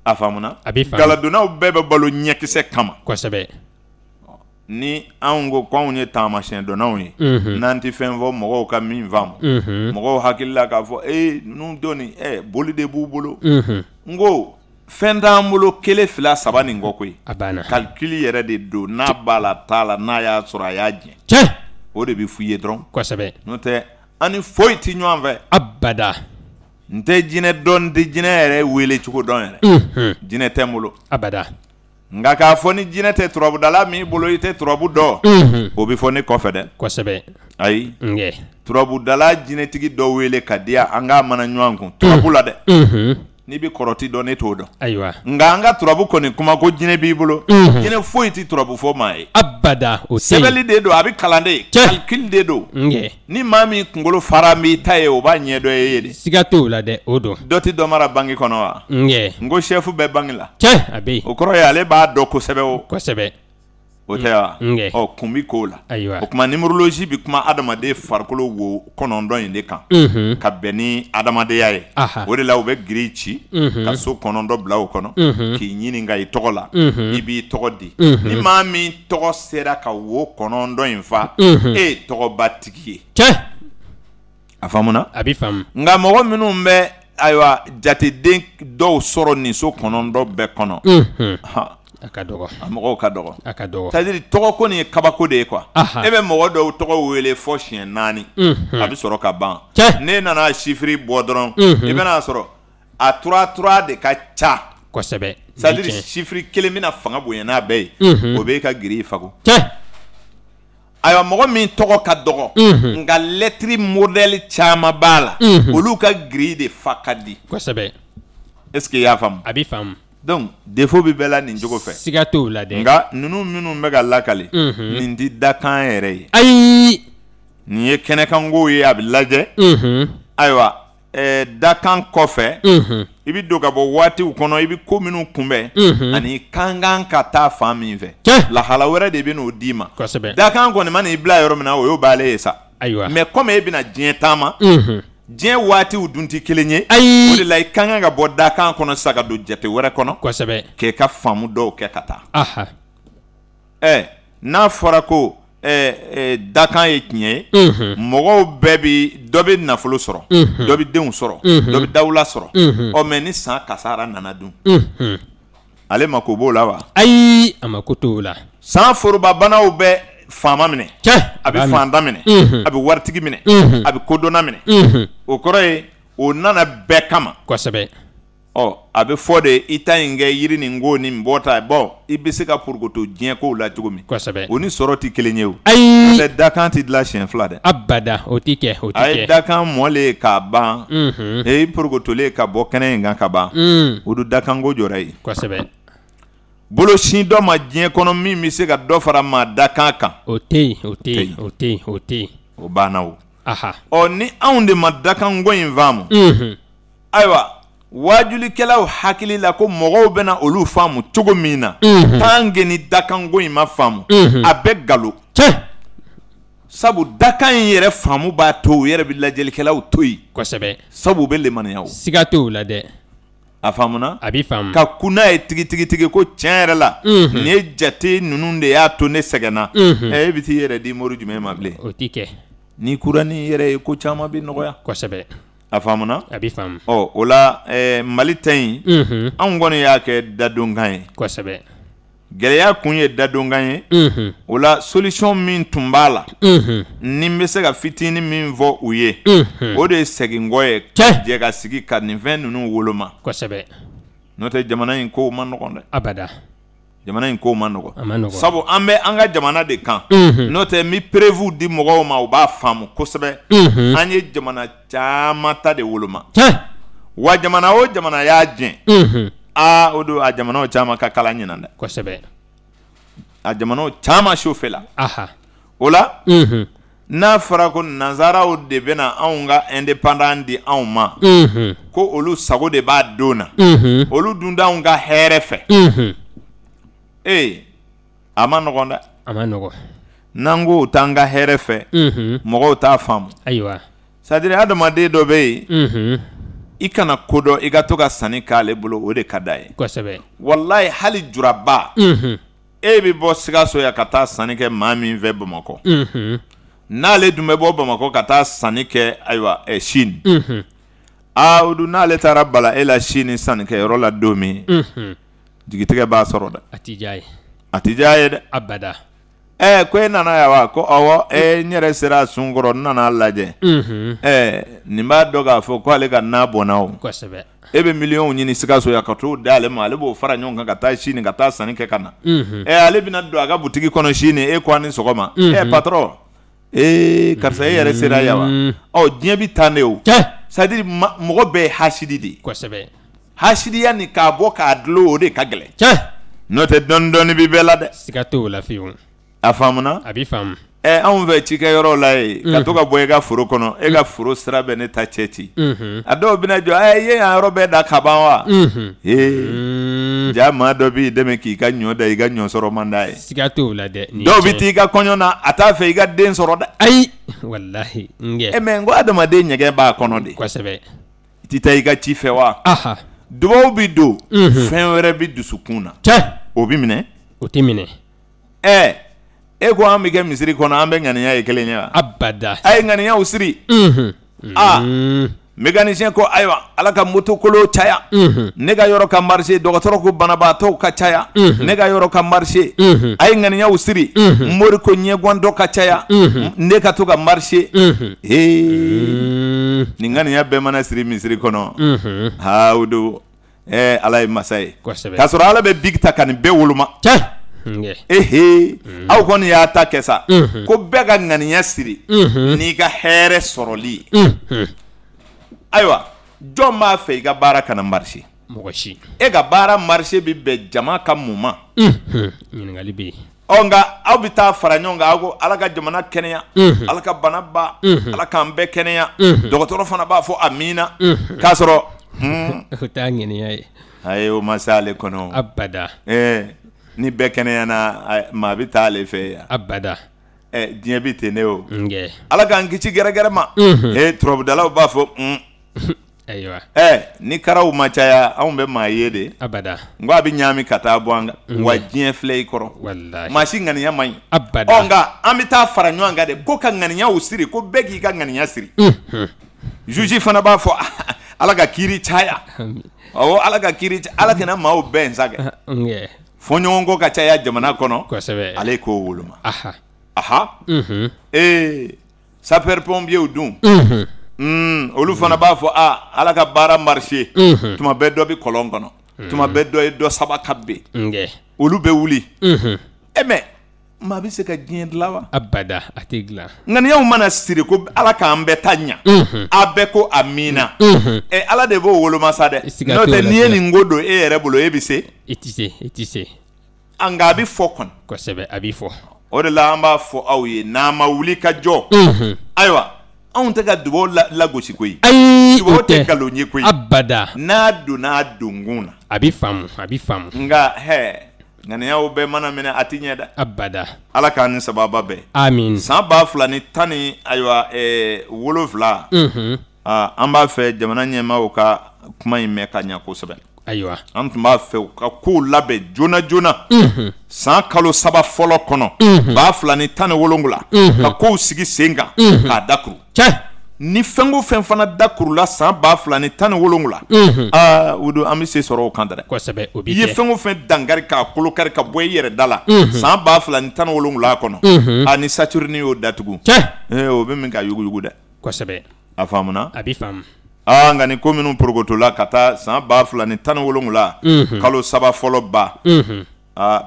a faamuna galadonnaw bɛɛ bɛ balo ɲɛkisɛ kama kosɛbɛ ni anw ko k'anw ye taamasiyɛn dɔnnaw ye n'an tɛ fɛn fɔ mɔgɔw ka min faamu mɔgɔw hakili la k'a fɔ ninnu dɔnni boli de b'u bolo n ko fɛn t'an bolo kelen fila saba nin kɔ koyi a banna calcul yɛrɛ de don n'a b'a la t'a la n'a y'a sɔrɔ a y'a jɛ o de bɛ f'u ye dɔrɔn kosɛbɛ n'o tɛ ani foyi ti ɲɔgɔn fɛ abada n tɛ jinɛ dɔn tɛ jinɛ yɛrɛ wele cogo dɔn yɛrɛ jinɛ tɛ n bolo abada nka k'a fɔ ni jinɛ tɛ turabudala min bolo i tɛ turabu dɔn o bɛ fɔ ne kɔfɛ dɛ kosɛbɛ ayi turabudala jinɛtigi dɔ wele ka di an k'a mana ɲɔgɔn kun turabu la dɛ n'i bɛ kɔrɔti dɔn ne t'o dɔn ayiwa nka an ka turabu kɔni kuma ko jinɛ b'i bolo jinɛ foyi tɛ turabu fɔ maa ye abada o sɛbɛnni de don a bɛ kalan de calcul de don ni maa min kunkolo fara b'i ta ye o b'a ɲɛ dɔ ye de siga t'o la dɛ o don dɔ tɛ dɔ mara bangi kɔnɔ wa n ko chef bɛ bangi la a bɛ yen o kɔrɔ ye ale b'a dɔn kosɛbɛ o kosɛbɛ o tɛ wa ɔ kun bɛ k'o la ayiwa o kuma numérologie bɛ kuma adamaden farikolo wo 9 in de kan ka bɛn ni adamadenya ye o de la u bɛ giri ci ka so 9 bila o kɔnɔ k'i ɲininka i tɔgɔ la i b'i tɔgɔ di ni maa min tɔgɔ sera ka wo 9 in fa e ye tɔgɔba tigi ye a faamuna a bɛ faamu nka mɔgɔ minnu bɛ ayiwa jateden dɔw sɔrɔ nin so 9 bɛɛ kɔnɔ a ka dɔgɔ a mɔgɔw ka dɔgɔ a ka dɔgɔ c'est-à-dire tɔgɔ ko nin ye kabako de ye quoi e bɛ mɔgɔ dɔw tɔgɔ wele fɔ siɲɛ 4 a bɛ sɔrɔ ka ban ne nana chiffre bɔ dɔrɔn i bɛna sɔrɔ a 3 de ka ca kosɛbɛ c'est-à-dire chiffre kelen bɛna fanga bonya n'a bɛɛ ye o bɛ ka giri fago ayiwa mɔgɔ min tɔgɔ ka dɔgɔ nka lettre modèle caman b'a la olu ka giri de fa ka di kosɛbɛ est-ce que i y'a faamu a bɛ faamu donc défaut bɛ bɛɛ la nin cogo fɛ siga t'o la dɛ nka ninnu minnu bɛ ka lakale nin tɛ dakan yɛrɛ ye ayi nin ye kɛnɛkanko ye a bɛ lajɛ ayiwa dakan kɔfɛ i bɛ don ka bɔ waatiw kɔnɔ i bɛ ko minnu kunbɛn ani kan kan ka taa fan min fɛ lahala wɛrɛ de bɛ n'o d'i ma dakan kɔni ma n'i bila yɔrɔ min na o y'o b'ale ye sa mais comme e bɛna diɲɛ taama diɲɛ waatiw dun tɛ kelen ye o de la i kan kan ka bɔ dakan kɔnɔ sisan ka don jate wɛrɛ kɔnɔ k'e ka faamu dɔw kɛ ka taa n'a fɔra ko dakan ye tiɲɛ ye mɔgɔw bɛɛ bɛ dɔ bɛ nafolo sɔrɔ dɔ bɛ denw sɔrɔ dɔ bɛ dawula sɔrɔ ɔ mais ni san kasara nana dun ale mako b'o la wa ayi a mako t'o la san forobabanaw bɛ faama minɛ a bɛ fanda minɛ a bɛ waritigi minɛ a bɛ kodɔnna minɛ o kɔrɔ ye o nana bɛɛ kama kosɛbɛ ɔ a bɛ fɔ de i ta in kɛ yiri nin ko nin bɔta bɔn i bɛ se ka porokoto diɲɛ kow la cogo min kosɛbɛ o ni sɔrɔ tɛ kelen ye o ayi n'o tɛ dakan tɛ dilan siɲɛ 2 dɛ abada o tɛ kɛ o tɛ kɛ a ye dakan mɔlen k'a ban e porokotolen ka bɔ kɛnɛ in kan ka ban o dun dakanko jɔra yen kosɛbɛ bolosin dɔ ma diɲɛ kɔnɔ min bɛ se ka dɔ fara maa dakan kan o tɛ yen o tɛ yen o tɛ yen o tɛ yen o banna o ɔ ni anw de ma dakanko in faamu ayiwa wajulikɛlaw hakili la ko mɔgɔw bɛna olu faamu cogo min na tant que ni dakanko in ma faamu a bɛ galo sabu dakan in yɛrɛ faamu b'a to u yɛrɛ bɛ lajɛlikɛlaw to yen kosɛbɛ sabu u bɛ lemaniya o siga t'o la dɛ a faamuna a bɛ faamu ka kunna ye tigitigi ko tiɲɛ yɛrɛ la nin ye jate ninnu de y'a to ne sɛgɛnna e bɛ t'i yɛrɛ di mori jumɛn ma bilen o tɛ kɛ n'i kura ni yɛrɛ ye ko caman bɛ nɔgɔya kosɛbɛ a faamuna a bɛ faamu ɔ o la mali ta in anw kɔni y'a kɛ dadonkan ye kosɛbɛ gɛlɛya kun ye dadonkan ye o la solution min tun b'a la ni n bɛ se ka fitinin min fɔ u ye o de ye seginkɔ ye jɛ ka sigi ka nin fɛn ninnu woloma kosɛbɛ n'o tɛ jamana in kow ma nɔgɔn dɛ abada jamana in kow ma nɔgɔn a ma nɔgɔn sabu an bɛ an ka jamana de kan n'o tɛ n bɛ prévu di mɔgɔw ma u b'a faamu kosɛbɛ an ye jamana caman ta de woloma wa jamana o jamana y'a jɛn o don a jamanaw caman ka kalan ɲinan dɛ kosɛbɛ a jamanaw caman chauffe la o la n'a fɔra ko nanzaraw de bɛna anw ka indépendant di anw ma ko olu sago de b'a don na olu dun d'anw ka hɛrɛ fɛ a ma nɔgɔn dɛ a ma nɔgɔn n'an ko u t'an ka hɛrɛ fɛ mɔgɔw t'a faamu ayiwa c'est-à-dire adamaden dɔ bɛ yen i kana ko dɔn i ka to ka sanni k'ale bolo o de ka d'a ye kosɛbɛ walayi hali juraba e bɛ bɔ Sikaso yan ka taa sanni kɛ maa min fɛ Bamakɔ n'ale dun bɛ bɔ Bamakɔ ka taa sanni kɛ ayiwa Sine o dun n'ale taara bala e la Sine sannikɛyɔrɔ la don min jigitigɛ b'a sɔrɔ dɛ a ti diya ye a ti diya ye dɛ abada ko e nana ya wa ko awɔ n yɛrɛ sera sunkɔrɔ n nana lajɛ nin b'a dɔn k'a fɔ ko ale ka na bɔnna o kosɛbɛ e bɛ miliyɔnw ɲini Sikaso ya ka t'o da ale ma ale b'o fara ɲɔgɔn kan ka taa sini ka taa sanni kɛ ka na ale bɛna don a ka butigi kɔnɔ sini e ko a ni sɔgɔma patron karisa e yɛrɛ sera ya wa diɲɛ bɛ taa ne o c'est à dire mɔgɔ bɛɛ ye hasidi de ye kosɛbɛ hasidiya ni k'a bɔ k'a dulon o de ka gɛlɛn n'o tɛ dɔɔni dɔɔni bɛ bɛɛ la dɛ siga t'o la fiyewu a faamuna a b'i faamu anw fɛ cikɛyɔrɔ la ye ka to ka bɔ e ka foro kɔnɔ e ka foro sira bɛ ne ta cɛ ci a dɔw bɛna jɔ ye yan yɔrɔ bɛɛ da ka ban wa ja maa dɔ b'i dɛmɛ k'i ka ɲɔ da i ka ɲɔ sɔrɔ man d'a ye siga t'o la dɛ dɔw bɛ t'i ka kɔɲɔ na a t'a fɛ i ka den sɔrɔ dɛ ayi walahi mais n ko adamaden ɲɛgɛn b'a kɔnɔ de kosɛbɛ i tɛ taa i ka ci fɛ wa dubaw bɛ don fɛn wɛrɛ bɛ dusukun na o bɛ minɛ o tɛ minɛ e ko an bɛ kɛ misiri kɔnɔ an bɛ ŋaniya ye kelen ye wa abada a ye ŋaniyaw siri mécanicien ko ayiwa ala ka moto kolo caya ne ka yɔrɔ ka marché dɔgɔtɔrɔ ko banabaatɔw ka caya ne ka yɔrɔ ka marché a ye ŋaniyaw siri mori ko ɲɛgwandɔ ka caya ne ka to ka marché nin ŋaniya bɛɛ mana siri misiri kɔnɔ o don ala ye masa ye k'a sɔrɔ ala bɛ big ta ka nin bɛɛ woloma aw kɔni y'a ta kɛ sa ko bɛɛ ka ŋaniya siri n'i ka hɛrɛ sɔrɔli ayiwa jɔn b'a fɛ i ka baara kana marché mɔgɔ si e ka baara marché bɛ bɛn jama ka mun ma ɲininkali bɛ yen nka aw bɛ taa fara ɲɔgɔn kan aw ko ala ka jamana kɛnɛya ala ka bana ban ala k'an bɛɛ kɛnɛya dɔgɔtɔrɔ fana b'a fɔ amina k'a sɔrɔ o t'a ŋaniya ye ayi o ma se ale kɔnɔ abada ni bɛɛ kɛnɛyana maa bɛ taa ale fɛ yan abada diɲɛ bɛ ten ne o ala k'an kisi gɛrɛgɛrɛ ma turabudalaw b'a fɔ ayiwa ni karaw ma caya anw bɛ maa ye de abada n ko a bɛ ɲaami ka taa bɔ an kan wa diɲɛ filɛ i kɔrɔ maa si ŋaniya man ɲi abada nka an bɛ taa fara ɲɔgɔn kan de ko ka ŋaniyaw siri ko bɛɛ k'i ka ŋaniya siri juge fana b'a fɔ ala ka kiiri caya ala ka kiiri ala kana maaw bɛɛ nsa kɛ fɔɲɔgɔnko ka caya jamana kɔnɔ kosɛbɛ ale k'o woloma sapeur pompier dun olu fana b'a fɔ ala ka baara marché tuma bɛɛ dɔ bɛ kɔlɔn kɔnɔ tuma bɛɛ dɔ ye dɔ saba ka ben olu bɛ wuli mais maa bɛ se ka diɲɛ dilan wa abada a tɛ dilan ŋaniyaw mana siri ko ala k'an bɛɛ ta ɲa a bɛɛ ko amina ala de b'o woloma sa dɛ n'o tɛ n'i ye nin ko don e yɛrɛ bolo e bɛ se i tɛ se nka a bɛ fɔ kɔni kosɛbɛ a bɛ fɔ o de la an b'a fɔ aw ye n'an ma wuli ka jɔ ayiwa anw tɛ ka dubaw lagosi koyi dubaw tɛ nkalon ye koyi abada n'a donna donkun na a bɛ faamu nka ŋaniyaw bɛɛ mana minɛ a tɛ ɲɛ dɛ abada ala k'an ni sababa bɛɛ amin san 2017 an b'a fɛ jamana ɲɛmaaw ka kuma in mɛn ka ɲɛ kosɛbɛ ayiwa an tun b'a fɛ u ka kow labɛn joona joona san kalo 3 fɔlɔ kɔnɔ 2017 ka kow sigi sen kan k'a dakuru ni fɛn o fɛn fana dakurula san 2017 o don an bɛ se sɔrɔ o kan dɛ kosɛbɛ o bɛ i ye fɛn o fɛn dankari k'a kolokari ka bɔ i yɛrɛ da la san 2017 kɔnɔ ni Saturne y'o datugu o bɛ min ka yuguyugu dɛ kosɛbɛ a faamuna a bɛ faamu nka ni ko minnu porokotola ka taa san 2017 kalo 3 fɔlɔ ba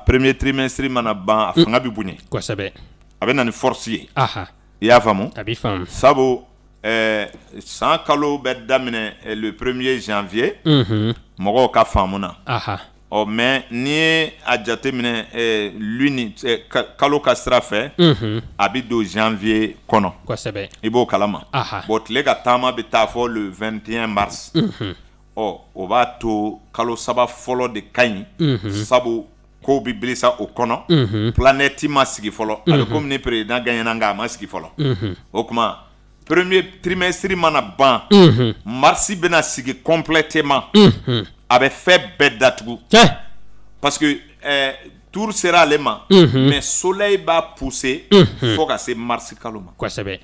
premier trimestre mana ban a fanga bɛ bonya kosɛbɛ a bɛ na ni force ye i y'a faamu a bɛ faamu sabu san kalo bɛ daminɛ le 1er janvier mɔgɔw ka faamu na mais n'i ye a jateminɛ luni kalo ka sira fɛ a bɛ don janvier kɔnɔ kosɛbɛ i b'o kalama bon tile ka taama bɛ taa fɔ le 21 mars o b'a to kalo 3 fɔlɔ de ka ɲi sabu kow bɛ bilisa o kɔnɔ planète ma sigi fɔlɔ a bɛ komi ni président gagnera nka a ma sigi fɔlɔ o tuma premier trimestre mana ban marsi bɛna sigi complètement a bɛ fɛn bɛɛ datugu parce que tour sera ale ma mais soleil b'a pousser fo ka se marsi kalo ma kosɛbɛ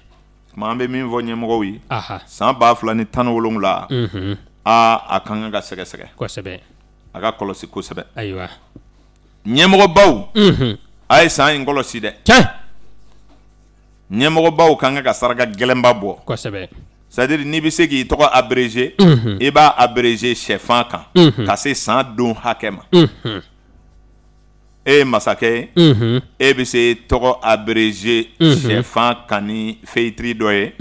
tuma an bɛ min fɔ ɲɛmɔgɔw ye san 2017 a kan ka sɛgɛsɛgɛ kosɛbɛ a ka kɔlɔsi kosɛbɛ ayiwa ɲɛmɔgɔbaw a ye san in kɔlɔsi dɛ ɲɛmɔgɔbaw kan ka saraka gɛlɛnba bɔ c'est-à-dire n'i bɛ se k'i tɔgɔ abréger i b'a abréger sɛfan kan ka se san don hakɛ ma e ye masakɛ ye e bɛ se tɔgɔ abréger sɛfan kan ni feuille dɔ ye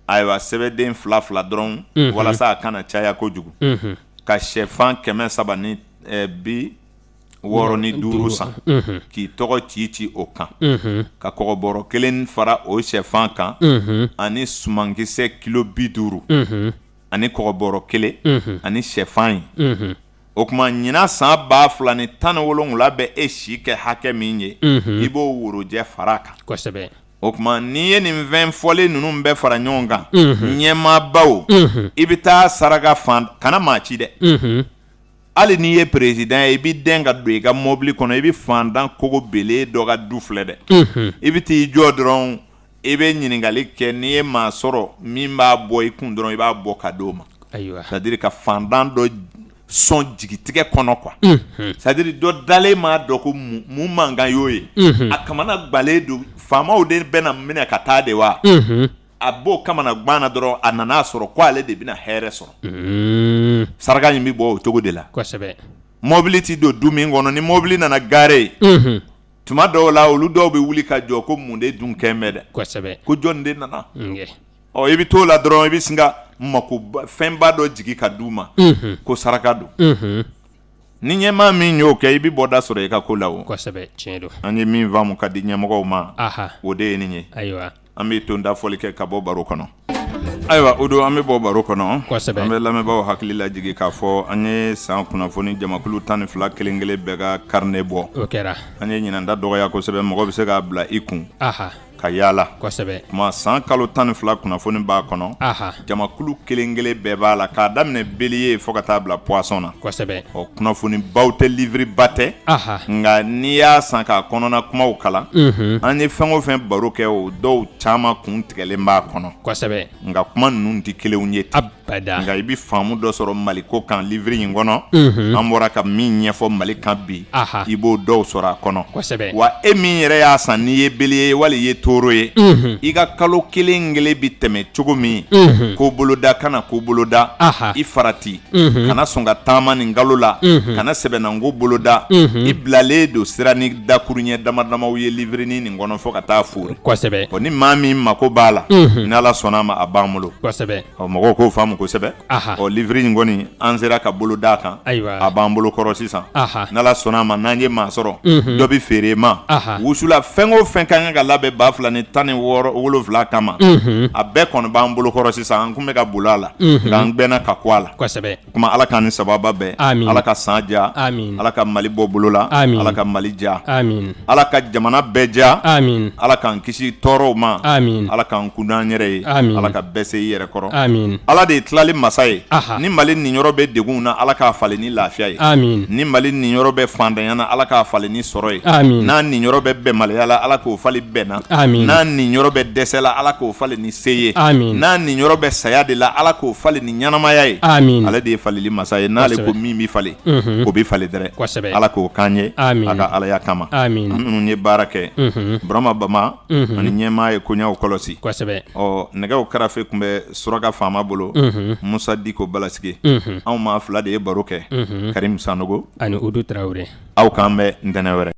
ayiwa sɛbɛden 2 dɔrɔn walasa a kana caya kojugu ka sɛfan 365 san k'i tɔgɔ ci o kan ka kɔgɔbɔrɔ 1 fara o sɛfan kan ani sumankisɛ kilo 50 ani kɔgɔbɔrɔ 1 ani sɛfan ye o kuma ɲina san 2017 bɛ e si kɛ hakɛ min ye i b'o worojɛ fara kan o kuma n'i ye nin fɛn fɔlen ninnu bɛɛ fara ɲɔgɔn kan ɲɛmaabaw i bɛ taa saraka kana maa ci dɛ hali n'i ye président ye i b'i den ka don i ka mobili kɔnɔ i bɛ fandan kogo bele dɔ ka du filɛ dɛ i bɛ t'i jɔ dɔrɔn i bɛ ɲininkali kɛ n'i ye maa sɔrɔ min b'a bɔ i kun dɔrɔn i b'a bɔ ka d'o ma c'est-à-dire ka fandan dɔ sɔn jigitigɛ kɔnɔ quoi c'est-à-dire dɔ dalen m'a dɔn ko mun mankan y'o ye a kamana gbalen don faamaw de bɛna minɛ ka taa de wa a b'o kamana gwana dɔrɔn a nana sɔrɔ ko ale de bɛna hɛrɛ sɔrɔ saraka in bɛ bɔ o cogo de la mobili ti don du min kɔnɔ ni mobili nana gare tuma dɔw la olu dɔw bɛ wuli ka jɔ ko mun de dun kɛn bɛ dɛ ko jɔn de nana i bɛ t'o la dɔrɔn i bɛ sin ka mako fɛnba dɔ jigi ka d'u ma ko saraka don ni ɲɛmaa min y'o kɛ i bɛ bɔ da sɔrɔ i ka ko la o an ye min faamu ka di ɲɛmɔgɔw ma o de ye nin ye an bɛ to da fɔli kɛ ka bɔ baro kɔnɔ ayiwa o don an bɛ bɔ baro kɔnɔ an bɛ lamɛnbaaw hakili lajigi k'a fɔ an ye san kunnafoni jamakulu 12 kelen-kelen bɛɛ ka carnet bɔ an ye ɲinanda dɔgɔya kosɛbɛ mɔgɔ bɛ se k'a bila i kun ka yaala kuma san kalo 12 kunnafoni b'a kɔnɔ jamakulu kelen-kelen bɛɛ b'a la k'a daminɛ belier fo ka taa bila poisson na ɔ kunnafoni baw tɛ livre ba tɛ nka n'i y'a san k'a kɔnɔna kumaw kalan an ye fɛn o fɛn baro kɛ o dɔw caman kun tigɛlen b'a kɔnɔ nka kuma ninnu tɛ kelenw ye ten nka i bɛ faamu dɔ sɔrɔ Mali ko kan livre in kɔnɔ an bɔra ka min ɲɛfɔ Mali kan bi i b'o dɔw sɔrɔ a kɔnɔ wa e min yɛrɛ y'a san n'i ye belier wali i ye toro ye i ka kalo kelen-kelen bi tɛmɛ cogo min ko boloda kana ko boloda i farati kana sɔn ka taama nin kalo la kana sɛbɛnanko boloda i bilalen don sira ni dakuruɲɛ damadamaw ye livrenin nin kɔnɔ fo ka taa fori ni maa min mako b'a la ni Ala sɔnna a ma a b'an bolo mɔgɔw k'o faamu kosɛbɛ livre in kɔni an sera ka bolo d'a kan a b'an bolo kɔrɔ sisan ni Ala sɔnna a ma n'an ye maa sɔrɔ dɔ bɛ feere ma wusula fɛn o fɛn ka kan ka labɛn 2017 kama a bɛɛ kɔni b'an bolo kɔrɔ sisan an kun bɛ ka bolo a la nka an gbɛnna ka ko a la kuma Ala k'an ni sababa bɛɛ Ala ka san diya Ala ka Mali bɔ bolo la Ala ka Mali diya Ala ka jamana bɛɛ diya Ala k'an kisi tɔɔrɔw ma Ala k'an kun d'an yɛrɛ ye Ala ka bɛɛ se i yɛrɛ kɔrɔ Ala de ye tilali masa ye ni Mali ninyɔrɔ bɛ degun na Ala k'a falen ni lafiya ye ni Mali ninyɔrɔ bɛ fandanya na Ala k'a falen ni sɔrɔ ye n'a ninyɔrɔ bɛ bɛnbaliya la Ala k'o falen bɛn na n'a ninyɔrɔ bɛ dɛsɛ la Ala k'o falen ni se ye n'a ninyɔrɔ bɛ saya de la Ala k'o falen ni ɲanamaya ye ale de ye faleli masa ye n'ale ko min bɛ falen o bɛ falen dɛrɛ Ala k'o k'an ye a ka Alaya kama an minnu ye baara kɛ Burama Bama ani ɲɛmaa ye koɲɛw kɔlɔsi ɔ nɛgɛw kɛrɛfɛ tun bɛ Suraka Faama bolo Musa Diko Balasigi anw maa 2 de ye baro kɛ Karim Sanogo ani Udu Tarawele aw k'an bɛ ntɛnɛn wɛrɛ